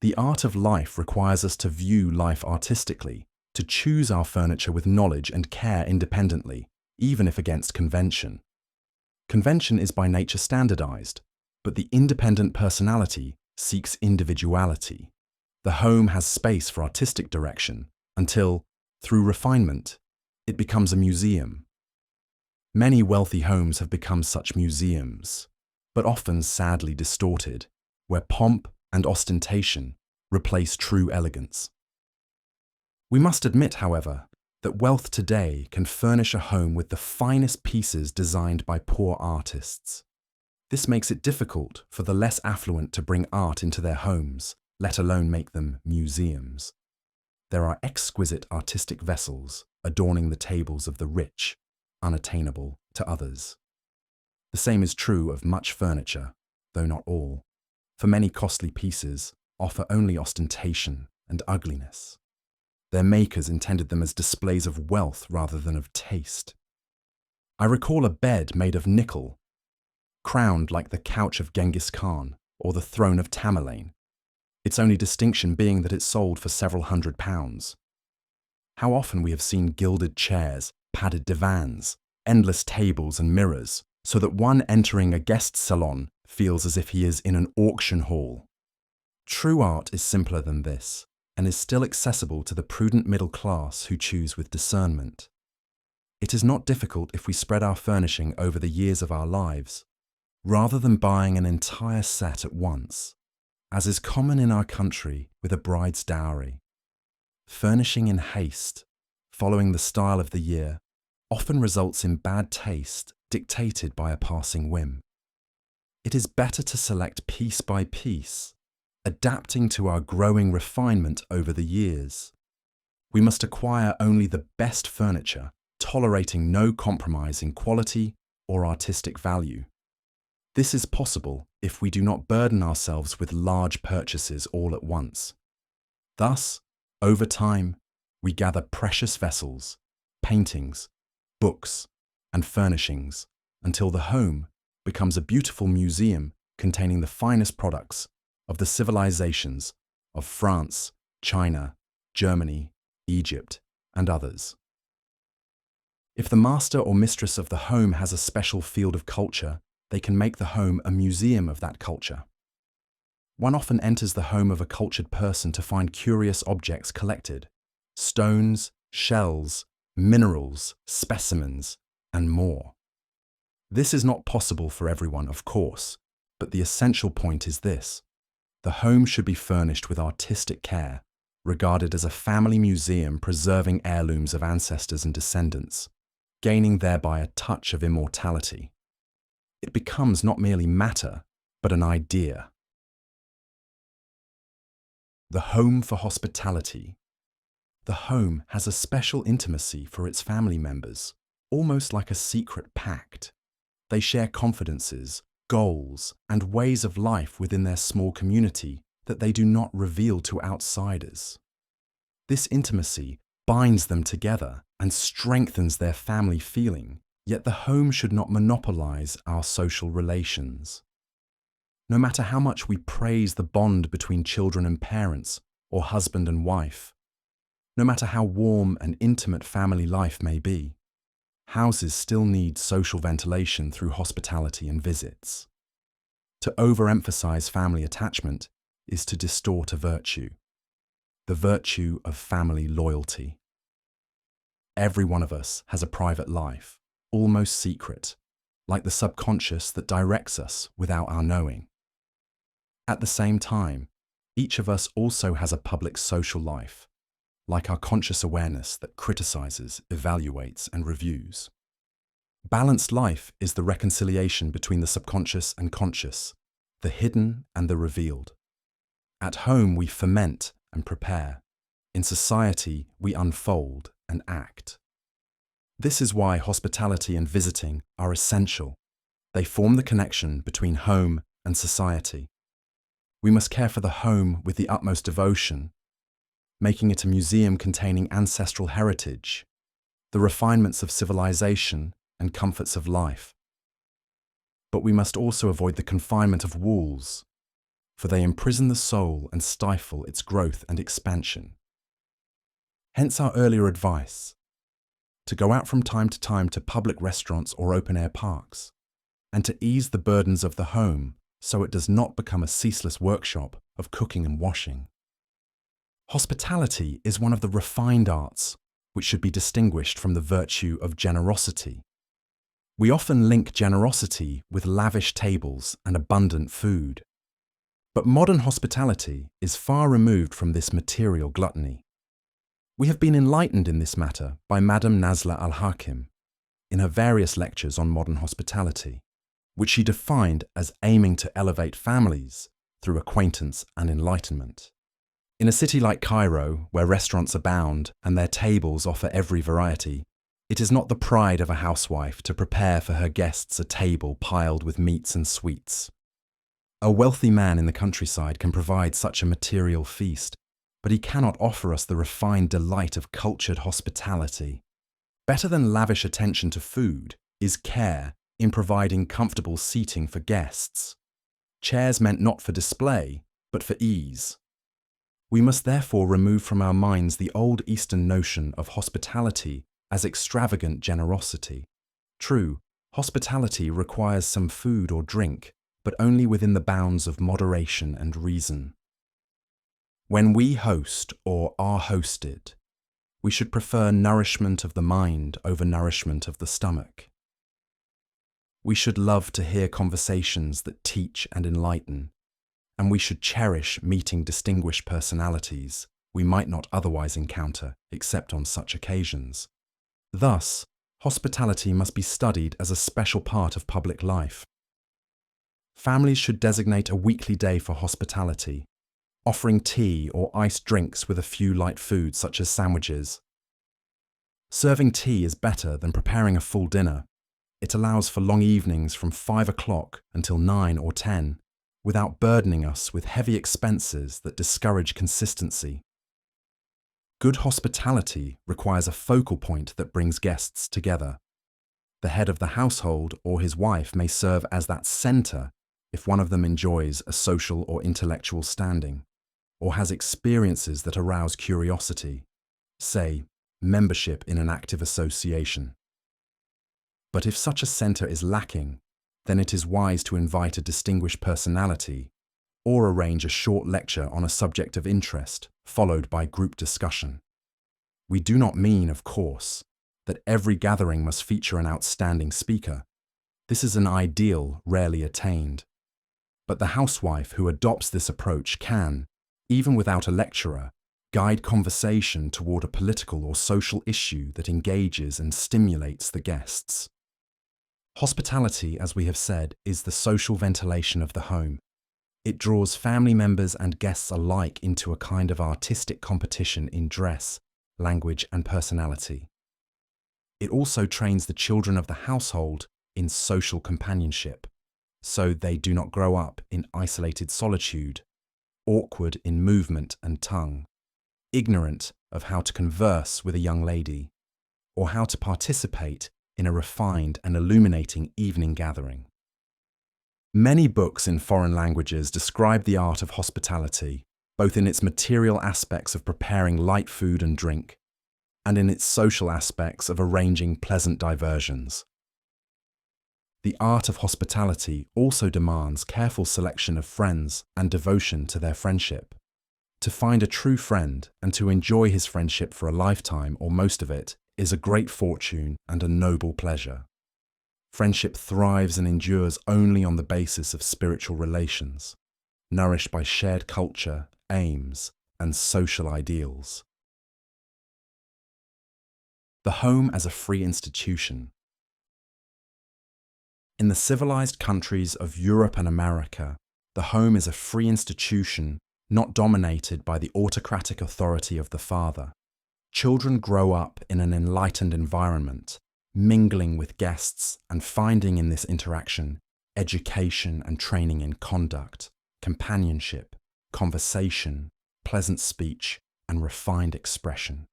S1: The art of life requires us to view life artistically, to choose our furniture with knowledge and care independently, even if against convention. Convention is by nature standardized, but the independent personality seeks individuality. The home has space for artistic direction until, through refinement, it becomes a museum. Many wealthy homes have become such museums, but often sadly distorted, where pomp and ostentation replace true elegance. We must admit, however, that wealth today can furnish a home with the finest pieces designed by poor artists. This makes it difficult for the less affluent to bring art into their homes, let alone make them museums. There are exquisite artistic vessels adorning the tables of the rich, unattainable to others. The same is true of much furniture, though not all, for many costly pieces offer only ostentation and ugliness. Their makers intended them as displays of wealth rather than of taste. I recall a bed made of nickel, crowned like the couch of Genghis Khan or the throne of Tamerlane, its only distinction being that it sold for several £100s. How often we have seen gilded chairs, padded divans, endless tables and mirrors, so that one entering a guest salon feels as if he is in an auction hall. True art is simpler than this, and is still accessible to the prudent middle class who choose with discernment. It is not difficult if we spread our furnishing over the years of our lives, rather than buying an entire set at once, as is common in our country with a bride's dowry. Furnishing in haste, following the style of the year, often results in bad taste dictated by a passing whim. It is better to select piece by piece, adapting to our growing refinement over the years. We must acquire only the best furniture, tolerating no compromise in quality or artistic value. This is possible if we do not burden ourselves with large purchases all at once. Thus, over time, we gather precious vessels, paintings, books, and furnishings until the home becomes a beautiful museum containing the finest products of the civilizations of France, China, Germany, Egypt, and others. If the master or mistress of the home has a special field of culture, they can make the home a museum of that culture. One often enters the home of a cultured person to find curious objects collected: stones, shells, minerals, specimens, and more. This is not possible for everyone, of course, but the essential point is this: the home should be furnished with artistic care, regarded as a family museum preserving heirlooms of ancestors and descendants, gaining thereby a touch of immortality. It becomes not merely matter, but an idea. The home for hospitality. The home has a special intimacy for its family members, almost like a secret pact. They share confidences, goals, and ways of life within their small community that they do not reveal to outsiders. This intimacy binds them together and strengthens their family feeling, yet the home should not monopolize our social relations. No matter how much we praise the bond between children and parents, or husband and wife, no matter how warm and intimate family life may be, houses still need social ventilation through hospitality and visits. To overemphasize family attachment is to distort a virtue, the virtue of family loyalty. Every one of us has a private life, almost secret, like the subconscious that directs us without our knowing. At the same time, each of us also has a public social life, like our conscious awareness that criticizes, evaluates, and reviews. Balanced life is the reconciliation between the subconscious and conscious, the hidden and the revealed. At home, we ferment and prepare. In society, we unfold and act. This is why hospitality and visiting are essential. They form the connection between home and society. We must care for the home with the utmost devotion, making it a museum containing ancestral heritage, the refinements of civilization, and comforts of life. But we must also avoid the confinement of walls, for they imprison the soul and stifle its growth and expansion. Hence our earlier advice, to go out from time to time to public restaurants or open-air parks, and to ease the burdens of the home so it does not become a ceaseless workshop of cooking and washing. Hospitality is one of the refined arts which should be distinguished from the virtue of generosity. We often link generosity with lavish tables and abundant food. But modern hospitality is far removed from this material gluttony. We have been enlightened in this matter by Madame Nazla al-Hakim in her various lectures on modern hospitality, which she defined as aiming to elevate families through acquaintance and enlightenment. In a city like Cairo, where restaurants abound and their tables offer every variety, it is not the pride of a housewife to prepare for her guests a table piled with meats and sweets. A wealthy man in the countryside can provide such a material feast, but he cannot offer us the refined delight of cultured hospitality. Better than lavish attention to food is care in providing comfortable seating for guests. Chairs meant not for display, but for ease. We must therefore remove from our minds the old Eastern notion of hospitality as extravagant generosity. True, hospitality requires some food or drink, but only within the bounds of moderation and reason. When we host or are hosted, we should prefer nourishment of the mind over nourishment of the stomach. We should love to hear conversations that teach and enlighten, and we should cherish meeting distinguished personalities we might not otherwise encounter except on such occasions. Thus, hospitality must be studied as a special part of public life. Families should designate a weekly day for hospitality, offering tea or iced drinks with a few light foods such as sandwiches. Serving tea is better than preparing a full dinner. It allows for long evenings from 5 o'clock until 9 or 10, without burdening us with heavy expenses that discourage consistency. Good hospitality requires a focal point that brings guests together. The head of the household or his wife may serve as that center if one of them enjoys a social or intellectual standing, or has experiences that arouse curiosity, say, membership in an active association. But if such a center is lacking, then it is wise to invite a distinguished personality or arrange a short lecture on a subject of interest, followed by group discussion. We do not mean, of course, that every gathering must feature an outstanding speaker. This is an ideal rarely attained. But the housewife who adopts this approach can, even without a lecturer, guide conversation toward a political or social issue that engages and stimulates the guests. Hospitality, as we have said, is the social ventilation of the home. It draws family members and guests alike into a kind of artistic competition in dress, language, and personality. It also trains the children of the household in social companionship, so they do not grow up in isolated solitude, awkward in movement and tongue, ignorant of how to converse with a young lady, or how to participate in a refined and illuminating evening gathering. Many books in foreign languages describe the art of hospitality, both in its material aspects of preparing light food and drink, and in its social aspects of arranging pleasant diversions. The art of hospitality also demands careful selection of friends and devotion to their friendship. To find a true friend and to enjoy his friendship for a lifetime or most of it is a great fortune and a noble pleasure. Friendship thrives and endures only on the basis of spiritual relations, nourished by shared culture, aims, and social ideals. The home as a free institution. In the civilized countries of Europe and America, the home is a free institution not dominated by the autocratic authority of the father. Children grow up in an enlightened environment, mingling with guests and finding in this interaction education and training in conduct, companionship, conversation, pleasant speech, and refined expression.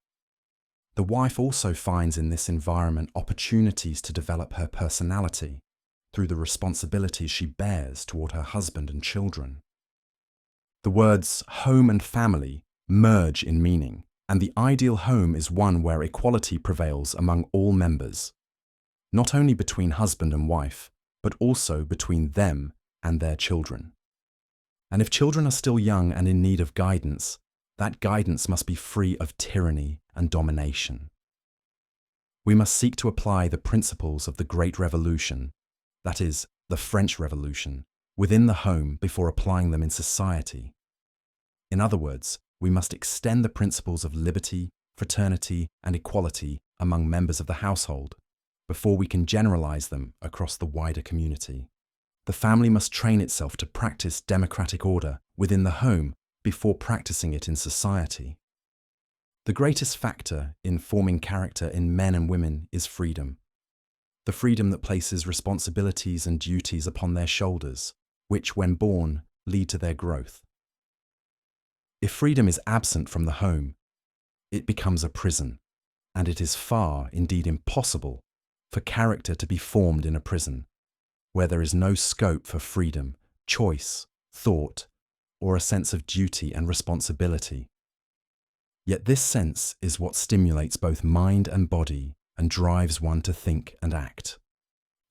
S1: The wife also finds in this environment opportunities to develop her personality through the responsibilities she bears toward her husband and children. The words home and family merge in meaning, and the ideal home is one where equality prevails among all members, not only between husband and wife, but also between them and their children. And if children are still young and in need of guidance, that guidance must be free of tyranny and domination. We must seek to apply the principles of the Great Revolution, that is, the French Revolution, within the home before applying them in society. In other words, we must extend the principles of liberty, fraternity, and equality among members of the household before we can generalize them across the wider community. The family must train itself to practice democratic order within the home before practicing it in society. The greatest factor in forming character in men and women is freedom. The freedom that places responsibilities and duties upon their shoulders, which, when born, lead to their growth. If freedom is absent from the home, it becomes a prison, and it is far, indeed impossible, for character to be formed in a prison, where there is no scope for freedom, choice, thought, or a sense of duty and responsibility. Yet this sense is what stimulates both mind and body and drives one to think and act.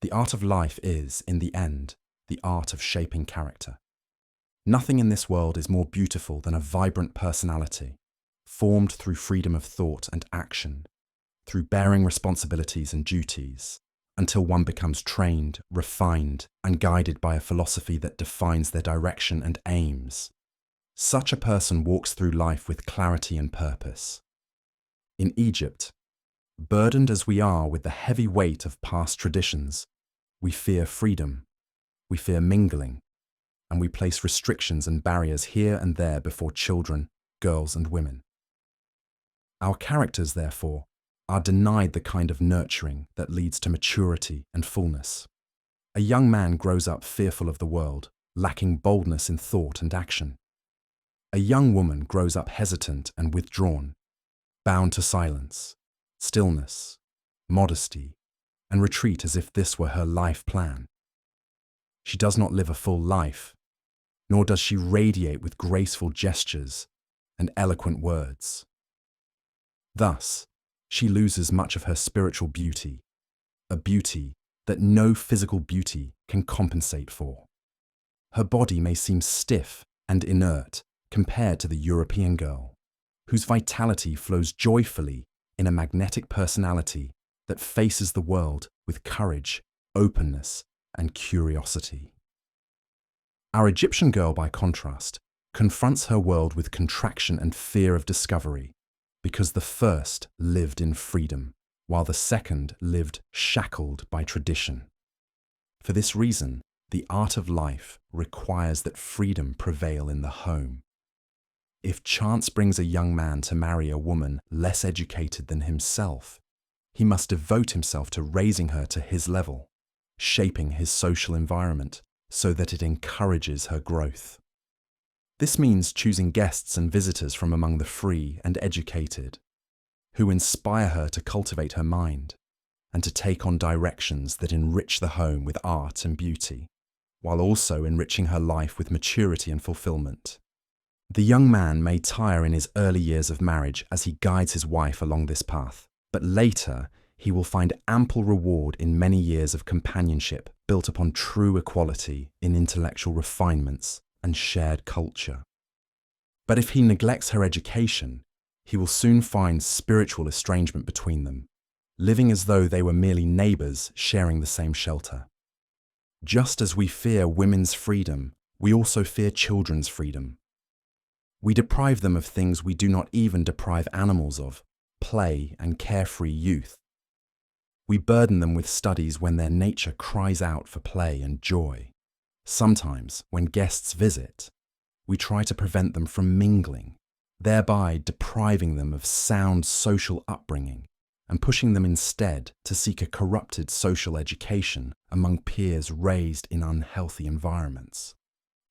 S1: The art of life is, in the end, the art of shaping character. Nothing in this world is more beautiful than a vibrant personality, formed through freedom of thought and action, through bearing responsibilities and duties, until one becomes trained, refined, and guided by a philosophy that defines their direction and aims. Such a person walks through life with clarity and purpose. In Egypt, burdened as we are with the heavy weight of past traditions, we fear freedom, we fear mingling, and we place restrictions and barriers here and there before children, girls, and women. Our characters, therefore, are denied the kind of nurturing that leads to maturity and fullness. A young man grows up fearful of the world, lacking boldness in thought and action. A young woman grows up hesitant and withdrawn, bound to silence, stillness, modesty, and retreat as if this were her life plan. She does not live a full life, nor does she radiate with graceful gestures and eloquent words. Thus, she loses much of her spiritual beauty, a beauty that no physical beauty can compensate for. Her body may seem stiff and inert compared to the European girl, whose vitality flows joyfully in a magnetic personality that faces the world with courage, openness, and curiosity. Our Egyptian girl, by contrast, confronts her world with contraction and fear of discovery, because the first lived in freedom, while the second lived shackled by tradition. For this reason, the art of life requires that freedom prevail in the home. If chance brings a young man to marry a woman less educated than himself, he must devote himself to raising her to his level, shaping his social environment so that it encourages her growth. This means choosing guests and visitors from among the free and educated, who inspire her to cultivate her mind and to take on directions that enrich the home with art and beauty, while also enriching her life with maturity and fulfillment. The young man may tire in his early years of marriage as he guides his wife along this path, but later he will find ample reward in many years of companionship built upon true equality in intellectual refinements and shared culture. But if he neglects her education, he will soon find spiritual estrangement between them, living as though they were merely neighbors sharing the same shelter. Just as we fear women's freedom, we also fear children's freedom. We deprive them of things we do not even deprive animals of, play and carefree youth. We burden them with studies when their nature cries out for play and joy. Sometimes, when guests visit, we try to prevent them from mingling, thereby depriving them of sound social upbringing and pushing them instead to seek a corrupted social education among peers raised in unhealthy environments.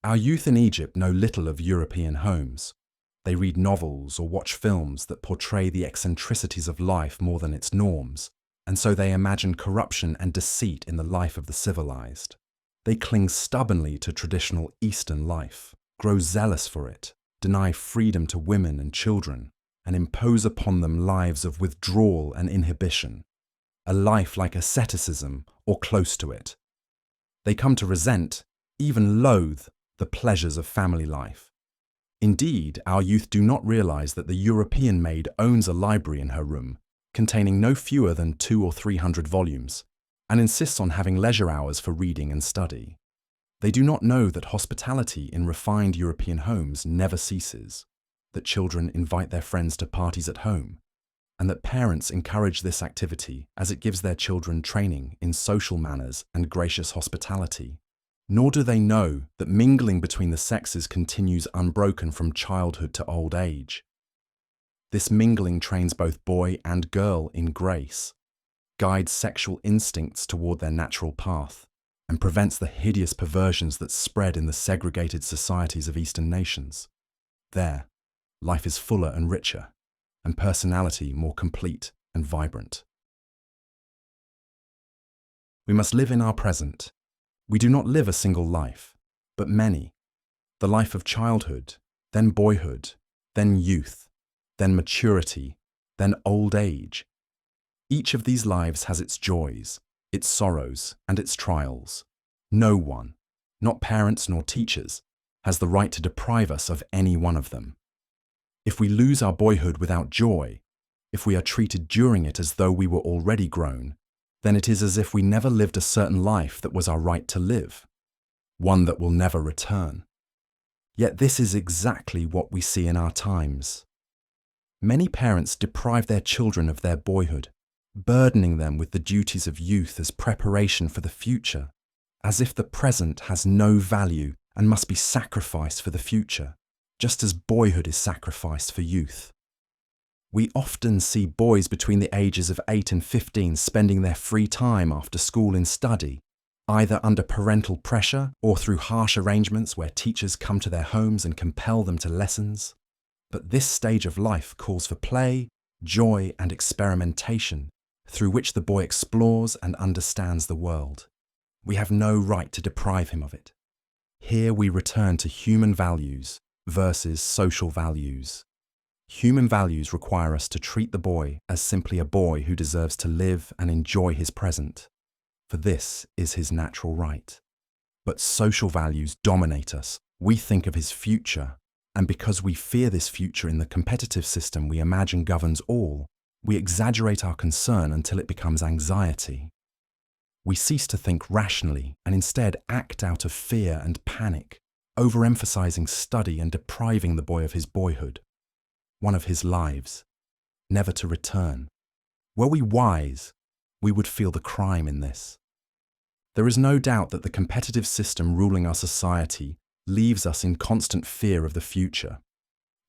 S1: Our youth in Egypt know little of European homes. They read novels or watch films that portray the eccentricities of life more than its norms, and so they imagine corruption and deceit in the life of the civilized. They cling stubbornly to traditional Eastern life, grow zealous for it, deny freedom to women and children, and impose upon them lives of withdrawal and inhibition, a life like asceticism or close to it. They come to resent, even loathe, the pleasures of family life. Indeed, our youth do not realize that the European maid owns a library in her room, containing no fewer than 200 or 300 volumes, and insists on having leisure hours for reading and study. They do not know that hospitality in refined European homes never ceases, that children invite their friends to parties at home, and that parents encourage this activity as it gives their children training in social manners and gracious hospitality. Nor do they know that mingling between the sexes continues unbroken from childhood to old age. This mingling trains both boy and girl in grace, guides sexual instincts toward their natural path, and prevents the hideous perversions that spread in the segregated societies of Eastern nations. There, life is fuller and richer, and personality more complete and vibrant. We must live in our present. We do not live a single life, but many. The life of childhood, then boyhood, then youth, then maturity, then old age. Each of these lives has its joys, its sorrows, and its trials. No one, not parents nor teachers, has the right to deprive us of any one of them. If we lose our boyhood without joy, if we are treated during it as though we were already grown, then it is as if we never lived a certain life that was our right to live, one that will never return. Yet this is exactly what we see in our times. Many parents deprive their children of their boyhood, burdening them with the duties of youth as preparation for the future, as if the present has no value and must be sacrificed for the future, just as boyhood is sacrificed for youth. We often see boys between the ages of 8 and 15 spending their free time after school in study, either under parental pressure or through harsh arrangements where teachers come to their homes and compel them to lessons. But this stage of life calls for play, joy, and experimentation, through which the boy explores and understands the world. We have no right to deprive him of it. Here we return to human values versus social values. Human values require us to treat the boy as simply a boy who deserves to live and enjoy his present, for this is his natural right. But social values dominate us. We think of his future, and because we fear this future in the competitive system we imagine governs all, we exaggerate our concern until it becomes anxiety. We cease to think rationally and instead act out of fear and panic, overemphasizing study and depriving the boy of his boyhood, one of his lives, never to return. Were we wise, we would feel the crime in this. There is no doubt that the competitive system ruling our society leaves us in constant fear of the future.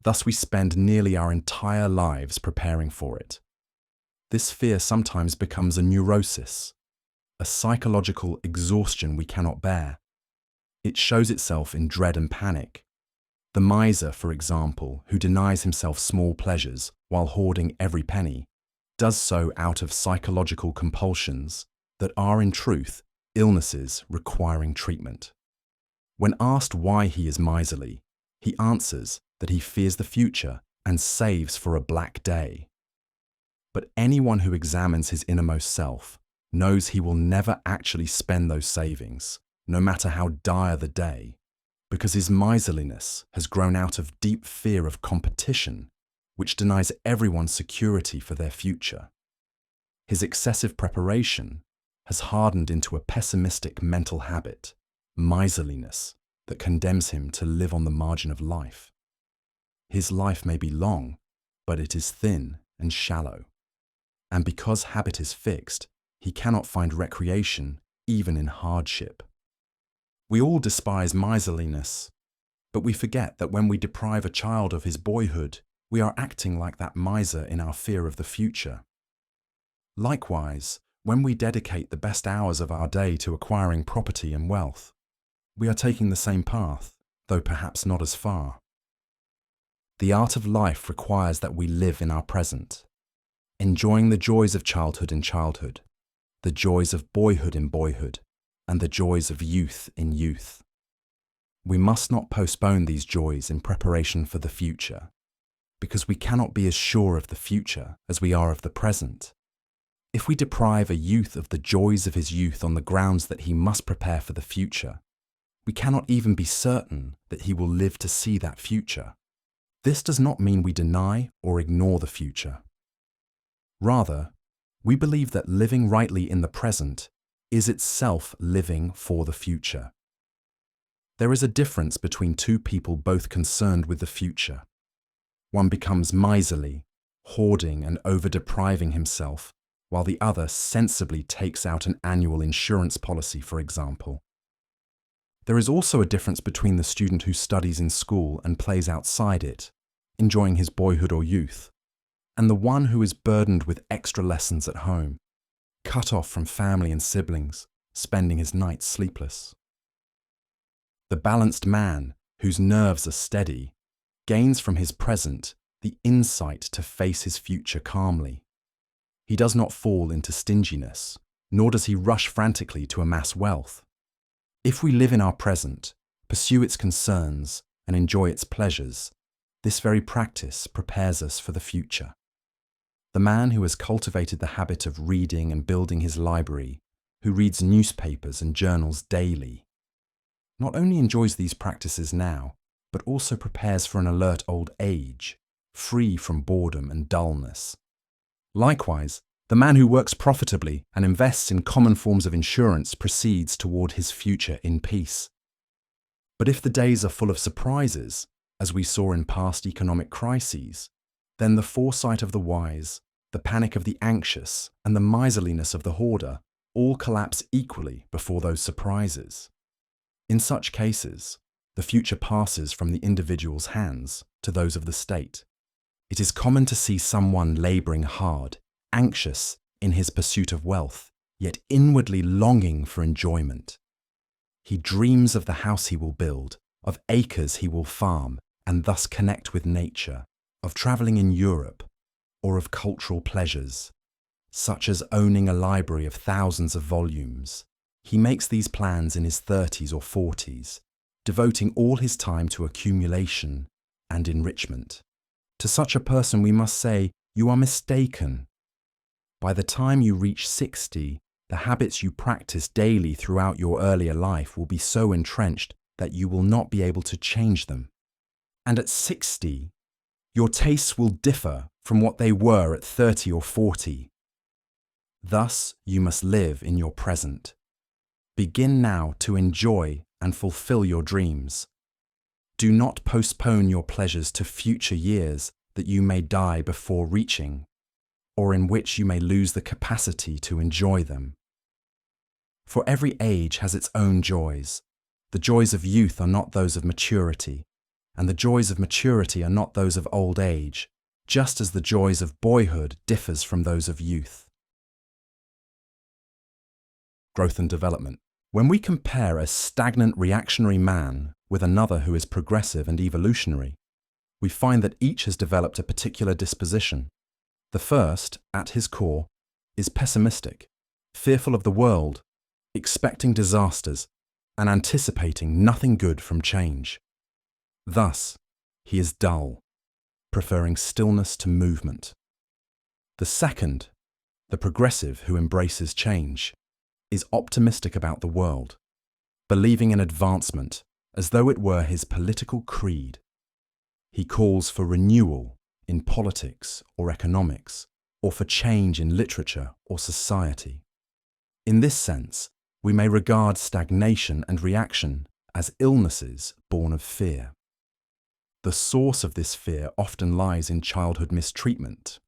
S1: Thus we spend nearly our entire lives preparing for it. This fear sometimes becomes a neurosis, a psychological exhaustion we cannot bear. It shows itself in dread and panic. The miser, for example, who denies himself small pleasures while hoarding every penny, does so out of psychological compulsions that are in truth illnesses requiring treatment. When asked why he is miserly, he answers that he fears the future and saves for a black day. But anyone who examines his innermost self knows he will never actually spend those savings, no matter how dire the day, because his miserliness has grown out of deep fear of competition, which denies everyone security for their future. His excessive preparation has hardened into a pessimistic mental habit, miserliness, that condemns him to live on the margin of life. His life may be long, but it is thin and shallow. And because habit is fixed, he cannot find recreation even in hardship. We all despise miserliness, but we forget that when we deprive a child of his boyhood, we are acting like that miser in our fear of the future. Likewise, when we dedicate the best hours of our day to acquiring property and wealth, we are taking the same path, though perhaps not as far. The art of life requires that we live in our present, enjoying the joys of childhood in childhood, the joys of boyhood in boyhood, and the joys of youth in youth. We must not postpone these joys in preparation for the future, because we cannot be as sure of the future as we are of the present. If we deprive a youth of the joys of his youth on the grounds that he must prepare for the future, we cannot even be certain that he will live to see that future. This does not mean we deny or ignore the future. Rather, we believe that living rightly in the present is itself living for the future. There is a difference between two people both concerned with the future. One becomes miserly, hoarding and over-depriving himself, while the other sensibly takes out an annual insurance policy, for example. There is also a difference between the student who studies in school and plays outside it, enjoying his boyhood or youth, and the one who is burdened with extra lessons at home, cut off from family and siblings, spending his nights sleepless. The balanced man, whose nerves are steady, gains from his present the insight to face his future calmly. He does not fall into stinginess, nor does he rush frantically to amass wealth. If we live in our present, pursue its concerns, and enjoy its pleasures, this very practice prepares us for the future. The man who has cultivated the habit of reading and building his library, who reads newspapers and journals daily, not only enjoys these practices now, but also prepares for an alert old age, free from boredom and dullness. Likewise, the man who works profitably and invests in common forms of insurance proceeds toward his future in peace. But if the days are full of surprises, as we saw in past economic crises, then the foresight of the wise, the panic of the anxious, and the miserliness of the hoarder all collapse equally before those surprises. In such cases, the future passes from the individual's hands to those of the state. It is common to see someone labouring hard, anxious in his pursuit of wealth, yet inwardly longing for enjoyment. He dreams of the house he will build, of acres he will farm, and thus connect with nature, of travelling in Europe, or of cultural pleasures, such as owning a library of thousands of volumes. He makes these plans in his 30s or 40s, devoting all his time to accumulation and enrichment. To such a person we must say, you are mistaken. By the time you reach 60, the habits you practice daily throughout your earlier life will be so entrenched that you will not be able to change them. And at 60, your tastes will differ from what they were at 30 or 40. Thus, you must live in your present. Begin now to enjoy and fulfill your dreams. Do not postpone your pleasures to future years that you may die before reaching, or in which you may lose the capacity to enjoy them. For every age has its own joys. The joys of youth are not those of maturity, and the joys of maturity are not those of old age, just as the joys of boyhood differs from those of youth. Growth and development. When we compare a stagnant reactionary man with another who is progressive and evolutionary, we find that each has developed a particular disposition. The first, at his core, is pessimistic, fearful of the world, expecting disasters, and anticipating nothing good from change. Thus, he is dull, preferring stillness to movement. The second, the progressive who embraces change, is optimistic about the world, believing in advancement as though it were his political creed. He calls for renewal in politics or economics, or for change in literature or society. In this sense, we may regard stagnation and reaction as illnesses born of fear. The source of this fear often lies in childhood mistreatment.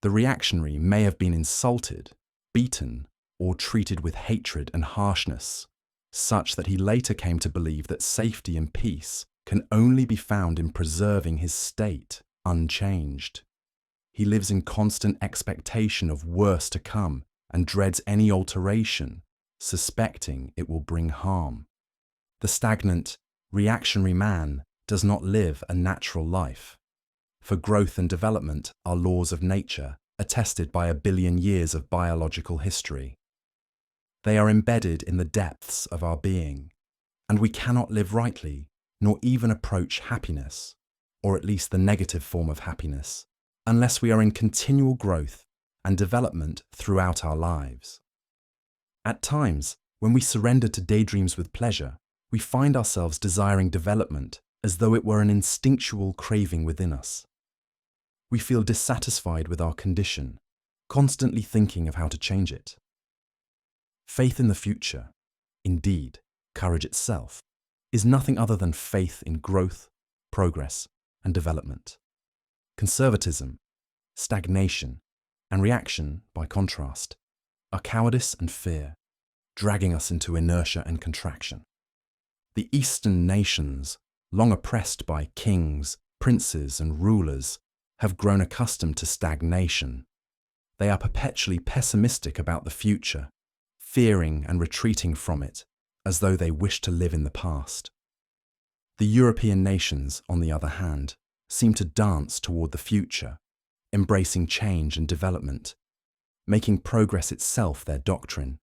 S1: The reactionary may have been insulted, beaten, or treated with hatred and harshness, such that he later came to believe that safety and peace can only be found in preserving his state unchanged. He lives in constant expectation of worse to come and dreads any alteration, suspecting it will bring harm. The stagnant, reactionary man does not live a natural life. For growth and development are laws of nature, attested by 1 billion years of biological history. They are embedded in the depths of our being, and we cannot live rightly, nor even approach happiness, or at least the negative form of happiness, unless we are in continual growth and development throughout our lives. At times, when we surrender to daydreams with pleasure, we find ourselves desiring development as though it were an instinctual craving within us. We feel dissatisfied with our condition, constantly thinking of how to change it. Faith in the future, indeed, courage itself, is nothing other than faith in growth, progress, and development. Conservatism, stagnation, and reaction, by contrast, are cowardice and fear, dragging us into inertia and contraction. The Eastern nations, long oppressed by kings, princes, and rulers, have grown accustomed to stagnation. They are perpetually pessimistic about the future, fearing and retreating from it, as though they wish to live in the past. The European nations, on the other hand, seem to dance toward the future, embracing change and development, making progress itself their doctrine.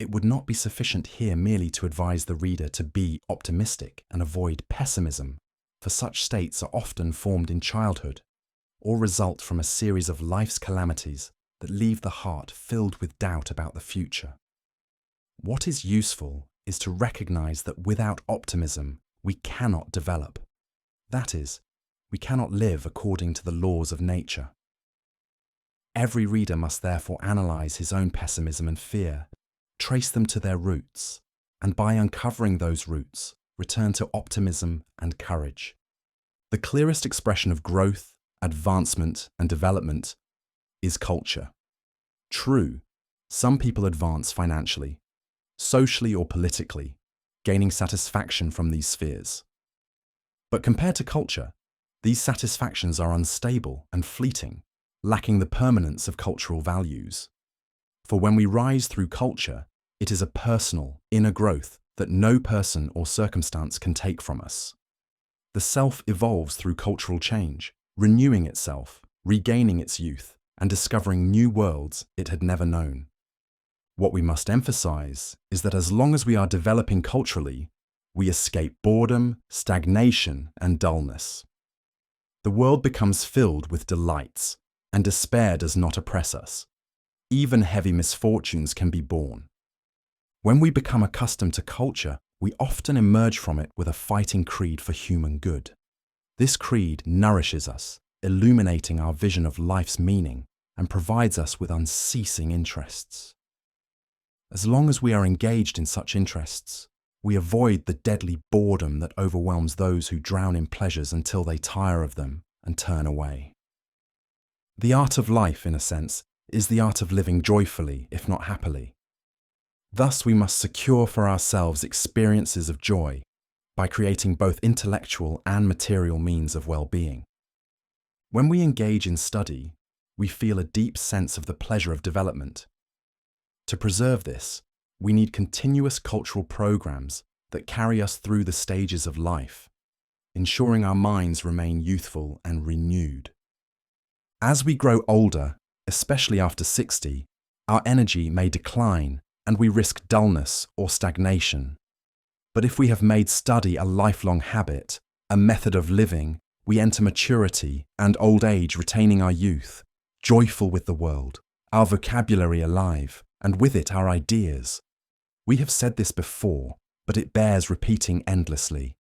S1: It would not be sufficient here merely to advise the reader to be optimistic and avoid pessimism, for such states are often formed in childhood, or result from a series of life's calamities that leave the heart filled with doubt about the future. What is useful is to recognize that without optimism, we cannot develop. That is, we cannot live according to the laws of nature. Every reader must therefore analyze his own pessimism and fear, trace them to their roots, and by uncovering those roots, return to optimism and courage. The clearest expression of growth, advancement, and development is culture. True, some people advance financially, socially or politically, gaining satisfaction from these spheres. But compared to culture, these satisfactions are unstable and fleeting, lacking the permanence of cultural values. For when we rise through culture, it is a personal, inner growth that no person or circumstance can take from us. The self evolves through cultural change, renewing itself, regaining its youth, and discovering new worlds it had never known. What we must emphasize is that as long as we are developing culturally, we escape boredom, stagnation, and dullness. The world becomes filled with delights, and despair does not oppress us. Even heavy misfortunes can be borne. When we become accustomed to culture, we often emerge from it with a fighting creed for human good. This creed nourishes us, illuminating our vision of life's meaning, and provides us with unceasing interests. As long as we are engaged in such interests, we avoid the deadly boredom that overwhelms those who drown in pleasures until they tire of them and turn away. The art of life, in a sense, is the art of living joyfully, if not happily. Thus, we must secure for ourselves experiences of joy by creating both intellectual and material means of well-being. When we engage in study, we feel a deep sense of the pleasure of development. To preserve this, we need continuous cultural programs that carry us through the stages of life, ensuring our minds remain youthful and renewed. As we grow older, especially after 60, our energy may decline and we risk dullness or stagnation. But if we have made study a lifelong habit, a method of living, we enter maturity and old age retaining our youth, joyful with the world, our vocabulary alive, and with it our ideas. We have said this before, but it bears repeating endlessly.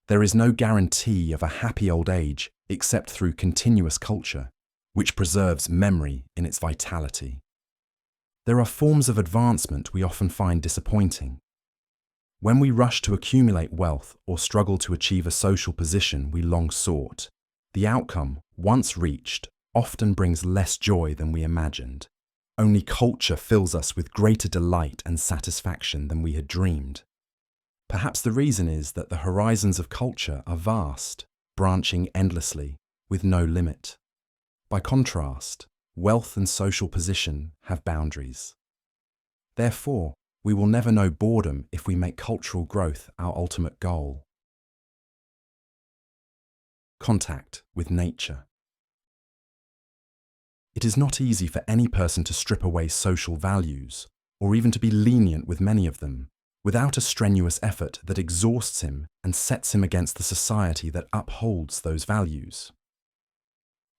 S1: There is no guarantee of a happy old age except through continuous culture, which preserves memory in its vitality. There are forms of advancement we often find disappointing. When we rush to accumulate wealth or struggle to achieve a social position we long sought, the outcome, once reached, often brings less joy than we imagined. Only culture fills us with greater delight and satisfaction than we had dreamed. Perhaps the reason is that the horizons of culture are vast, branching endlessly, with no limit. By contrast, wealth and social position have boundaries. Therefore, we will never know boredom if we make cultural growth our ultimate goal. Contact with nature. It is not easy for any person to strip away social values, or even to be lenient with many of them, without a strenuous effort that exhausts him and sets him against the society that upholds those values.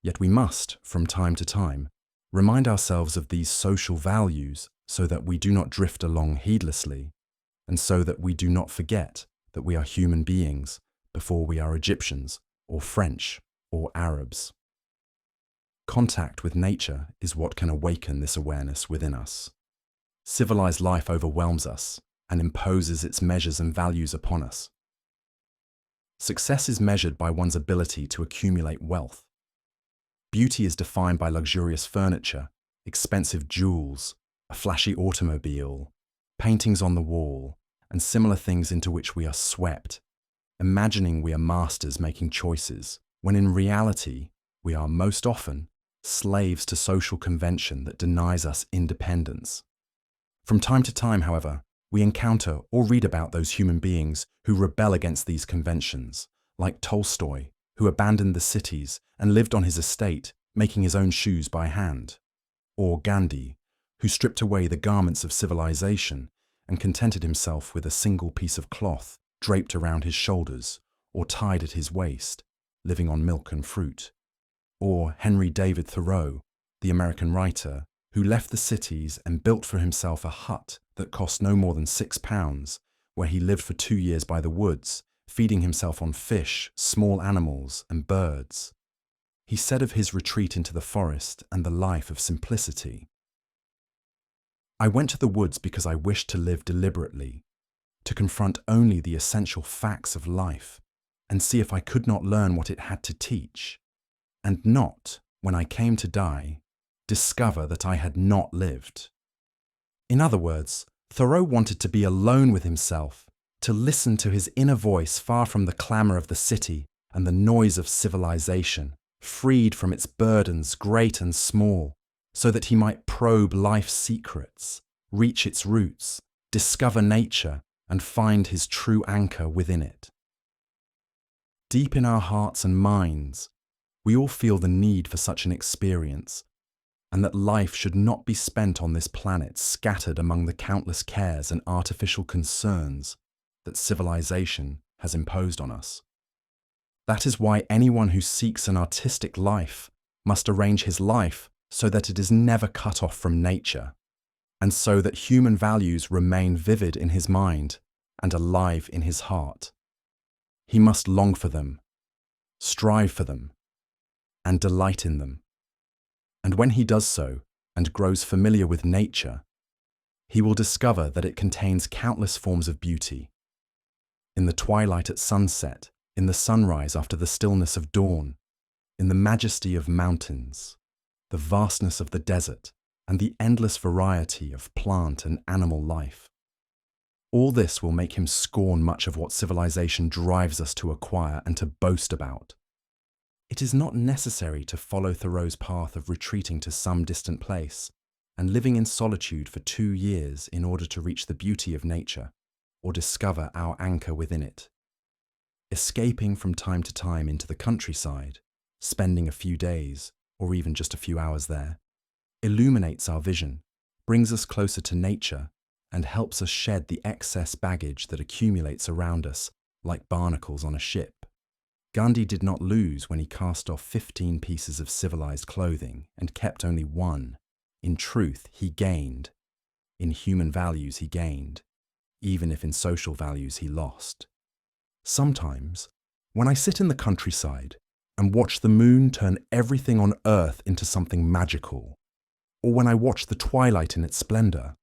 S1: Yet we must, from time to time, remind ourselves of these social values so that we do not drift along heedlessly, and so that we do not forget that we are human beings before we are Egyptians or French or Arabs. Contact with nature is what can awaken this awareness within us. Civilized life overwhelms us and imposes its measures and values upon us. Success is measured by one's ability to accumulate wealth. Beauty is defined by luxurious furniture, expensive jewels, a flashy automobile, paintings on the wall, and similar things into which we are swept, imagining we are masters making choices, when in reality we are most often slaves to social convention that denies us independence. From time to time, however, we encounter or read about those human beings who rebel against these conventions, like Tolstoy, who abandoned the cities and lived on his estate, making his own shoes by hand, or Gandhi, who stripped away the garments of civilization and contented himself with a single piece of cloth draped around his shoulders or tied at his waist, living on milk and fruit, or Henry David Thoreau, the American writer, who left the cities and built for himself a hut that cost no more than £6, where he lived for 2 years by the woods, feeding himself on fish, small animals, and birds. He said of his retreat into the forest and the life of simplicity, "I went to the woods because I wished to live deliberately. to confront only the essential facts of life and see if I could not learn what it had to teach, and not, when I came to die, discover that I had not lived. In other words, Thoreau wanted to be alone with himself, to listen to his inner voice far from the clamour of the city and the noise of civilization, freed from its burdens great and small, so that he might probe life's secrets, reach its roots, discover nature, and find his true anchor within it. Deep in our hearts and minds, we all feel the need for such an experience, and that life should not be spent on this planet scattered among the countless cares and artificial concerns that civilization has imposed on us. That is why anyone who seeks an artistic life must arrange his life so that it is never cut off from nature, and so that human values remain vivid in his mind and alive in his heart. He must long for them, strive for them, and delight in them. And when he does so and grows familiar with nature, he will discover that it contains countless forms of beauty. In the twilight at sunset, in the sunrise after the stillness of dawn, in the majesty of mountains, the vastness of the desert, and the endless variety of plant and animal life. All this will make him scorn much of what civilization drives us to acquire and to boast about. It is not necessary to follow Thoreau's path of retreating to some distant place and living in solitude for 2 years in order to reach the beauty of nature or discover our anchor within it. Escaping from time to time into the countryside, spending a few days or even just a few hours there, illuminates our vision, brings us closer to nature, and helps us shed the excess baggage that accumulates around us like barnacles on a ship. Gandhi did not lose when he cast off 15 pieces of civilized clothing and kept only 1. In truth, he gained. In human values, he gained, even if in social values he lost. Sometimes, when I sit in the countryside and watch the moon turn everything on earth into something magical, or when I watch the twilight in its splendor,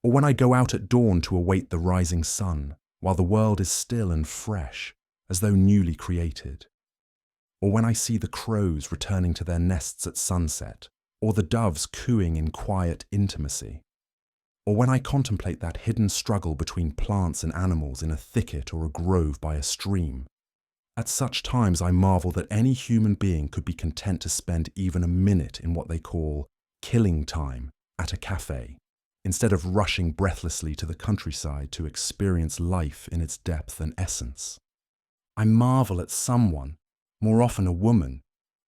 S1: or when I go out at dawn to await the rising sun while the world is still and fresh, as though newly created, or when I see the crows returning to their nests at sunset, or the doves cooing in quiet intimacy, or when I contemplate that hidden struggle between plants and animals in a thicket or a grove by a stream, at such times I marvel that any human being could be content to spend even a minute in what they call killing time at a cafe, instead of rushing breathlessly to the countryside to experience life in its depth and essence. I marvel at someone, more often a woman,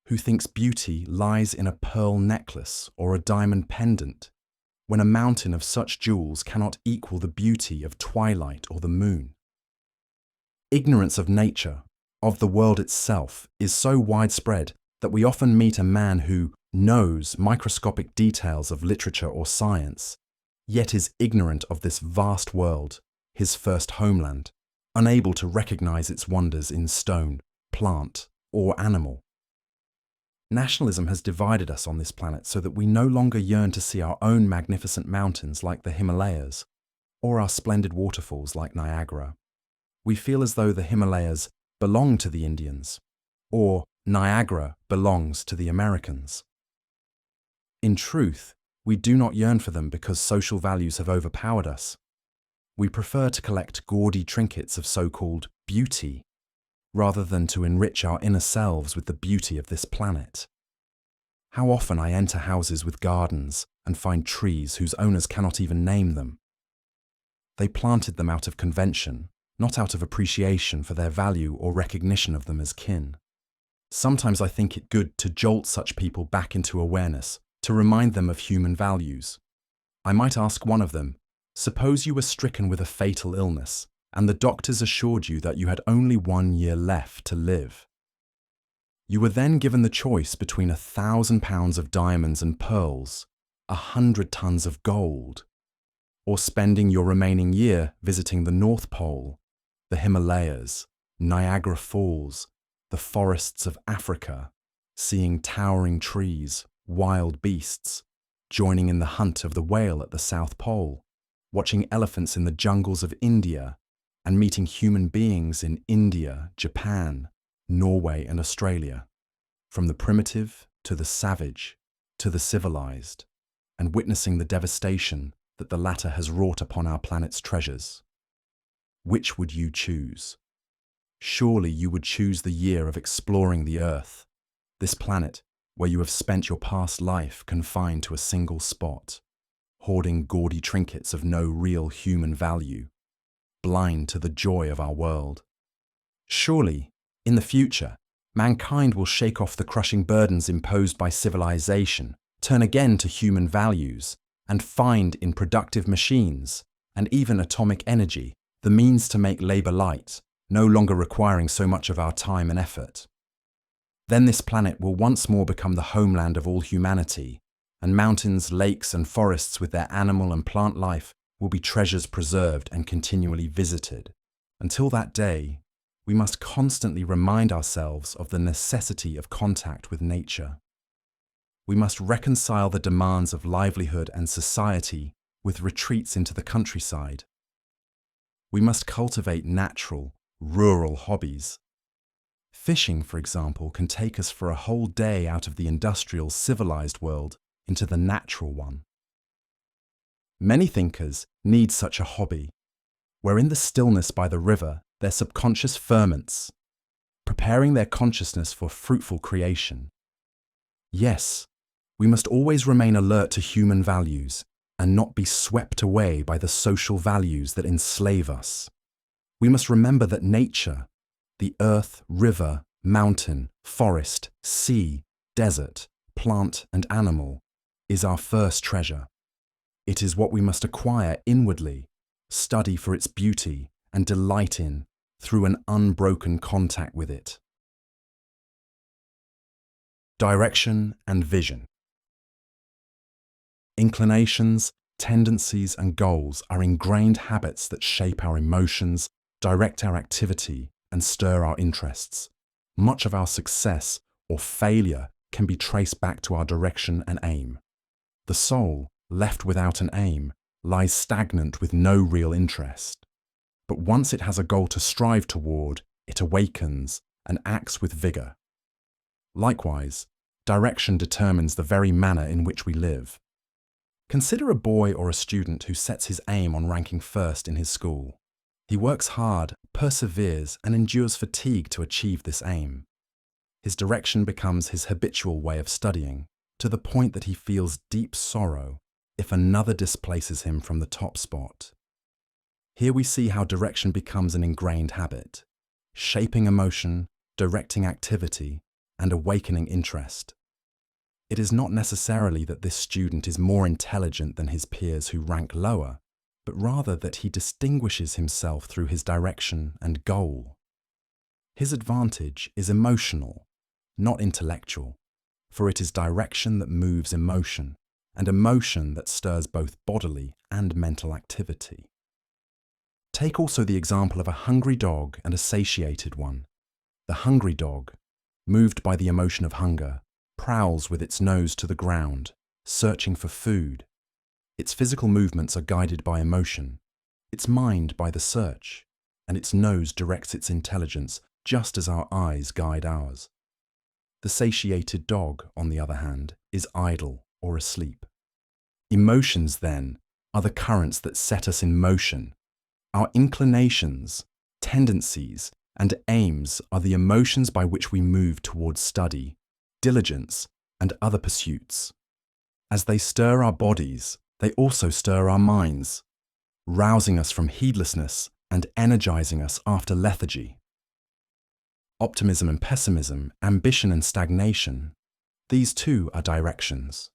S1: who thinks beauty lies in a pearl necklace or a diamond pendant, when a mountain of such jewels cannot equal the beauty of twilight or the moon. Ignorance of nature, of the world itself, is so widespread that we often meet a man who knows microscopic details of literature or science, yet is ignorant of this vast world, his first homeland, unable to recognize its wonders in stone, plant, or animal. Nationalism has divided us on this planet so that we no longer yearn to see our own magnificent mountains like the Himalayas, or our splendid waterfalls like Niagara. We feel as though the Himalayas belong to the Indians, or Niagara belongs to the Americans. In truth, we do not yearn for them because social values have overpowered us. We prefer to collect gaudy trinkets of so-called beauty, rather than to enrich our inner selves with the beauty of this planet. How often I enter houses with gardens and find trees whose owners cannot even name them. They planted them out of convention, not out of appreciation for their value or recognition of them as kin. Sometimes I think it good to jolt such people back into awareness, to remind them of human values. I might ask one of them, suppose you were stricken with a fatal illness, and the doctors assured you that you had only 1 year left to live. You were then given the choice between 1,000 pounds of diamonds and pearls, 100 tons of gold, or spending your remaining year visiting the North Pole, the Himalayas, Niagara Falls, the forests of Africa, seeing towering trees, wild beasts, joining in the hunt of the whale at the South Pole, watching elephants in the jungles of India, and meeting human beings in India, Japan, Norway, and Australia, from the primitive to the savage to the civilized, and witnessing the devastation that the latter has wrought upon our planet's treasures. Which would you choose? Surely you would choose the year of exploring the Earth, this planet where you have spent your past life confined to a single spot, hoarding gaudy trinkets of no real human value, blind to the joy of our world. Surely, in the future, mankind will shake off the crushing burdens imposed by civilization, turn again to human values, and find in productive machines, and even atomic energy, the means to make labor light, no longer requiring so much of our time and effort. Then this planet will once more become the homeland of all humanity, and mountains, lakes, and forests with their animal and plant life will be treasures preserved and continually visited. Until that day, we must constantly remind ourselves of the necessity of contact with nature. We must reconcile the demands of livelihood and society with retreats into the countryside. We must cultivate natural, rural hobbies. Fishing, for example, can take us for a whole day out of the industrial, civilized world into the natural one. Many thinkers need such a hobby, where in the stillness by the river their subconscious ferments, preparing their consciousness for fruitful creation. Yes, we must always remain alert to human values and not be swept away by the social values that enslave us. We must remember that nature, the earth, river, mountain, forest, sea, desert, plant, and animal, is our first treasure. It is what we must acquire inwardly, study for its beauty, and delight in through an unbroken contact with it. Direction and vision. Inclinations, tendencies, and goals are ingrained habits that shape our emotions, direct our activity, and stir our interests. Much of our success or failure can be traced back to our direction and aim. The soul, left without an aim, lies stagnant with no real interest. But once it has a goal to strive toward, it awakens and acts with vigor. Likewise, direction determines the very manner in which we live. Consider a boy or a student who sets his aim on ranking first in his school. He works hard, perseveres, and endures fatigue to achieve this aim. His direction becomes his habitual way of studying, to the point that he feels deep sorrow if another displaces him from the top spot. Here we see how direction becomes an ingrained habit, shaping emotion, directing activity, and awakening interest. It is not necessarily that this student is more intelligent than his peers who rank lower, but rather that he distinguishes himself through his direction and goal. His advantage is emotional, not intellectual, for it is direction that moves emotion, and emotion that stirs both bodily and mental activity. Take also the example of a hungry dog and a satiated one. The hungry dog, moved by the emotion of hunger, prowls with its nose to the ground, searching for food. Its physical movements are guided by emotion, its mind by the search, and its nose directs its intelligence just as our eyes guide ours. The satiated dog, on the other hand, is idle or asleep. Emotions, then, are the currents that set us in motion. Our inclinations, tendencies, and aims are the emotions by which we move towards study, diligence, and other pursuits. As they stir our bodies, they also stir our minds, rousing us from heedlessness and energizing us after lethargy. Optimism and pessimism, ambition and stagnation, these too are directions.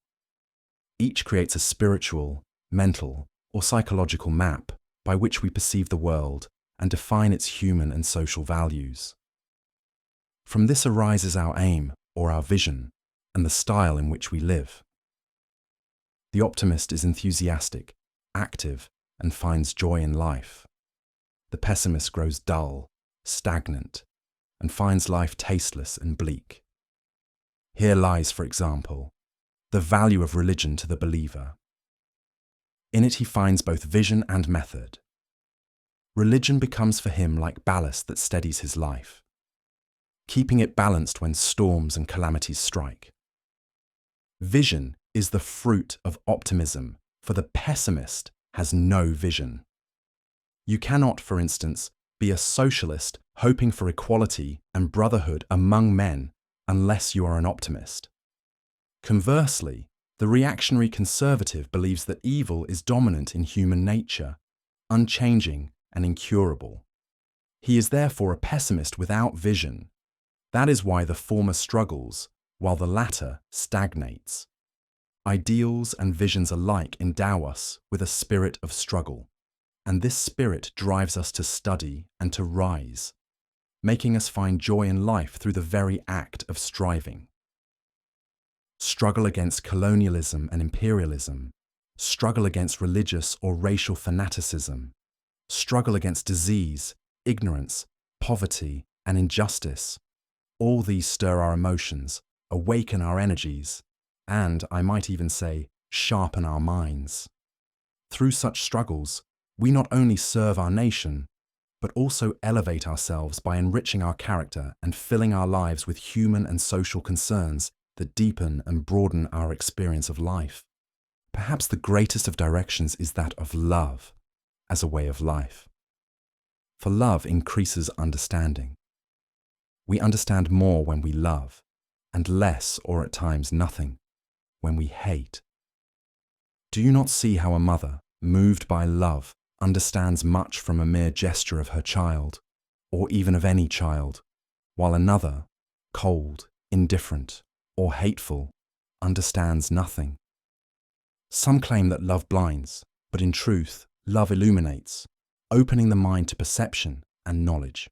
S1: Each creates a spiritual, mental, or psychological map by which we perceive the world and define its human and social values. From this arises our aim, or our vision, and the style in which we live. The optimist is enthusiastic, active, and finds joy in life. The pessimist grows dull, stagnant, and finds life tasteless and bleak. Here lies, for example, the value of religion to the believer. In it he finds both vision and method. Religion becomes for him like ballast that steadies his life, keeping it balanced when storms and calamities strike. Vision is the fruit of optimism, for the pessimist has no vision. You cannot, for instance, be a socialist hoping for equality and brotherhood among men unless you are an optimist. Conversely, the reactionary conservative believes that evil is dominant in human nature, unchanging and incurable. He is therefore a pessimist without vision. That is why the former struggles, while the latter stagnates. Ideals and visions alike endow us with a spirit of struggle, and this spirit drives us to study and to rise, making us find joy in life through the very act of striving. Struggle against colonialism and imperialism, struggle against religious or racial fanaticism, struggle against disease, ignorance, poverty, and injustice. All these stir our emotions, awaken our energies, and, I might even say, sharpen our minds. Through such struggles, we not only serve our nation, but also elevate ourselves by enriching our character and filling our lives with human and social concerns that deepen and broaden our experience of life. Perhaps the greatest of directions is that of love as a way of life. For love increases understanding. We understand more when we love, and less, or at times nothing, when we hate. Do you not see how a mother, moved by love, understands much from a mere gesture of her child, or even of any child, while another, cold, indifferent, or hateful, understands nothing? Some claim that love blinds, but in truth, love illuminates, opening the mind to perception and knowledge.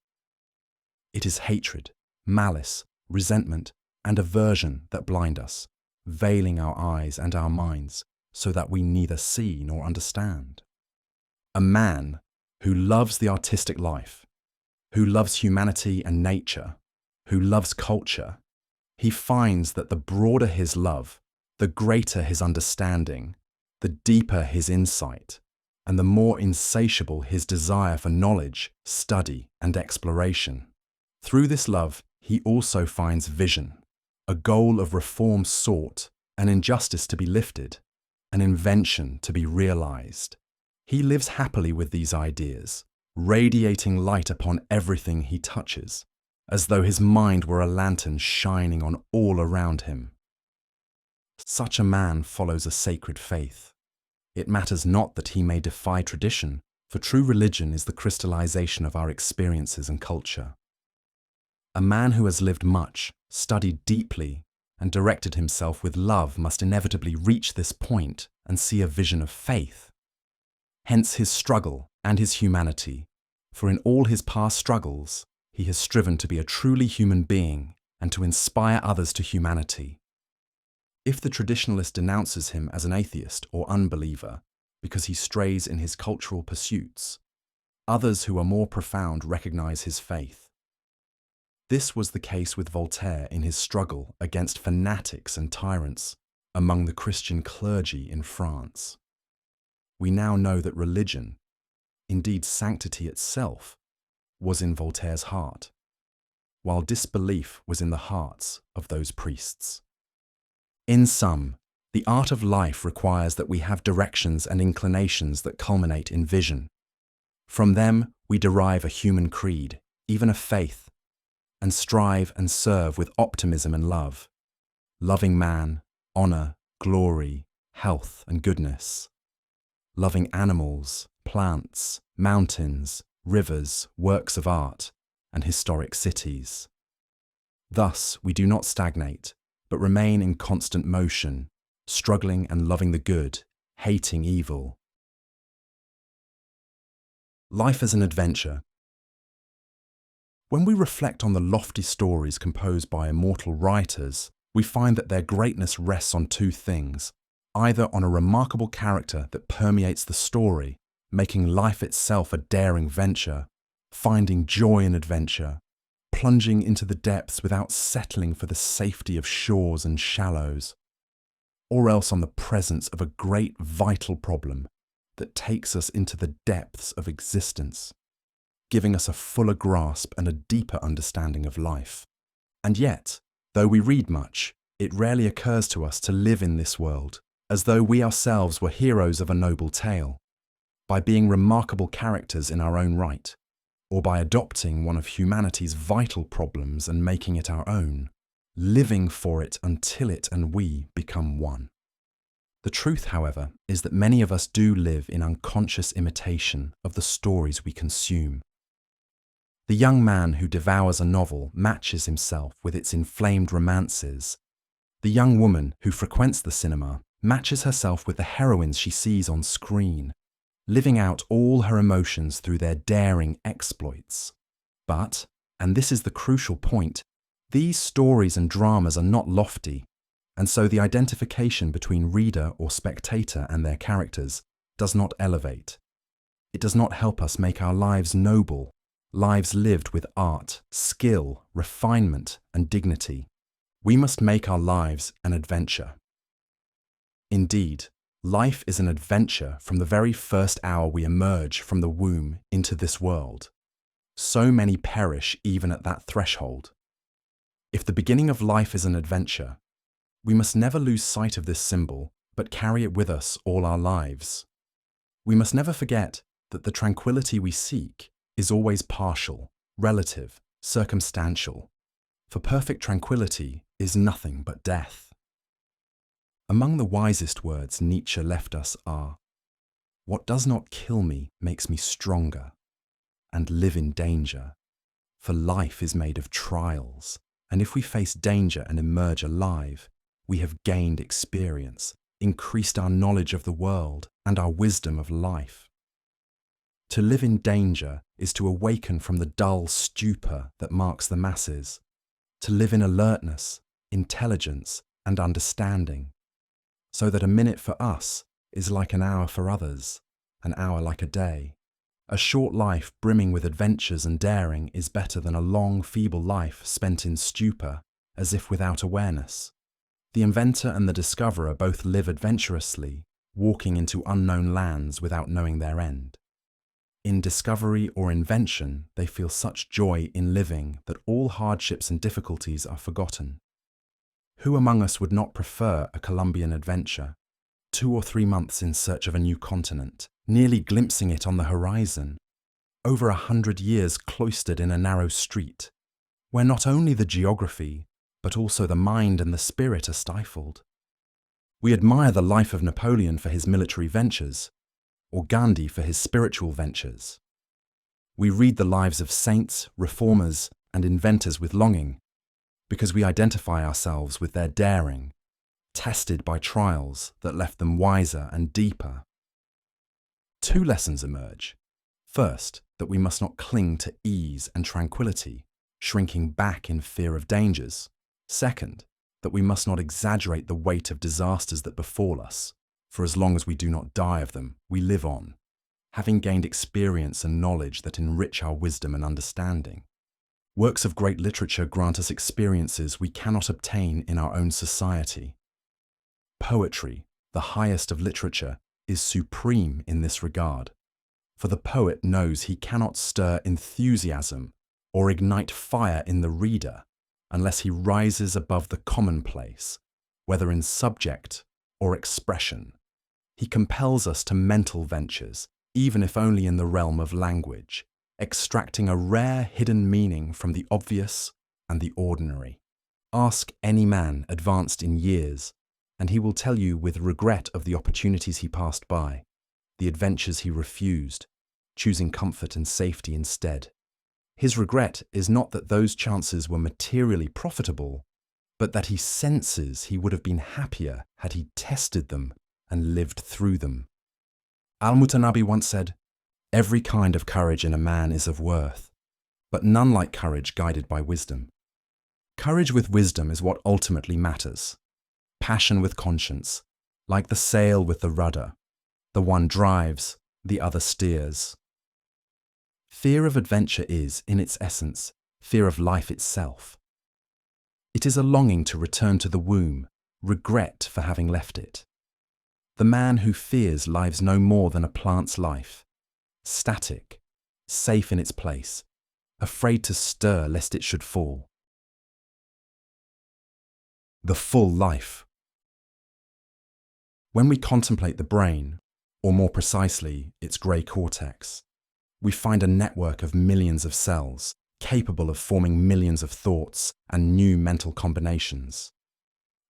S1: It is hatred, malice, resentment, and aversion that blind us, veiling our eyes and our minds so that we neither see nor understand. A man who loves the artistic life, who loves humanity and nature, who loves culture, he finds that the broader his love, the greater his understanding, the deeper his insight, and the more insatiable his desire for knowledge, study, and exploration. Through this love, he also finds vision, a goal of reform sought, an injustice to be lifted, an invention to be realized. He lives happily with these ideas, radiating light upon everything he touches, as though his mind were a lantern shining on all around him. Such a man follows a sacred faith. It matters not that he may defy tradition, for true religion is the crystallization of our experiences and culture. A man who has lived much, studied deeply, and directed himself with love must inevitably reach this point and see a vision of faith. Hence his struggle and his humanity, for in all his past struggles, he has striven to be a truly human being and to inspire others to humanity. If the traditionalist denounces him as an atheist or unbeliever because he strays in his cultural pursuits, others who are more profound recognize his faith. This was the case with Voltaire in his struggle against fanatics and tyrants among the Christian clergy in France. We now know that religion, indeed sanctity itself, was in Voltaire's heart, while disbelief was in the hearts of those priests. In sum, the art of life requires that we have directions and inclinations that culminate in vision. From them, we derive a human creed, even a faith, and strive and serve with optimism and love, loving man, honor, glory, health, and goodness, loving animals, plants, mountains, rivers, works of art, and historic cities. Thus, we do not stagnate, but remain in constant motion, struggling and loving the good, hating evil. Life as an adventure. When we reflect on the lofty stories composed by immortal writers, we find that their greatness rests on two things: either on a remarkable character that permeates the story, making life itself a daring venture, finding joy in adventure, plunging into the depths without settling for the safety of shores and shallows, or else on the presence of a great vital problem, that takes us into the depths of existence, giving us a fuller grasp and a deeper understanding of life. And yet, though we read much, it rarely occurs to us to live in this world as though we ourselves were heroes of a noble tale, by being remarkable characters in our own right, or by adopting one of humanity's vital problems and making it our own, living for it until it and we become one. The truth, however, is that many of us do live in unconscious imitation of the stories we consume. The young man who devours a novel matches himself with its inflamed romances. The young woman who frequents the cinema matches herself with the heroines she sees on screen, living out all her emotions through their daring exploits. But, and this is the crucial point, these stories and dramas are not lofty, and so the identification between reader or spectator and their characters does not elevate. It does not help us make our lives noble, lives lived with art, skill, refinement, and dignity. We must make our lives an adventure. Indeed, life is an adventure from the very first hour we emerge from the womb into this world. So many perish even at that threshold. If the beginning of life is an adventure, we must never lose sight of this symbol, but carry it with us all our lives. We must never forget that the tranquility we seek is always partial, relative, circumstantial, for perfect tranquility is nothing but death. Among the wisest words Nietzsche left us are, "What does not kill me makes me stronger, and live in danger, for life is made of trials, and if we face danger and emerge alive, we have gained experience, increased our knowledge of the world and our wisdom of life." To live in danger is to awaken from the dull stupor that marks the masses, to live in alertness, intelligence, and understanding, so that a minute for us is like an hour for others, an hour like a day. A short life brimming with adventures and daring is better than a long, feeble life spent in stupor, as if without awareness. The inventor and the discoverer both live adventurously, walking into unknown lands without knowing their end. In discovery or invention, they feel such joy in living that all hardships and difficulties are forgotten. Who among us would not prefer a Columbian adventure, 2 or 3 months in search of a new continent, nearly glimpsing it on the horizon, over 100 years cloistered in a narrow street, where not only the geography, but also the mind and the spirit are stifled? We admire the life of Napoleon for his military ventures, or Gandhi for his spiritual ventures. We read the lives of saints, reformers, and inventors with longing, because we identify ourselves with their daring, tested by trials that left them wiser and deeper. 2 lessons emerge. First, that we must not cling to ease and tranquility, shrinking back in fear of dangers. Second, that we must not exaggerate the weight of disasters that befall us, for as long as we do not die of them, we live on, having gained experience and knowledge that enrich our wisdom and understanding. Works of great literature grant us experiences we cannot obtain in our own society. Poetry, the highest of literature, is supreme in this regard, for the poet knows he cannot stir enthusiasm or ignite fire in the reader unless he rises above the commonplace, whether in subject or expression. He compels us to mental ventures, even if only in the realm of language, extracting a rare hidden meaning from the obvious and the ordinary. Ask any man advanced in years, and he will tell you with regret of the opportunities he passed by, the adventures he refused, choosing comfort and safety instead. His regret is not that those chances were materially profitable, but that he senses he would have been happier had he tested them and lived through them. Al-Mutanabi once said, "Every kind of courage in a man is of worth, but none like courage guided by wisdom." Courage with wisdom is what ultimately matters. Passion with conscience, like the sail with the rudder. The one drives, the other steers. Fear of adventure is, in its essence, fear of life itself. It is a longing to return to the womb, regret for having left it. The man who fears lives no more than a plant's life, static, safe in its place, afraid to stir lest it should fall. The full life. When we contemplate the brain, or more precisely, its grey cortex, we find a network of millions of cells capable of forming millions of thoughts and new mental combinations.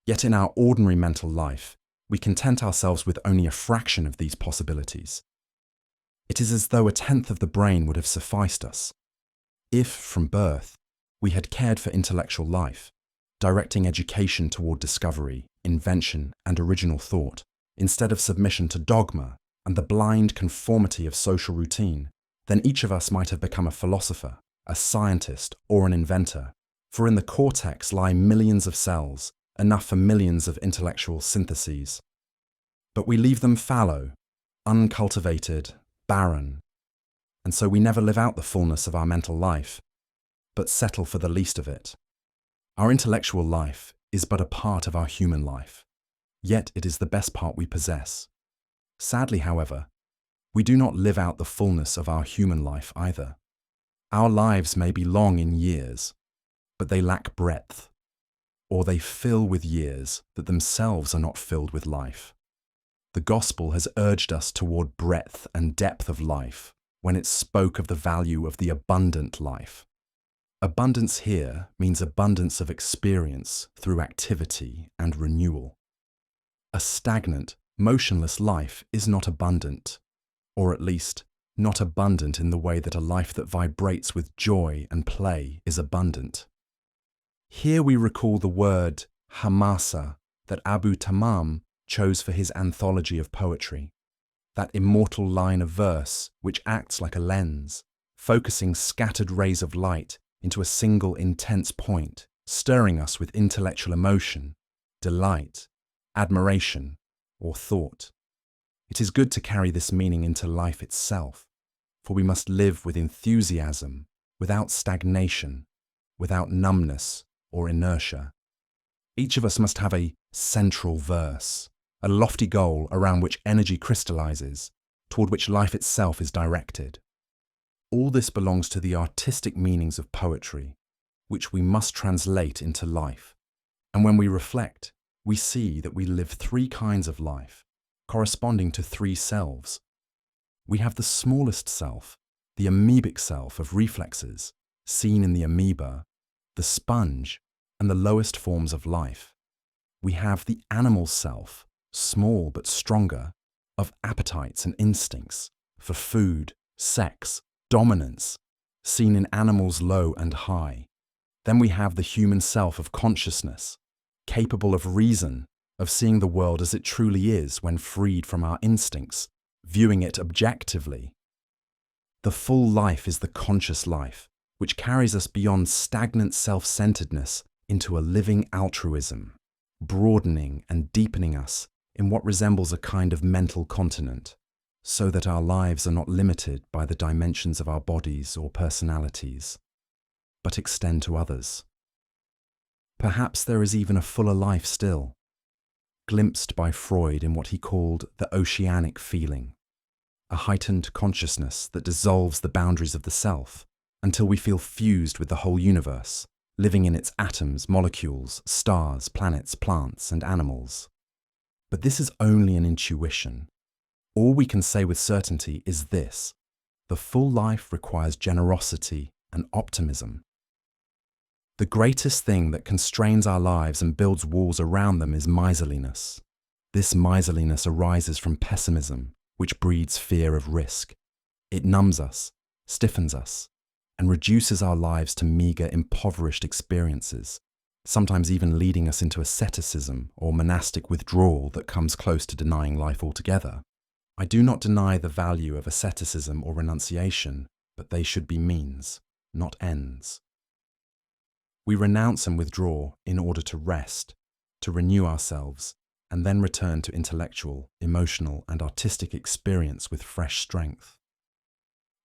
S1: Yet in our ordinary mental life, we content ourselves with only a fraction of these possibilities. It is as though a tenth of the brain would have sufficed us. If, from birth, we had cared for intellectual life, directing education toward discovery, invention, and original thought, instead of submission to dogma and the blind conformity of social routine, then each of us might have become a philosopher, a scientist, or an inventor, for in the cortex lie millions of cells, enough for millions of intellectual syntheses. But we leave them fallow, uncultivated, barren, and so we never live out the fullness of our mental life, but settle for the least of it. Our intellectual life is but a part of our human life, yet it is the best part we possess. Sadly, however, we do not live out the fullness of our human life either. Our lives may be long in years, but they lack breadth, or they fill with years that themselves are not filled with life. The gospel has urged us toward breadth and depth of life when it spoke of the value of the abundant life. Abundance here means abundance of experience through activity and renewal. A stagnant, motionless life is not abundant, or at least not abundant in the way that a life that vibrates with joy and play is abundant. Here we recall the word hamasa that Abu Tamam chose for his anthology of poetry, that immortal line of verse which acts like a lens, focusing scattered rays of light into a single intense point, stirring us with intellectual emotion, delight, admiration, or thought. It is good to carry this meaning into life itself, for we must live with enthusiasm, without stagnation, without numbness or inertia. Each of us must have a central verse, a lofty goal around which energy crystallizes, toward which life itself is directed. All this belongs to the artistic meanings of poetry, which we must translate into life. And when we reflect, we see that we live three kinds of life, corresponding to three selves. We have the smallest self, the amoebic self of reflexes, seen in the amoeba, the sponge, and the lowest forms of life. We have the animal self, small but stronger, of appetites and instincts for food, sex, dominance, seen in animals low and high. Then we have the human self of consciousness, capable of reason, of seeing the world as it truly is when freed from our instincts, viewing it objectively. The full life is the conscious life, which carries us beyond stagnant self-centeredness into a living altruism, broadening and deepening us in what resembles a kind of mental continent, so that our lives are not limited by the dimensions of our bodies or personalities, but extend to others. Perhaps there is even a fuller life still, glimpsed by Freud in what he called the oceanic feeling, a heightened consciousness that dissolves the boundaries of the self until we feel fused with the whole universe, living in its atoms, molecules, stars, planets, plants, and animals. But this is only an intuition. All we can say with certainty is this: the full life requires generosity and optimism. The greatest thing that constrains our lives and builds walls around them is miserliness. This miserliness arises from pessimism, which breeds fear of risk. It numbs us, stiffens us, and reduces our lives to meager, impoverished experiences, sometimes even leading us into asceticism or monastic withdrawal that comes close to denying life altogether. I do not deny the value of asceticism or renunciation, but they should be means, not ends. We renounce and withdraw in order to rest, to renew ourselves, and then return to intellectual, emotional, and artistic experience with fresh strength.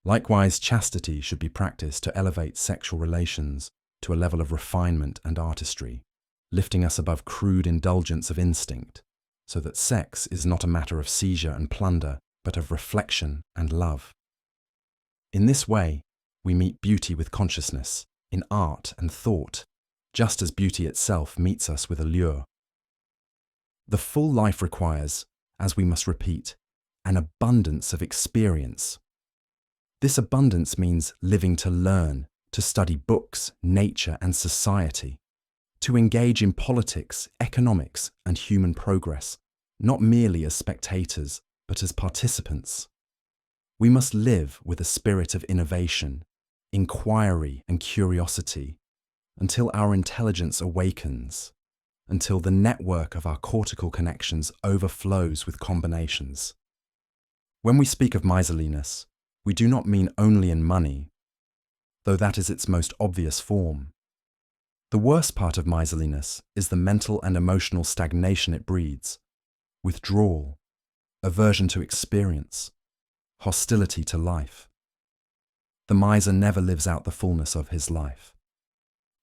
S1: Likewise, chastity should be practiced to elevate sexual relations to a level of refinement and artistry, lifting us above crude indulgence of instinct, so that sex is not a matter of seizure and plunder, but of reflection and love. In this way, we meet beauty with consciousness, in art and thought, just as beauty itself meets us with allure. The full life requires, as we must repeat, an abundance of experience. This abundance means living to learn, to study books, nature, and society, to engage in politics, economics, and human progress, not merely as spectators, but as participants. We must live with a spirit of innovation, inquiry, and curiosity until our intelligence awakens, until the network of our cortical connections overflows with combinations. When we speak of miserliness, we do not mean only in money, though that is its most obvious form. The worst part of miserliness is the mental and emotional stagnation it breeds, withdrawal, aversion to experience, hostility to life. The miser never lives out the fullness of his life.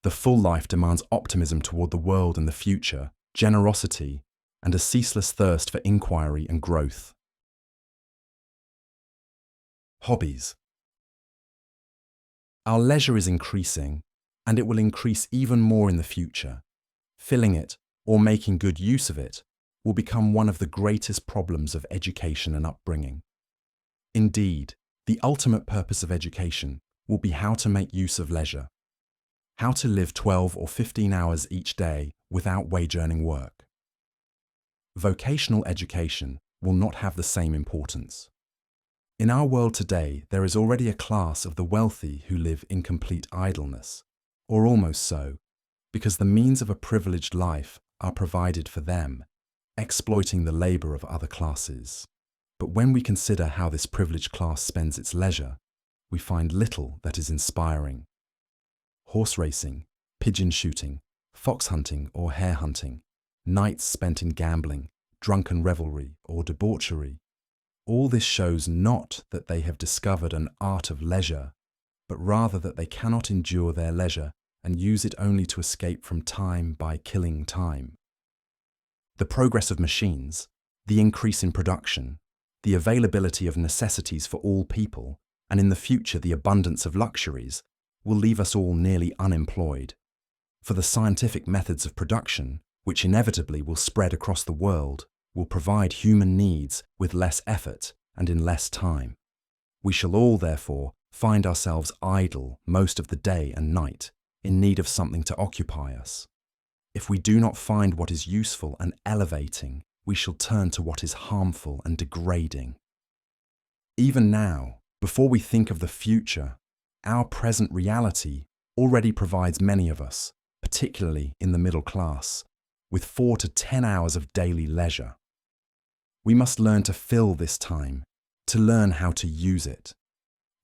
S1: The full life demands optimism toward the world and the future, generosity, and a ceaseless thirst for inquiry and growth. Hobbies. Our leisure is increasing, and it will increase even more in the future. Filling it, or making good use of it, will become one of the greatest problems of education and upbringing. Indeed, the ultimate purpose of education will be how to make use of leisure, how to live 12 or 15 hours each day without wage-earning work. Vocational education will not have the same importance. In our world today, there is already a class of the wealthy who live in complete idleness, or almost so, because the means of a privileged life are provided for them, exploiting the labor of other classes. But when we consider how this privileged class spends its leisure, we find little that is inspiring. Horse racing, pigeon shooting, fox hunting or hare hunting, nights spent in gambling, drunken revelry or debauchery, all this shows not that they have discovered an art of leisure, but rather that they cannot endure their leisure and use it only to escape from time by killing time. The progress of machines, the increase in production, the availability of necessities for all people, and in the future the abundance of luxuries, will leave us all nearly unemployed. For the scientific methods of production, which inevitably will spread across the world, will provide human needs with less effort and in less time. We shall all, therefore, find ourselves idle most of the day and night, in need of something to occupy us. If we do not find what is useful and elevating, we shall turn to what is harmful and degrading. Even now, before we think of the future, our present reality already provides many of us, particularly in the middle class, with 4 to 10 hours of daily leisure. We must learn to fill this time, to learn how to use it.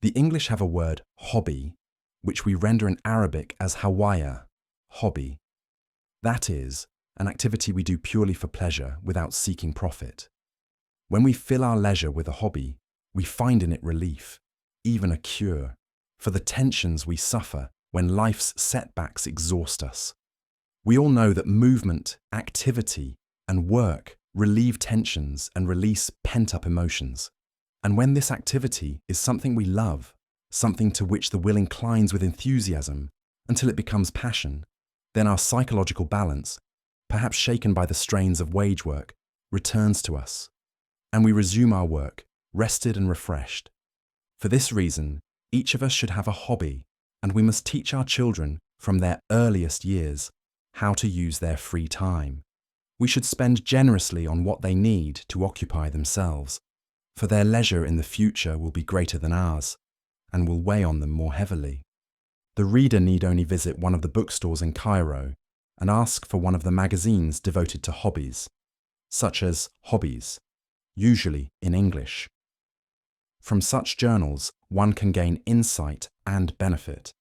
S1: The English have a word, hobby, which we render in Arabic as hawaya, hobby. That is, an activity we do purely for pleasure without seeking profit. When we fill our leisure with a hobby, we find in it relief, even a cure, for the tensions we suffer when life's setbacks exhaust us. We all know that movement, activity, and work relieve tensions and release pent-up emotions. And when this activity is something we love, something to which the will inclines with enthusiasm until it becomes passion, then our psychological balance, perhaps shaken by the strains of wage work, returns to us, and we resume our work, rested and refreshed. For this reason, each of us should have a hobby, and we must teach our children from their earliest years how to use their free time. We should spend generously on what they need to occupy themselves, for their leisure in the future will be greater than ours, and will weigh on them more heavily. The reader need only visit one of the bookstores in Cairo and ask for one of the magazines devoted to hobbies, such as Hobbies, usually in English. From such journals, one can gain insight and benefit,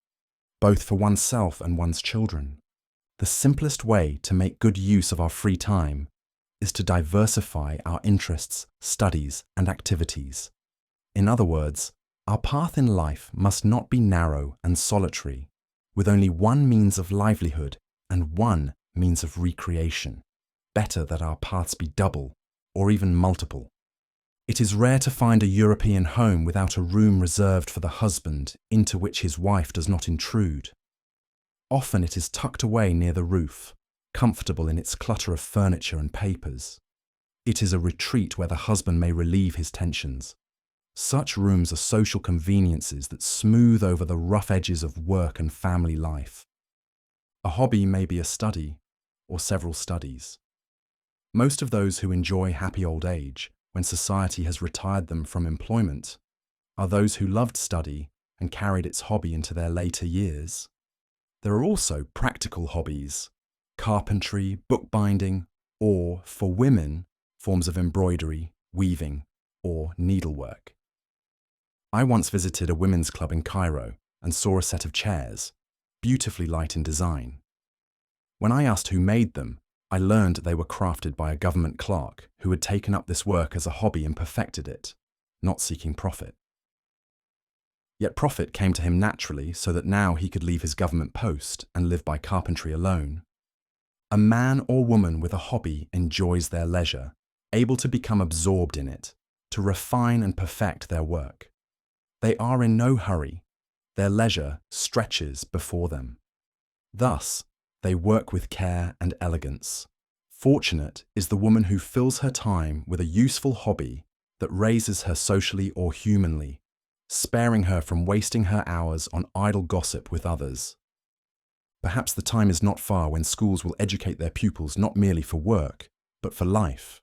S1: both for oneself and one's children. The simplest way to make good use of our free time is to diversify our interests, studies, and activities. In other words, our path in life must not be narrow and solitary, with only one means of livelihood and one means of recreation. better that our paths be double, or even multiple. It is rare to find a European home without a room reserved for the husband into which his wife does not intrude. Often it is tucked away near the roof, comfortable in its clutter of furniture and papers. It is a retreat where the husband may relieve his tensions. Such rooms are social conveniences that smooth over the rough edges of work and family life. A hobby may be a study, or several studies. Most of those who enjoy happy old age, when society has retired them from employment, are those who loved study and carried its hobby into their later years. There are also practical hobbies, carpentry, bookbinding, or, for women, forms of embroidery, weaving, or needlework. I once visited a women's club in Cairo and saw a set of chairs, beautifully light in design. When I asked who made them, I learned they were crafted by a government clerk who had taken up this work as a hobby and perfected it, not seeking profit. Yet profit came to him naturally so that now he could leave his government post and live by carpentry alone. A man or woman with a hobby enjoys their leisure, able to become absorbed in it, to refine and perfect their work. They are in no hurry. Their leisure stretches before them. Thus, they work with care and elegance. Fortunate is the woman who fills her time with a useful hobby that raises her socially or humanly, sparing her from wasting her hours on idle gossip with others. Perhaps the time is not far when schools will educate their pupils not merely for work, but for life,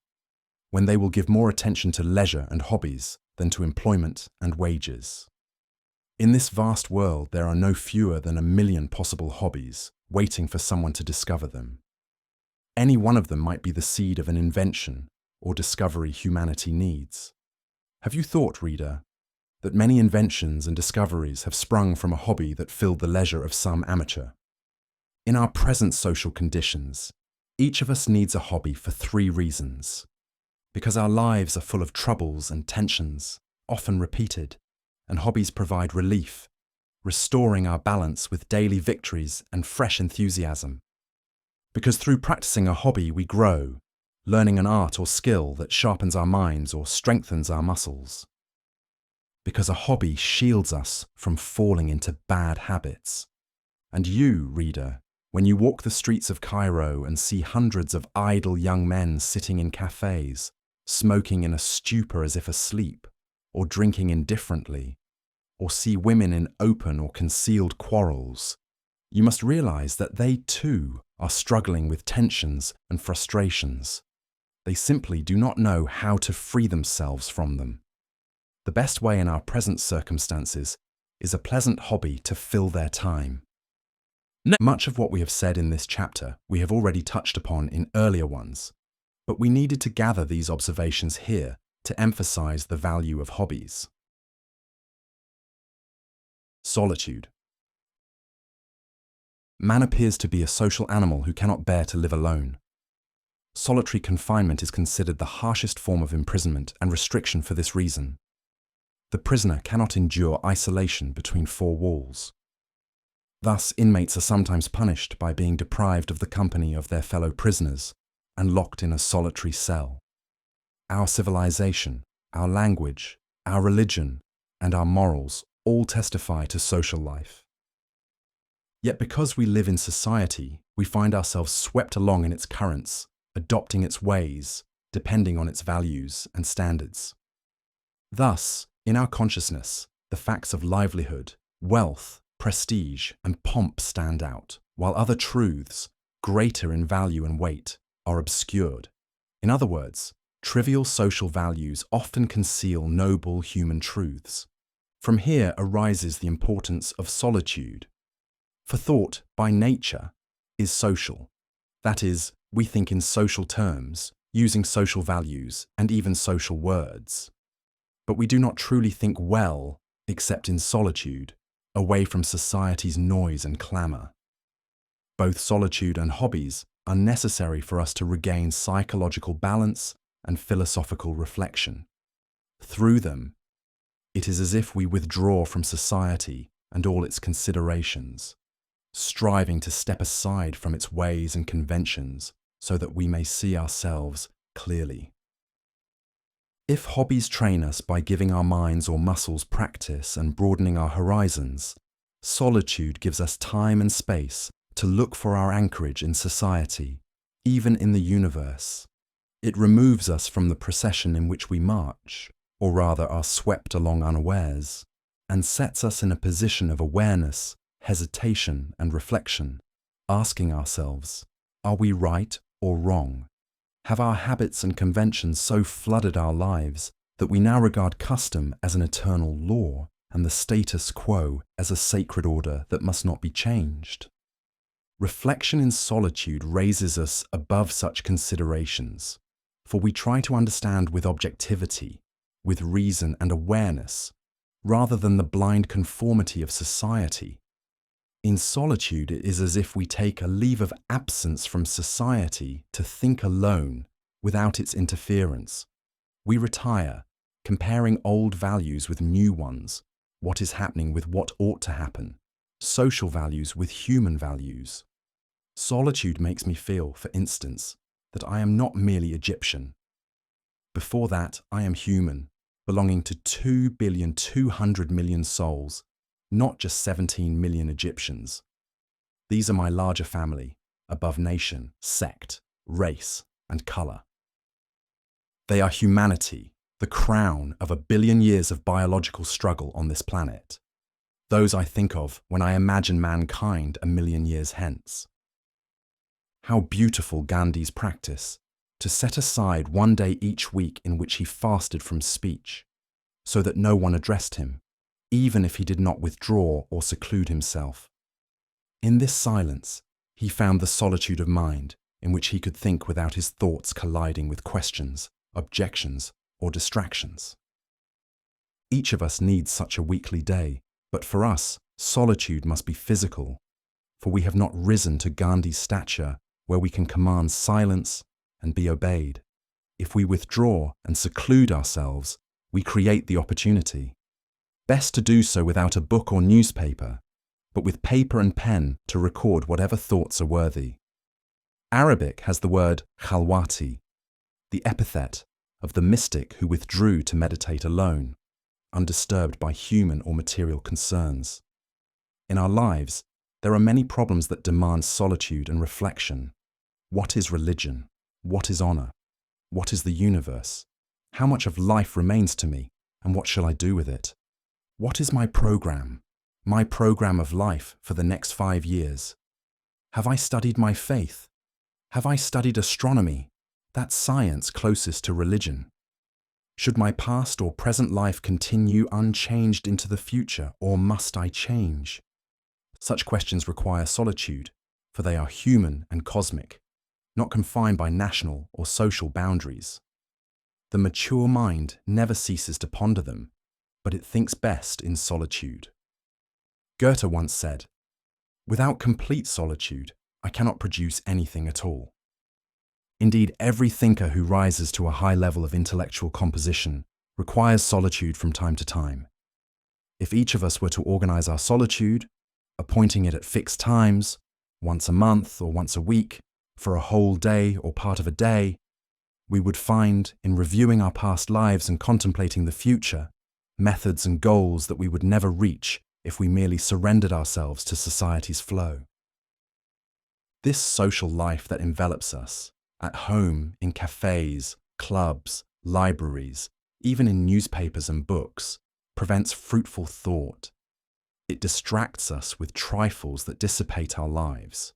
S1: when they will give more attention to leisure and hobbies than to employment and wages. In this vast world, there are no fewer than 1 million possible hobbies, waiting for someone to discover them. Any one of them might be the seed of an invention or discovery humanity needs. Have you thought, reader, that many inventions and discoveries have sprung from a hobby that filled the leisure of some amateur? In our present social conditions, each of us needs a hobby for 3 reasons. Because our lives are full of troubles and tensions, often repeated, and hobbies provide relief, restoring our balance with daily victories and fresh enthusiasm. Because through practicing a hobby we grow, learning an art or skill that sharpens our minds or strengthens our muscles. Because a hobby shields us from falling into bad habits. And you, reader, when you walk the streets of Cairo and see hundreds of idle young men sitting in cafes, smoking in a stupor as if asleep, or drinking indifferently, or see women in open or concealed quarrels, you must realize that they too are struggling with tensions and frustrations. They simply do not know how to free themselves from them. The best way in our present circumstances is a pleasant hobby to fill their time. Much of what we have said in this chapter we have already touched upon in earlier ones, but we needed to gather these observations here to emphasize the value of hobbies. Solitude. Man appears to be a social animal who cannot bear to live alone. Solitary confinement is considered the harshest form of imprisonment and restriction for this reason. The prisoner cannot endure isolation between 4 walls. Thus, inmates are sometimes punished by being deprived of the company of their fellow prisoners and locked in a solitary cell. Our civilization, our language, our religion, and our morals all testify to social life. Yet because we live in society, we find ourselves swept along in its currents, adopting its ways, depending on its values and standards. Thus, in our consciousness, the facts of livelihood, wealth, prestige, and pomp stand out, while other truths, greater in value and weight, are obscured. In other words, trivial social values often conceal noble human truths. From here arises the importance of solitude. For thought, by nature, is social. That is, we think in social terms, using social values and even social words. But we do not truly think well, except in solitude, away from society's noise and clamour. Both solitude and hobbies are necessary for us to regain psychological balance and philosophical reflection. Through them, it is as if we withdraw from society and all its considerations, striving to step aside from its ways and conventions so that we may see ourselves clearly. If hobbies train us by giving our minds or muscles practice and broadening our horizons, solitude gives us time and space to look for our anchorage in society, even in the universe. It removes us from the procession in which we march, or rather are swept along unawares, and sets us in a position of awareness, hesitation, and reflection, asking ourselves, are we right or wrong? Have our habits and conventions so flooded our lives that we now regard custom as an eternal law and the status quo as a sacred order that must not be changed? Reflection in solitude raises us above such considerations, for we try to understand with objectivity, with reason and awareness, rather than the blind conformity of society. In solitude, it is as if we take a leave of absence from society to think alone without its interference. We retire, comparing old values with new ones, what is happening with what ought to happen, social values with human values. Solitude makes me feel, for instance, that I am not merely Egyptian. Before that, I am human, belonging to 2,200,000,000 souls, not just 17 million Egyptians. These are my larger family, above nation, sect, race, and colour. They are humanity, the crown of 1,000,000,000 years of biological struggle on this planet. Those I think of when I imagine mankind 1,000,000 years hence. How beautiful Gandhi's practice, to set aside one day each week in which he fasted from speech, so that no one addressed him, even if he did not withdraw or seclude himself. In this silence, he found the solitude of mind in which he could think without his thoughts colliding with questions, objections, or distractions. Each of us needs such a weekly day, but for us, solitude must be physical, for we have not risen to Gandhi's stature where we can command silence and be obeyed. If we withdraw and seclude ourselves, we create the opportunity. Best to do so without a book or newspaper, but with paper and pen to record whatever thoughts are worthy. Arabic has the word khalwati, the epithet of the mystic who withdrew to meditate alone, undisturbed by human or material concerns. In our lives, there are many problems that demand solitude and reflection. What is religion? What is honor? What is the universe? How much of life remains to me, and what shall I do with it? What is my program of life for the next 5 years? Have I studied my faith? Have I studied astronomy, that science closest to religion? Should my past or present life continue unchanged into the future, or must I change? Such questions require solitude, for they are human and cosmic, not confined by national or social boundaries. The mature mind never ceases to ponder them, but it thinks best in solitude. Goethe once said, "Without complete solitude, I cannot produce anything at all." Indeed, every thinker who rises to a high level of intellectual composition requires solitude from time to time. If each of us were to organize our solitude, appointing it at fixed times, once a month or once a week, for a whole day or part of a day, we would find, in reviewing our past lives and contemplating the future, methods and goals that we would never reach if we merely surrendered ourselves to society's flow. This social life that envelops us, at home, in cafes, clubs, libraries, even in newspapers and books, prevents fruitful thought. It distracts us with trifles that dissipate our lives.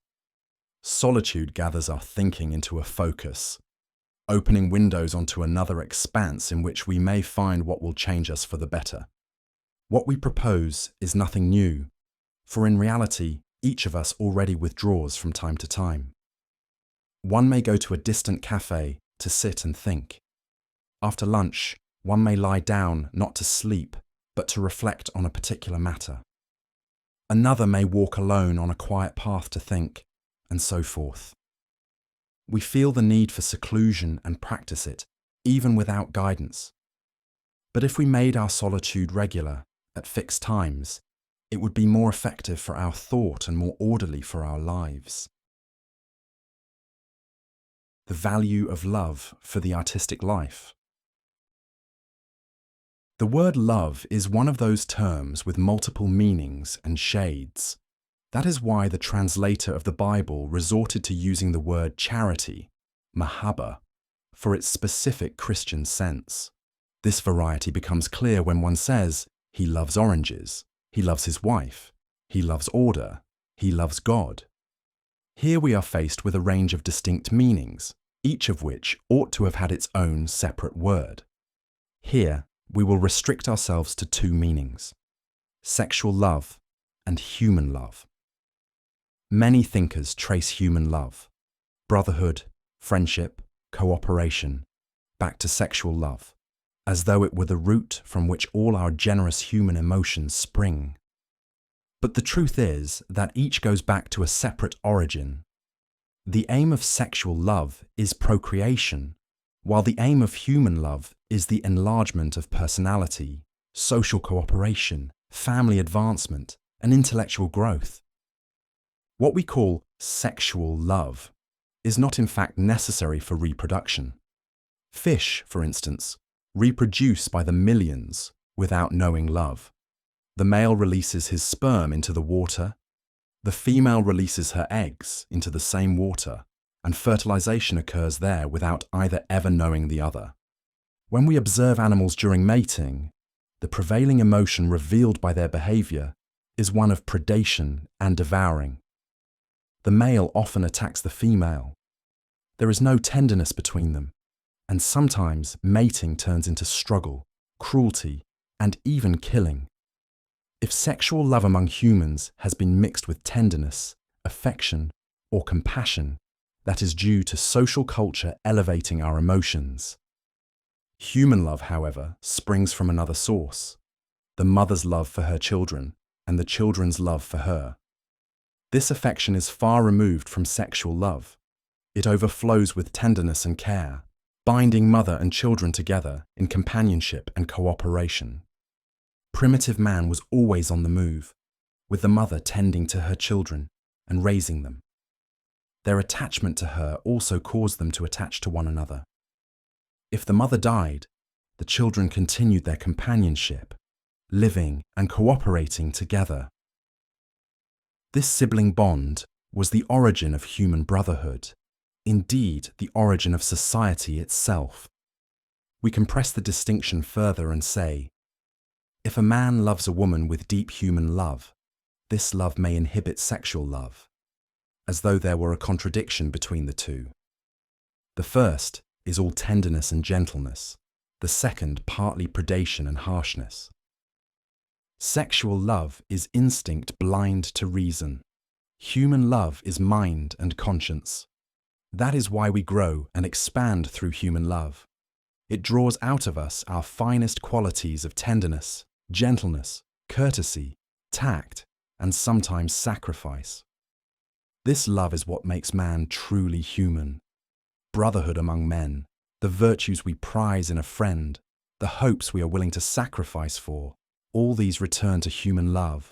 S1: Solitude gathers our thinking into a focus, opening windows onto another expanse in which we may find what will change us for the better. What we propose is nothing new, for in reality, each of us already withdraws from time to time. One may go to a distant cafe to sit and think. After lunch, one may lie down not to sleep, but to reflect on a particular matter. Another may walk alone on a quiet path to think, and so forth. We feel the need for seclusion and practice it, even without guidance. But if we made our solitude regular, at fixed times, it would be more effective for our thought and more orderly for our lives. the value of love for the artistic life. The word love is one of those terms with multiple meanings and shades. That is why the translator of the Bible resorted to using the word charity, mahabba, for its specific Christian sense. This variety becomes clear when one says, he loves oranges, he loves his wife, he loves order, he loves God. Here we are faced with a range of distinct meanings, each of which ought to have had its own separate word. Here, we will restrict ourselves to two meanings: sexual love and human love. Many thinkers trace human love, brotherhood, friendship, cooperation, back to sexual love, as though it were the root from which all our generous human emotions spring. But the truth is that each goes back to a separate origin. The aim of sexual love is procreation, while the aim of human love is the enlargement of personality, social cooperation, family advancement, and intellectual growth. What we call sexual love is not in fact necessary for reproduction. Fish, for instance, reproduce by the millions without knowing love. The male releases his sperm into the water, the female releases her eggs into the same water, and fertilization occurs there without either ever knowing the other. When we observe animals during mating, the prevailing emotion revealed by their behavior is one of predation and devouring. The male often attacks the female. There is no tenderness between them, and sometimes mating turns into struggle, cruelty, and even killing. If sexual love among humans has been mixed with tenderness, affection, or compassion, that is due to social culture elevating our emotions. Human love, however, springs from another source: the mother's love for her children and the children's love for her. This affection is far removed from sexual love. It overflows with tenderness and care, binding mother and children together in companionship and cooperation. Primitive man was always on the move, with the mother tending to her children and raising them. Their attachment to her also caused them to attach to one another. If the mother died, the children continued their companionship, living and cooperating together. This sibling bond was the origin of human brotherhood, indeed the origin of society itself. We can press the distinction further and say, if a man loves a woman with deep human love, this love may inhibit sexual love, as though there were a contradiction between the two. The first is all tenderness and gentleness, the second partly predation and harshness. Sexual love is instinct blind to reason. Human love is mind and conscience. That is why we grow and expand through human love. It draws out of us our finest qualities of tenderness, gentleness, courtesy, tact, and sometimes sacrifice. This love is what makes man truly human. Brotherhood among men, the virtues we prize in a friend, the hopes we are willing to sacrifice for, all these return to human love,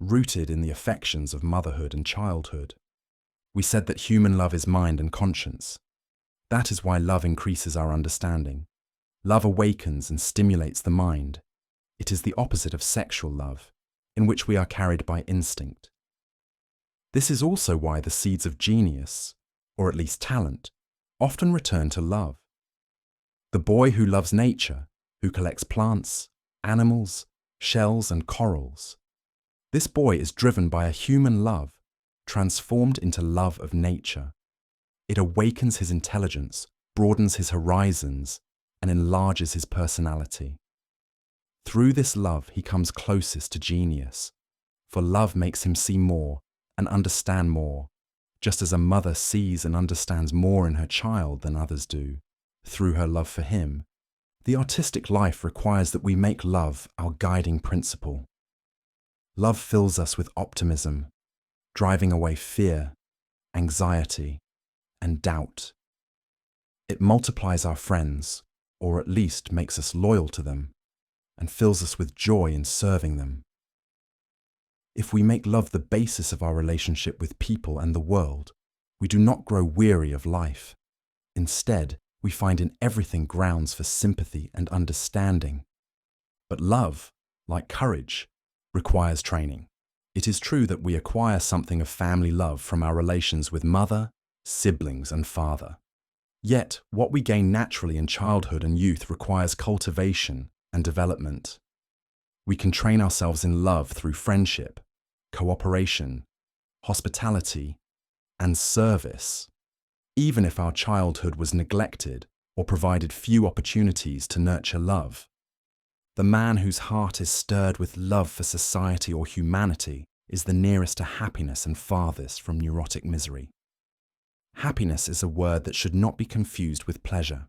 S1: rooted in the affections of motherhood and childhood. We said that human love is mind and conscience. That is why love increases our understanding. Love awakens and stimulates the mind. It is the opposite of sexual love, in which we are carried by instinct. This is also why the seeds of genius, or at least talent, often return to love. The boy who loves nature, who collects plants, animals, shells and corals. This boy is driven by a human love, transformed into love of nature. It awakens his intelligence, broadens his horizons, and enlarges his personality. Through this love he comes closest to genius, for love makes him see more and understand more, just as a mother sees and understands more in her child than others do, through her love for him. The artistic life requires that we make love our guiding principle. Love fills us with optimism, driving away fear, anxiety, and doubt. It multiplies our friends, or at least makes us loyal to them, and fills us with joy in serving them. If we make love the basis of our relationship with people and the world, we do not grow weary of life. Instead, we find in everything grounds for sympathy and understanding. But love, like courage, requires training. It is true that we acquire something of family love from our relations with mother, siblings, and father. Yet, what we gain naturally in childhood and youth requires cultivation and development. We can train ourselves in love through friendship, cooperation, hospitality, and service, even if our childhood was neglected or provided few opportunities to nurture love. The man whose heart is stirred with love for society or humanity is the nearest to happiness and farthest from neurotic misery. Happiness is a word that should not be confused with pleasure.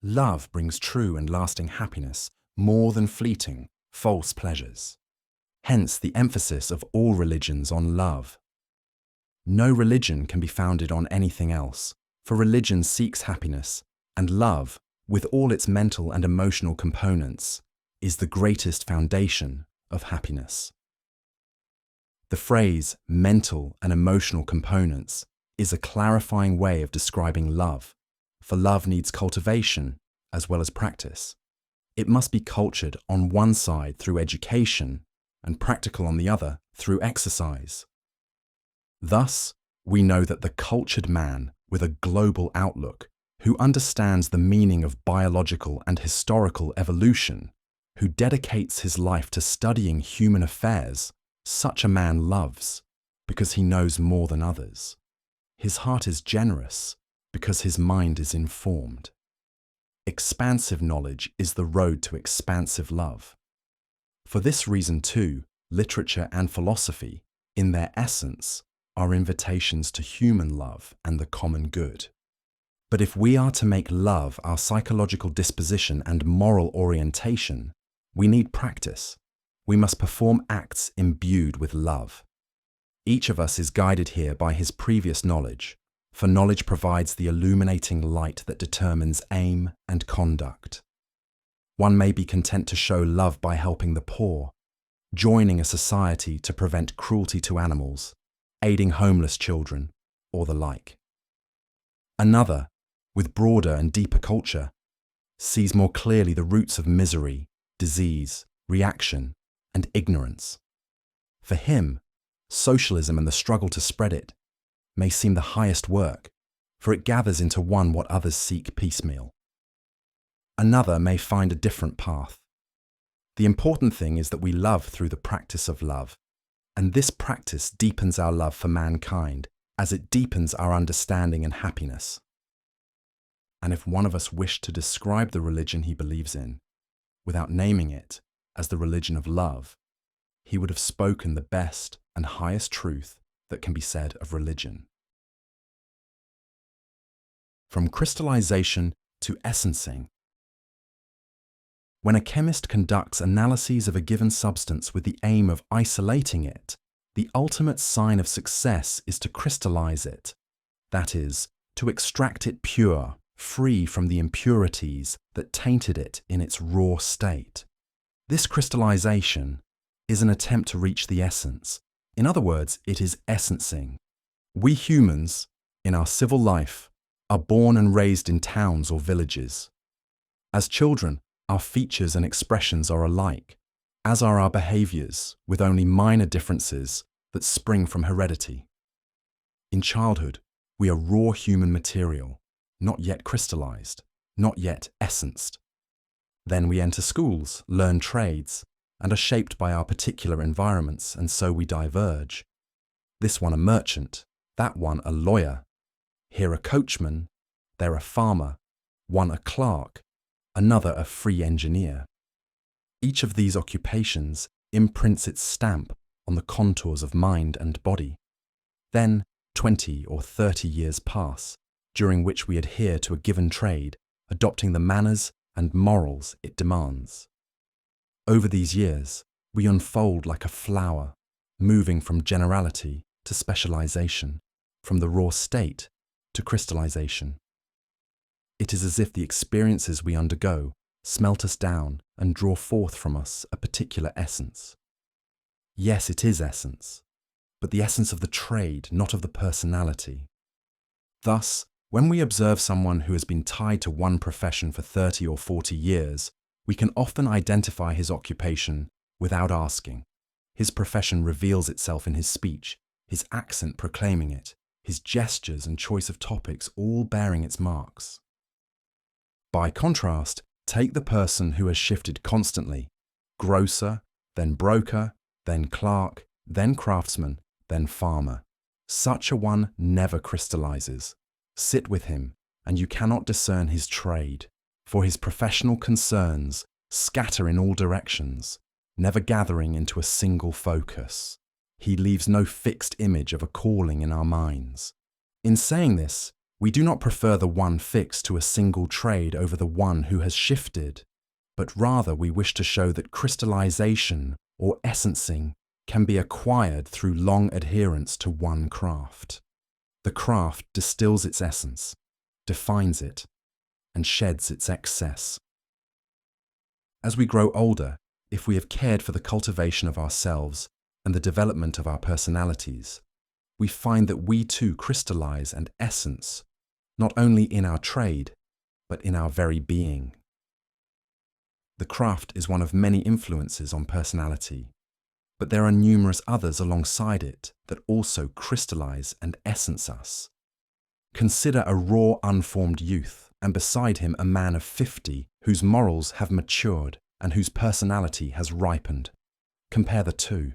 S1: Love brings true and lasting happiness more than fleeting, false pleasures. Hence the emphasis of all religions on love. No religion can be founded on anything else, for religion seeks happiness, and love, with all its mental and emotional components, is the greatest foundation of happiness. The phrase mental and emotional components is a clarifying way of describing love, for love needs cultivation as well as practice. It must be cultured on one side through education and practical on the other through exercise. Thus, we know that the cultured man with a global outlook, who understands the meaning of biological and historical evolution, who dedicates his life to studying human affairs, such a man loves because he knows more than others. His heart is generous because his mind is informed. Expansive knowledge is the road to expansive love. For this reason, too, literature and philosophy, in their essence, are invitations to human love and the common good. But if we are to make love our psychological disposition and moral orientation, we need practice. We must perform acts imbued with love. Each of us is guided here by his previous knowledge, for knowledge provides the illuminating light that determines aim and conduct. One may be content to show love by helping the poor, joining a society to prevent cruelty to animals, aiding homeless children, or the like. Another, with broader and deeper culture, sees more clearly the roots of misery, disease, reaction, and ignorance. For him, socialism and the struggle to spread it may seem the highest work, for it gathers into one what others seek piecemeal. Another may find a different path. The important thing is that we love through the practice of love, and this practice deepens our love for mankind as it deepens our understanding and happiness. And if one of us wished to describe the religion he believes in, without naming it as the religion of love, he would have spoken the best and highest truth that can be said of religion. From crystallization to essencing. When a chemist conducts analyses of a given substance with the aim of isolating it, the ultimate sign of success is to crystallize it, that is, to extract it pure, free from the impurities that tainted it in its raw state. This crystallization is an attempt to reach the essence. In other words, it is essencing. We humans, in our civil life, are born and raised in towns or villages. As children, our features and expressions are alike, as are our behaviors, with only minor differences that spring from heredity. In childhood, we are raw human material, not yet crystallized, not yet essenced. Then we enter schools, learn trades, and are shaped by our particular environments, and so we diverge. This one a merchant, that one a lawyer, here a coachman, there a farmer, one a clerk, another a free engineer. Each of these occupations imprints its stamp on the contours of mind and body. Then 20 or 30 years pass, during which we adhere to a given trade, adopting the manners and morals it demands. Over these years, we unfold like a flower, moving from generality to specialization, from the raw state to crystallization. It is as if the experiences we undergo smelt us down and draw forth from us a particular essence. Yes, it is essence, but the essence of the trade, not of the personality. Thus, When we observe someone who has been tied to one profession for 30 or 40 years, we can often identify his occupation without asking. His profession reveals itself in his speech, his accent proclaiming it, his gestures and choice of topics all bearing its marks. By contrast, take the person who has shifted constantly: grocer, then broker, then clerk, then craftsman, then farmer. Such a one never crystallizes. Sit with him, and you cannot discern his trade, for his professional concerns scatter in all directions, never gathering into a single focus. He leaves no fixed image of a calling in our minds. In saying this, we do not prefer the one fixed to a single trade over the one who has shifted, but rather we wish to show that crystallization or essencing can be acquired through long adherence to one craft. The craft distills its essence, defines it, and sheds its excess. As we grow older, if we have cared for the cultivation of ourselves and the development of our personalities, we find that we too crystallize and essence, not only in our trade, but in our very being. The craft is one of many influences on personality, but there are numerous others alongside it that also crystallize and essence us. Consider a raw, unformed youth, and beside him a man of 50 whose morals have matured and whose personality has ripened. Compare the two.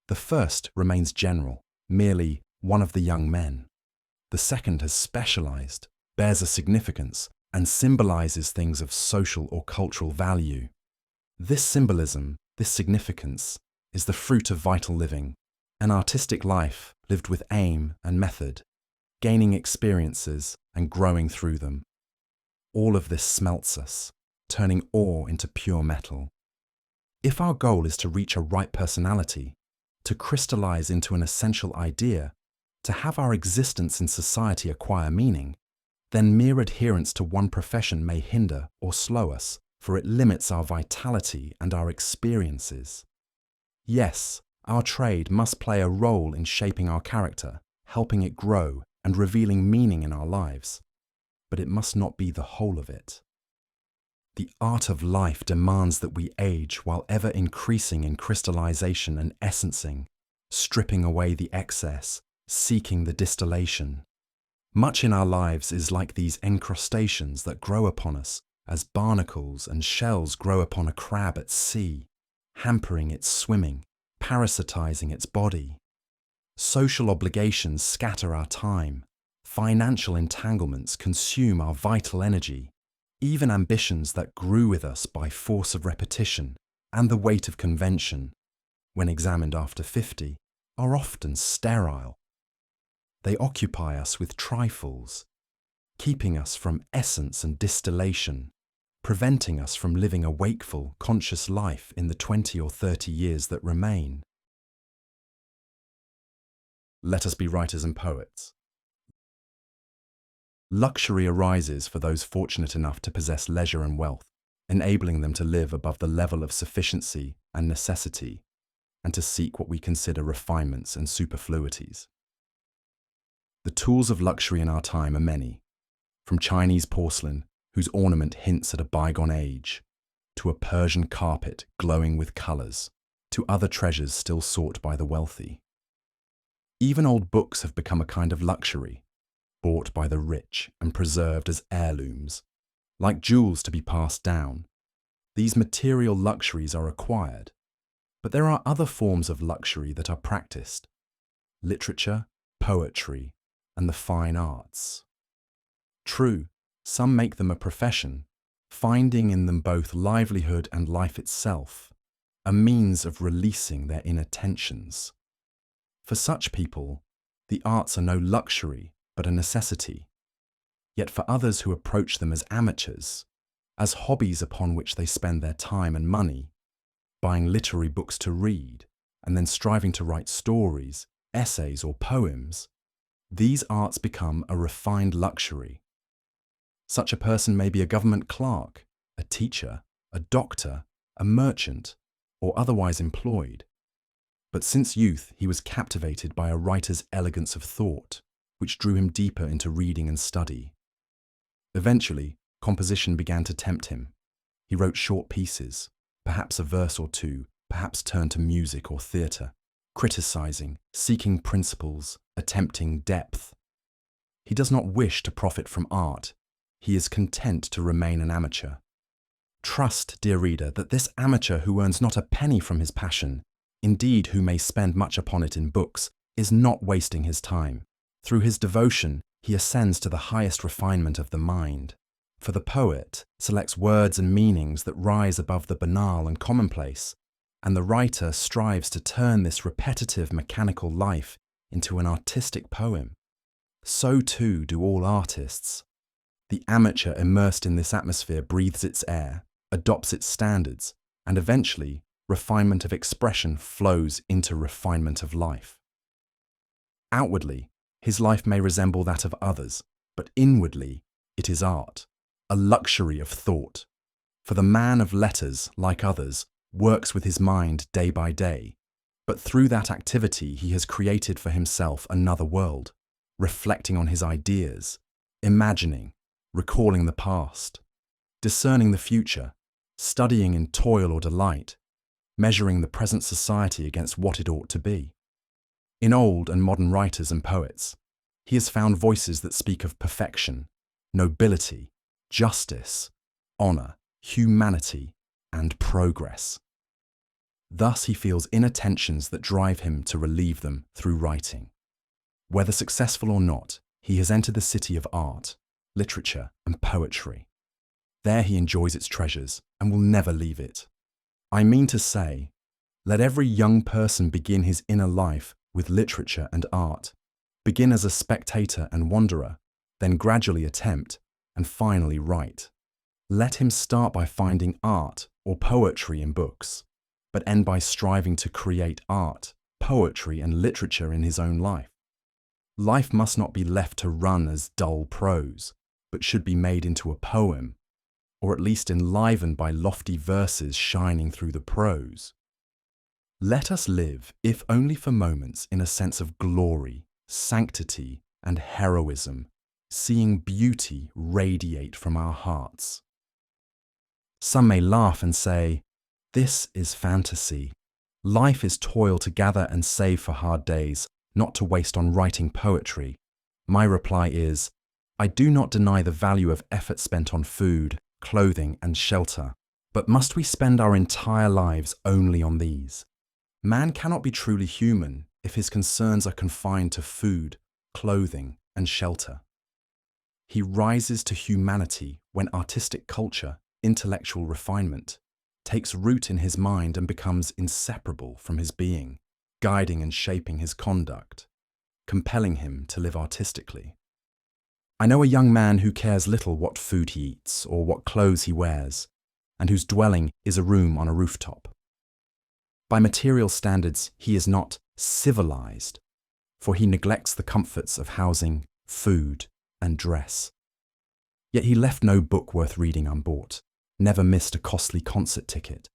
S1: The first remains general, merely one of the young men. The second has specialized, bears a significance, and symbolizes things of social or cultural value. This symbolism, this significance, is the fruit of vital living, an artistic life lived with aim and method, gaining experiences and growing through them. All of this smelts us, turning ore into pure metal. If our goal is to reach a right personality, to crystallize into an essential idea, to have our existence in society acquire meaning, then mere adherence to one profession may hinder or slow us, for it limits our vitality and our experiences. Yes, our trade must play a role in shaping our character, helping it grow and revealing meaning in our lives, but it must not be the whole of it. The art of life demands that we age while ever increasing in crystallization and essencing, stripping away the excess, seeking the distillation. Much in our lives is like these encrustations that grow upon us as barnacles and shells grow upon a crab at sea, hampering its swimming, parasitizing its body. Social obligations scatter our time, financial entanglements consume our vital energy. Even ambitions that grew with us by force of repetition and the weight of convention, when examined after 50, are often sterile. They occupy us with trifles, keeping us from essence and distillation, preventing us from living a wakeful, conscious life in the 20 or 30 years that remain. Let us be writers and poets. Luxury arises for those fortunate enough to possess leisure and wealth, enabling them to live above the level of sufficiency and necessity, and to seek what we consider refinements and superfluities. The tools of luxury in our time are many, from Chinese porcelain, whose ornament hints at a bygone age, to a Persian carpet glowing with colours, to other treasures still sought by the wealthy. Even old books have become a kind of luxury, bought by the rich and preserved as heirlooms. Like jewels to be passed down, these material luxuries are acquired, but there are other forms of luxury that are practiced: literature, poetry, and the fine arts. True, some make them a profession, finding in them both livelihood and life itself, a means of releasing their inner tensions. For such people, the arts are no luxury, but a necessity. Yet for others who approach them as amateurs, as hobbies upon which they spend their time and money, buying literary books to read, and then striving to write stories, essays, or poems, these arts become a refined luxury. Such a person may be a government clerk, a teacher, a doctor, a merchant, or otherwise employed. But since youth he was captivated by a writer's elegance of thought, which drew him deeper into reading and study. Eventually, composition began to tempt him. He wrote short pieces, perhaps a verse or two, perhaps turned to music or theatre, criticizing, seeking principles, attempting depth. He does not wish to profit from art. He is content to remain an amateur. Trust, dear reader, that this amateur who earns not a penny from his passion, indeed who may spend much upon it in books, is not wasting his time. Through his devotion, he ascends to the highest refinement of the mind. For the poet selects words and meanings that rise above the banal and commonplace, and the writer strives to turn this repetitive mechanical life into an artistic poem. So too do all artists. The amateur immersed in this atmosphere breathes its air, adopts its standards, and eventually, refinement of expression flows into refinement of life. Outwardly, his life may resemble that of others, but inwardly, it is art, a luxury of thought. For the man of letters, like others, works with his mind day by day, but through that activity he has created for himself another world, reflecting on his ideas, imagining, recalling the past, discerning the future, studying in toil or delight, measuring the present society against what it ought to be. In old and modern writers and poets, he has found voices that speak of perfection, nobility, justice, honour, humanity, and progress. Thus he feels inner tensions that drive him to relieve them through writing. Whether successful or not, he has entered the city of art, literature, and poetry. There he enjoys its treasures and will never leave it. I mean to say, let every young person begin his inner life with literature and art, begin as a spectator and wanderer, then gradually attempt, and finally write. Let him start by finding art or poetry in books, but end by striving to create art, poetry, and literature in his own life. Life must not be left to run as dull prose, but should be made into a poem, or at least enlivened by lofty verses shining through the prose. Let us live, if only for moments, in a sense of glory, sanctity, and heroism, seeing beauty radiate from our hearts. Some may laugh and say, "This is fantasy. Life is toil to gather and save for hard days, not to waste on writing poetry." My reply is, I do not deny the value of effort spent on food, clothing, and shelter, but must we spend our entire lives only on these? Man cannot be truly human if his concerns are confined to food, clothing, and shelter. He rises to humanity when artistic culture, intellectual refinement, takes root in his mind and becomes inseparable from his being, guiding and shaping his conduct, compelling him to live artistically. I know a young man who cares little what food he eats or what clothes he wears, and whose dwelling is a room on a rooftop. By material standards, he is not civilized, for he neglects the comforts of housing, food, and dress. Yet he left no book worth reading unbought, never missed a costly concert ticket.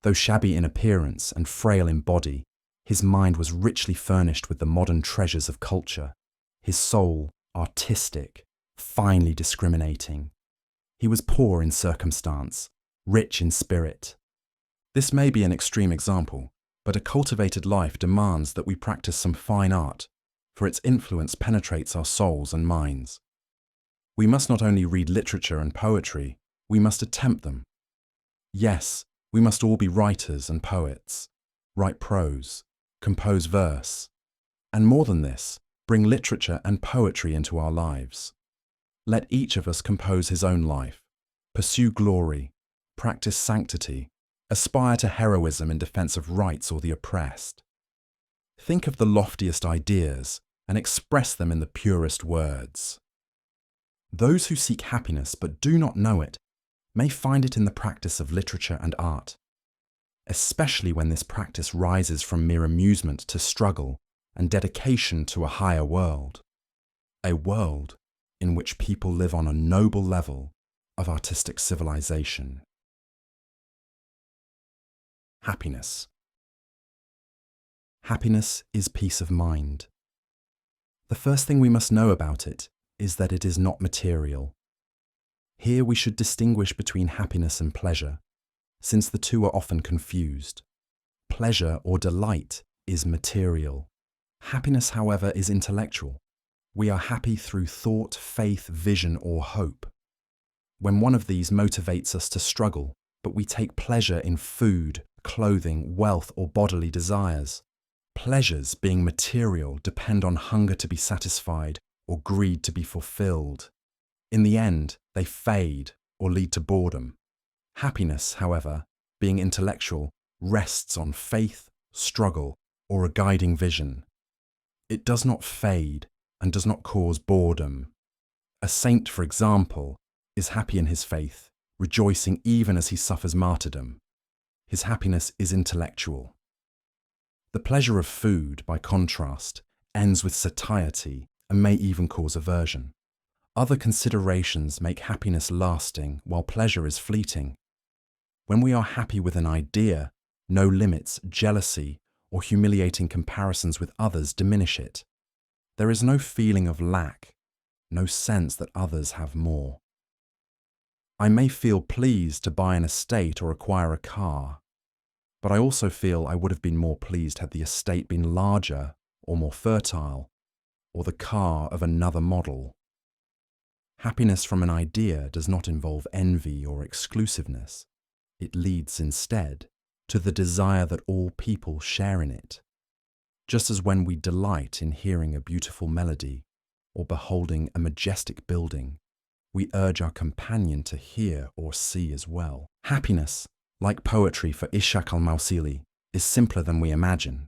S1: Though shabby in appearance and frail in body, his mind was richly furnished with the modern treasures of culture, his soul artistic, finely discriminating. He was poor in circumstance, rich in spirit. This may be an extreme example, but a cultivated life demands that we practice some fine art, for its influence penetrates our souls and minds. We must not only read literature and poetry, we must attempt them. Yes, we must all be writers and poets, write prose, compose verse, and more than this, bring literature and poetry into our lives. Let each of us compose his own life, pursue glory, practice sanctity, aspire to heroism in defense of rights or the oppressed. Think of the loftiest ideas and express them in the purest words. Those who seek happiness but do not know it may find it in the practice of literature and art, especially when this practice rises from mere amusement to struggle and dedication to a higher world, a world in which people live on a noble level of artistic civilization. Happiness. Happiness is peace of mind. The first thing we must know about it is that it is not material. Here we should distinguish between happiness and pleasure, since the two are often confused. Pleasure or delight is material. Happiness, however, is intellectual. We are happy through thought, faith, vision, or hope. When one of these motivates us to struggle, but we take pleasure in food, clothing, wealth, or bodily desires. Pleasures, being material, depend on hunger to be satisfied or greed to be fulfilled. In the end, they fade or lead to boredom. Happiness, however, being intellectual, rests on faith, struggle, or a guiding vision. It does not fade and does not cause boredom. A saint, for example, is happy in his faith, rejoicing even as he suffers martyrdom. His happiness is intellectual. The pleasure of food, by contrast, ends with satiety and may even cause aversion. Other considerations make happiness lasting while pleasure is fleeting. When we are happy with an idea, no limits, jealousy, or humiliating comparisons with others diminish it. There is no feeling of lack, no sense that others have more. I may feel pleased to buy an estate or acquire a car, but I also feel I would have been more pleased had the estate been larger or more fertile, or the car of another model. Happiness from an idea does not involve envy or exclusiveness. It leads instead to the desire that all people share in it. Just as when we delight in hearing a beautiful melody or beholding a majestic building, we urge our companion to hear or see as well. Happiness, like poetry for Ishaq al-Mawsili, is simpler than we imagine.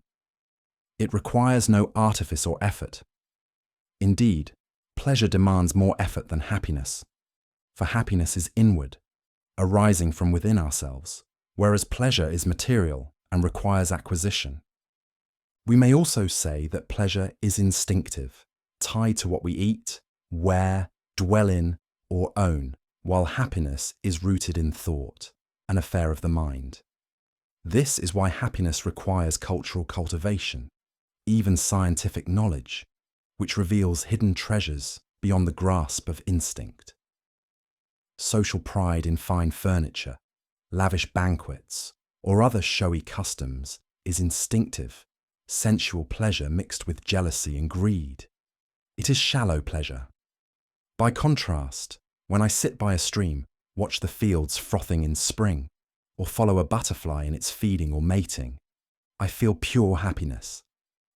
S1: It requires no artifice or effort. Indeed, pleasure demands more effort than happiness, for happiness is inward, arising from within ourselves, whereas pleasure is material and requires acquisition. We may also say that pleasure is instinctive, tied to what we eat, wear, dwell in, or own, while happiness is rooted in thought, an affair of the mind. This is why happiness requires cultural cultivation, even scientific knowledge, which reveals hidden treasures beyond the grasp of instinct. Social pride in fine furniture, lavish banquets, or other showy customs is instinctive, sensual pleasure mixed with jealousy and greed. It is shallow pleasure. By contrast, when I sit by a stream, watch the fields frothing in spring, or follow a butterfly in its feeding or mating, I feel pure happiness,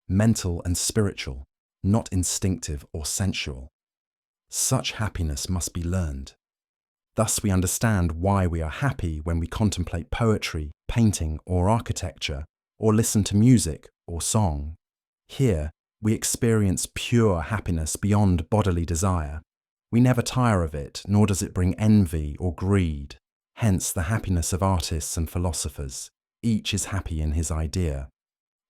S1: mental and spiritual, not instinctive or sensual. Such happiness must be learned. Thus we understand why we are happy when we contemplate poetry, painting, or architecture, or listen to music or song. Here, we experience pure happiness beyond bodily desire. We never tire of it, nor does it bring envy or greed. Hence the happiness of artists and philosophers. Each is happy in his idea.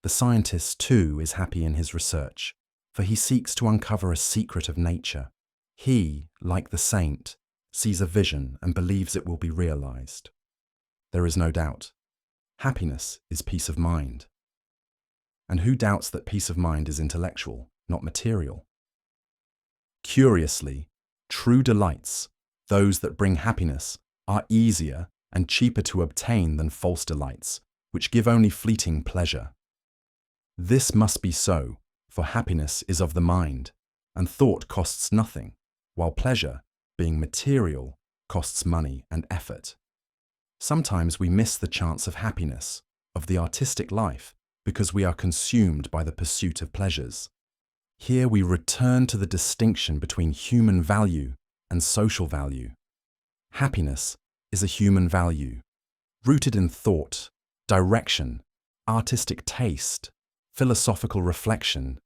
S1: The scientist, too, is happy in his research, for he seeks to uncover a secret of nature. He, like the saint, sees a vision and believes it will be realized. There is no doubt. Happiness is peace of mind. And who doubts that peace of mind is intellectual, not material? Curiously, true delights, those that bring happiness, are easier and cheaper to obtain than false delights, which give only fleeting pleasure. This must be so, for happiness is of the mind, and thought costs nothing, while pleasure, being material, costs money and effort. Sometimes we miss the chance of happiness, of the artistic life, because we are consumed by the pursuit of pleasures. Here we return to the distinction between human value and social value. Happiness is a human value, rooted in thought, direction, artistic taste, philosophical reflection,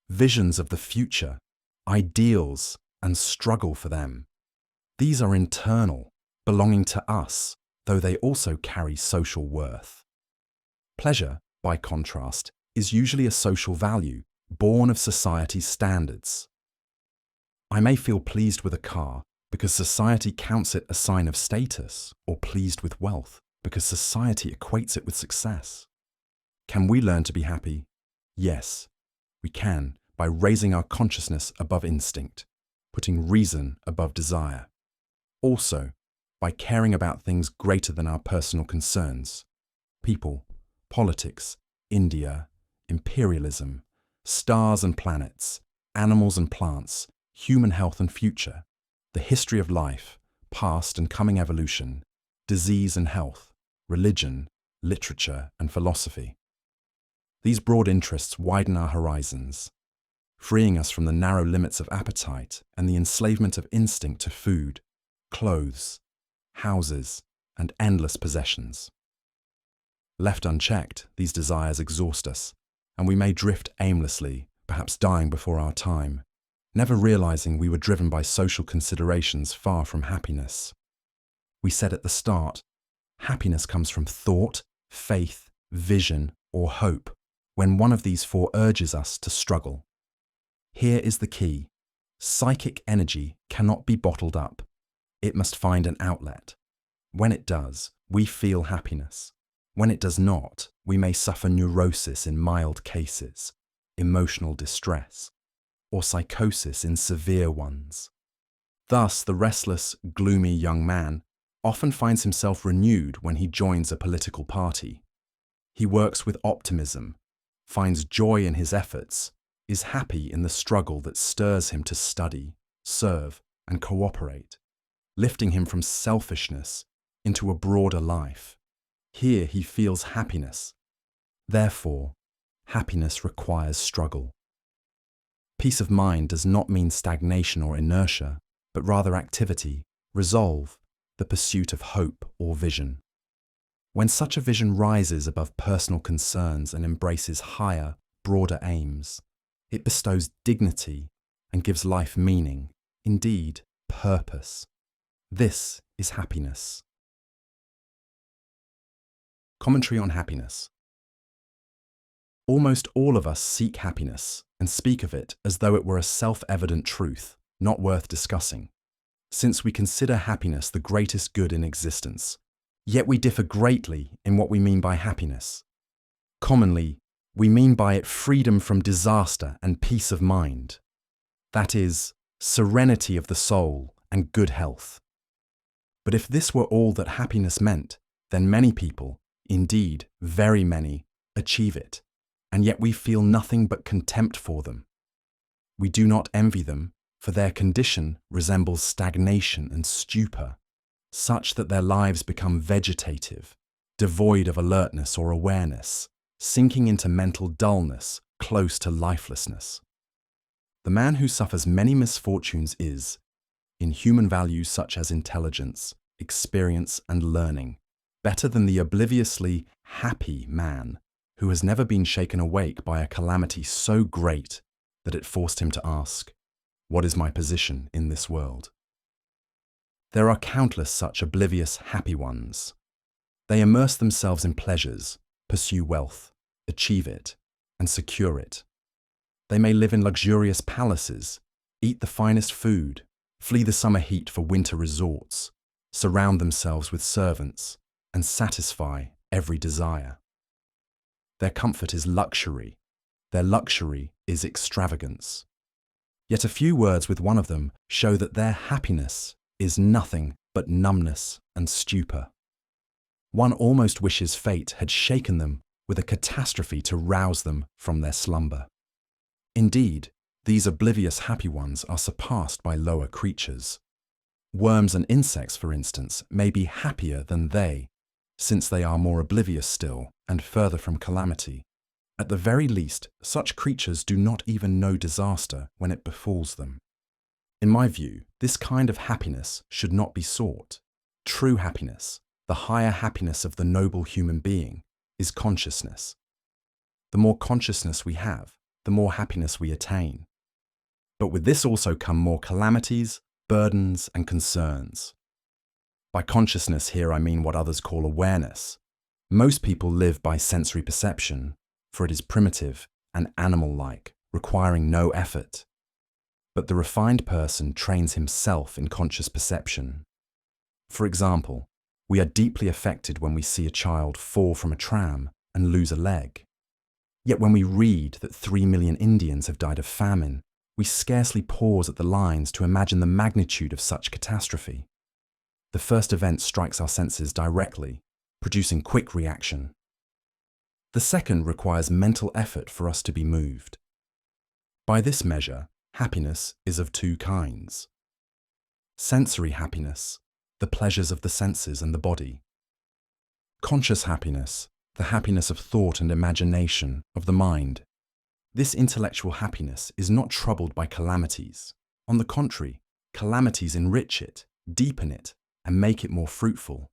S1: visions of the future, ideals, and struggle for them. These are internal, belonging to us, though they also carry social worth. Pleasure, by contrast, is usually a social value, born of society's standards. I may feel pleased with a car because society counts it a sign of status, or pleased with wealth because society equates it with success. Can we learn to be happy? Yes, we can, by raising our consciousness above instinct, putting reason above desire. Also, by caring about things greater than our personal concerns: people, politics, India, imperialism, stars and planets, animals and plants, human health and future, the history of life, past and coming evolution, disease and health, religion, literature and philosophy. These broad interests widen our horizons, freeing us from the narrow limits of appetite and the enslavement of instinct to food, clothes, houses, and endless possessions. Left unchecked, these desires exhaust us, and we may drift aimlessly, perhaps dying before our time, never realizing we were driven by social considerations far from happiness. We said at the start, happiness comes from thought, faith, vision, or hope, when one of these four urges us to struggle. Here is the key: psychic energy cannot be bottled up. It must find an outlet. When it does, we feel happiness. When it does not, we may suffer neurosis in mild cases, emotional distress, or psychosis in severe ones. Thus, the restless, gloomy young man often finds himself renewed when he joins a political party. He works with optimism, finds joy in his efforts, is happy in the struggle that stirs him to study, serve, and cooperate, lifting him from selfishness into a broader life. Here he feels happiness. Therefore, happiness requires struggle. Peace of mind does not mean stagnation or inertia, but rather activity, resolve, the pursuit of hope or vision. When such a vision rises above personal concerns and embraces higher, broader aims, it bestows dignity and gives life meaning, indeed, purpose. This is happiness. Commentary on happiness. Almost all of us seek happiness and speak of it as though it were a self-evident truth, not worth discussing, since we consider happiness the greatest good in existence. Yet we differ greatly in what we mean by happiness. Commonly, we mean by it freedom from disaster and peace of mind. That is, serenity of the soul and good health. But if this were all that happiness meant, then many people, indeed very many, achieve it, and yet we feel nothing but contempt for them. We do not envy them, for their condition resembles stagnation and stupor, such that their lives become vegetative, devoid of alertness or awareness, sinking into mental dullness close to lifelessness. The man who suffers many misfortunes is, in human values such as intelligence, experience, and learning, better than the obliviously happy man who has never been shaken awake by a calamity so great that it forced him to ask, "What is my position in this world?" There are countless such oblivious happy ones. They immerse themselves in pleasures, pursue wealth, achieve it, and secure it. They may live in luxurious palaces, eat the finest food, flee the summer heat for winter resorts, surround themselves with servants, and satisfy every desire. Their comfort is luxury. Their luxury is extravagance. Yet a few words with one of them show that their happiness is nothing but numbness and stupor. One almost wishes fate had shaken them with a catastrophe to rouse them from their slumber. Indeed, these oblivious happy ones are surpassed by lower creatures. Worms and insects, for instance, may be happier than they, since they are more oblivious still and further from calamity. At the very least, such creatures do not even know disaster when it befalls them. In my view, this kind of happiness should not be sought. True happiness, the higher happiness of the noble human being, is consciousness. The more consciousness we have, the more happiness we attain. But with this also come more calamities, burdens, and concerns. By consciousness here I mean what others call awareness. Most people live by sensory perception, for it is primitive and animal-like, requiring no effort. But the refined person trains himself in conscious perception. For example, we are deeply affected when we see a child fall from a tram and lose a leg. Yet when we read that 3 million Indians have died of famine, we scarcely pause at the lines to imagine the magnitude of such catastrophe. The first event strikes our senses directly, producing quick reaction. The second requires mental effort for us to be moved. By this measure, happiness is of two kinds. Sensory happiness, the pleasures of the senses and the body. Conscious happiness, the happiness of thought and imagination, of the mind. This intellectual happiness is not troubled by calamities. On the contrary, calamities enrich it, deepen it, and make it more fruitful.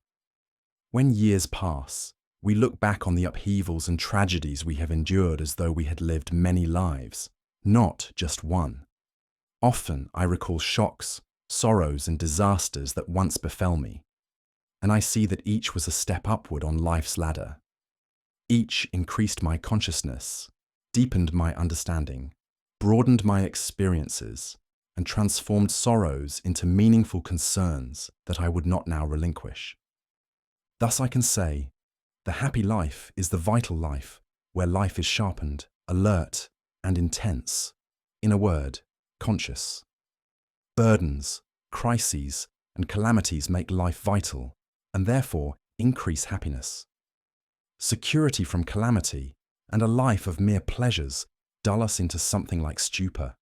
S1: When years pass, we look back on the upheavals and tragedies we have endured as though we had lived many lives, not just one. Often I recall shocks, sorrows, and disasters that once befell me, and I see that each was a step upward on life's ladder. Each increased my consciousness, deepened my understanding, broadened my experiences, and transformed sorrows into meaningful concerns that I would not now relinquish. Thus I can say, the happy life is the vital life, where life is sharpened, alert, and intense. In a word, conscious. Burdens, crises, and calamities make life vital, and therefore increase happiness. Security from calamity and a life of mere pleasures dull us into something like stupor.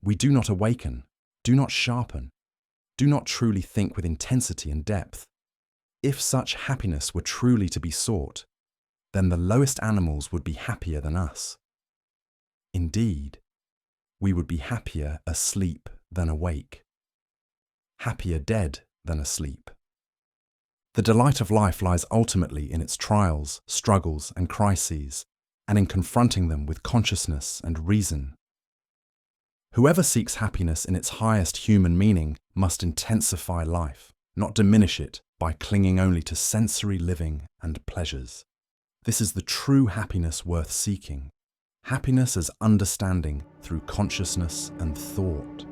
S1: We do not awaken, do not sharpen, do not truly think with intensity and depth. If such happiness were truly to be sought, then the lowest animals would be happier than us. Indeed, we would be happier asleep than awake, happier dead than asleep. The delight of life lies ultimately in its trials, struggles, and crises, and in confronting them with consciousness and reason. Whoever seeks happiness in its highest human meaning must intensify life, not diminish it by clinging only to sensory living and pleasures. This is the true happiness worth seeking. Happiness as understanding through consciousness and thought.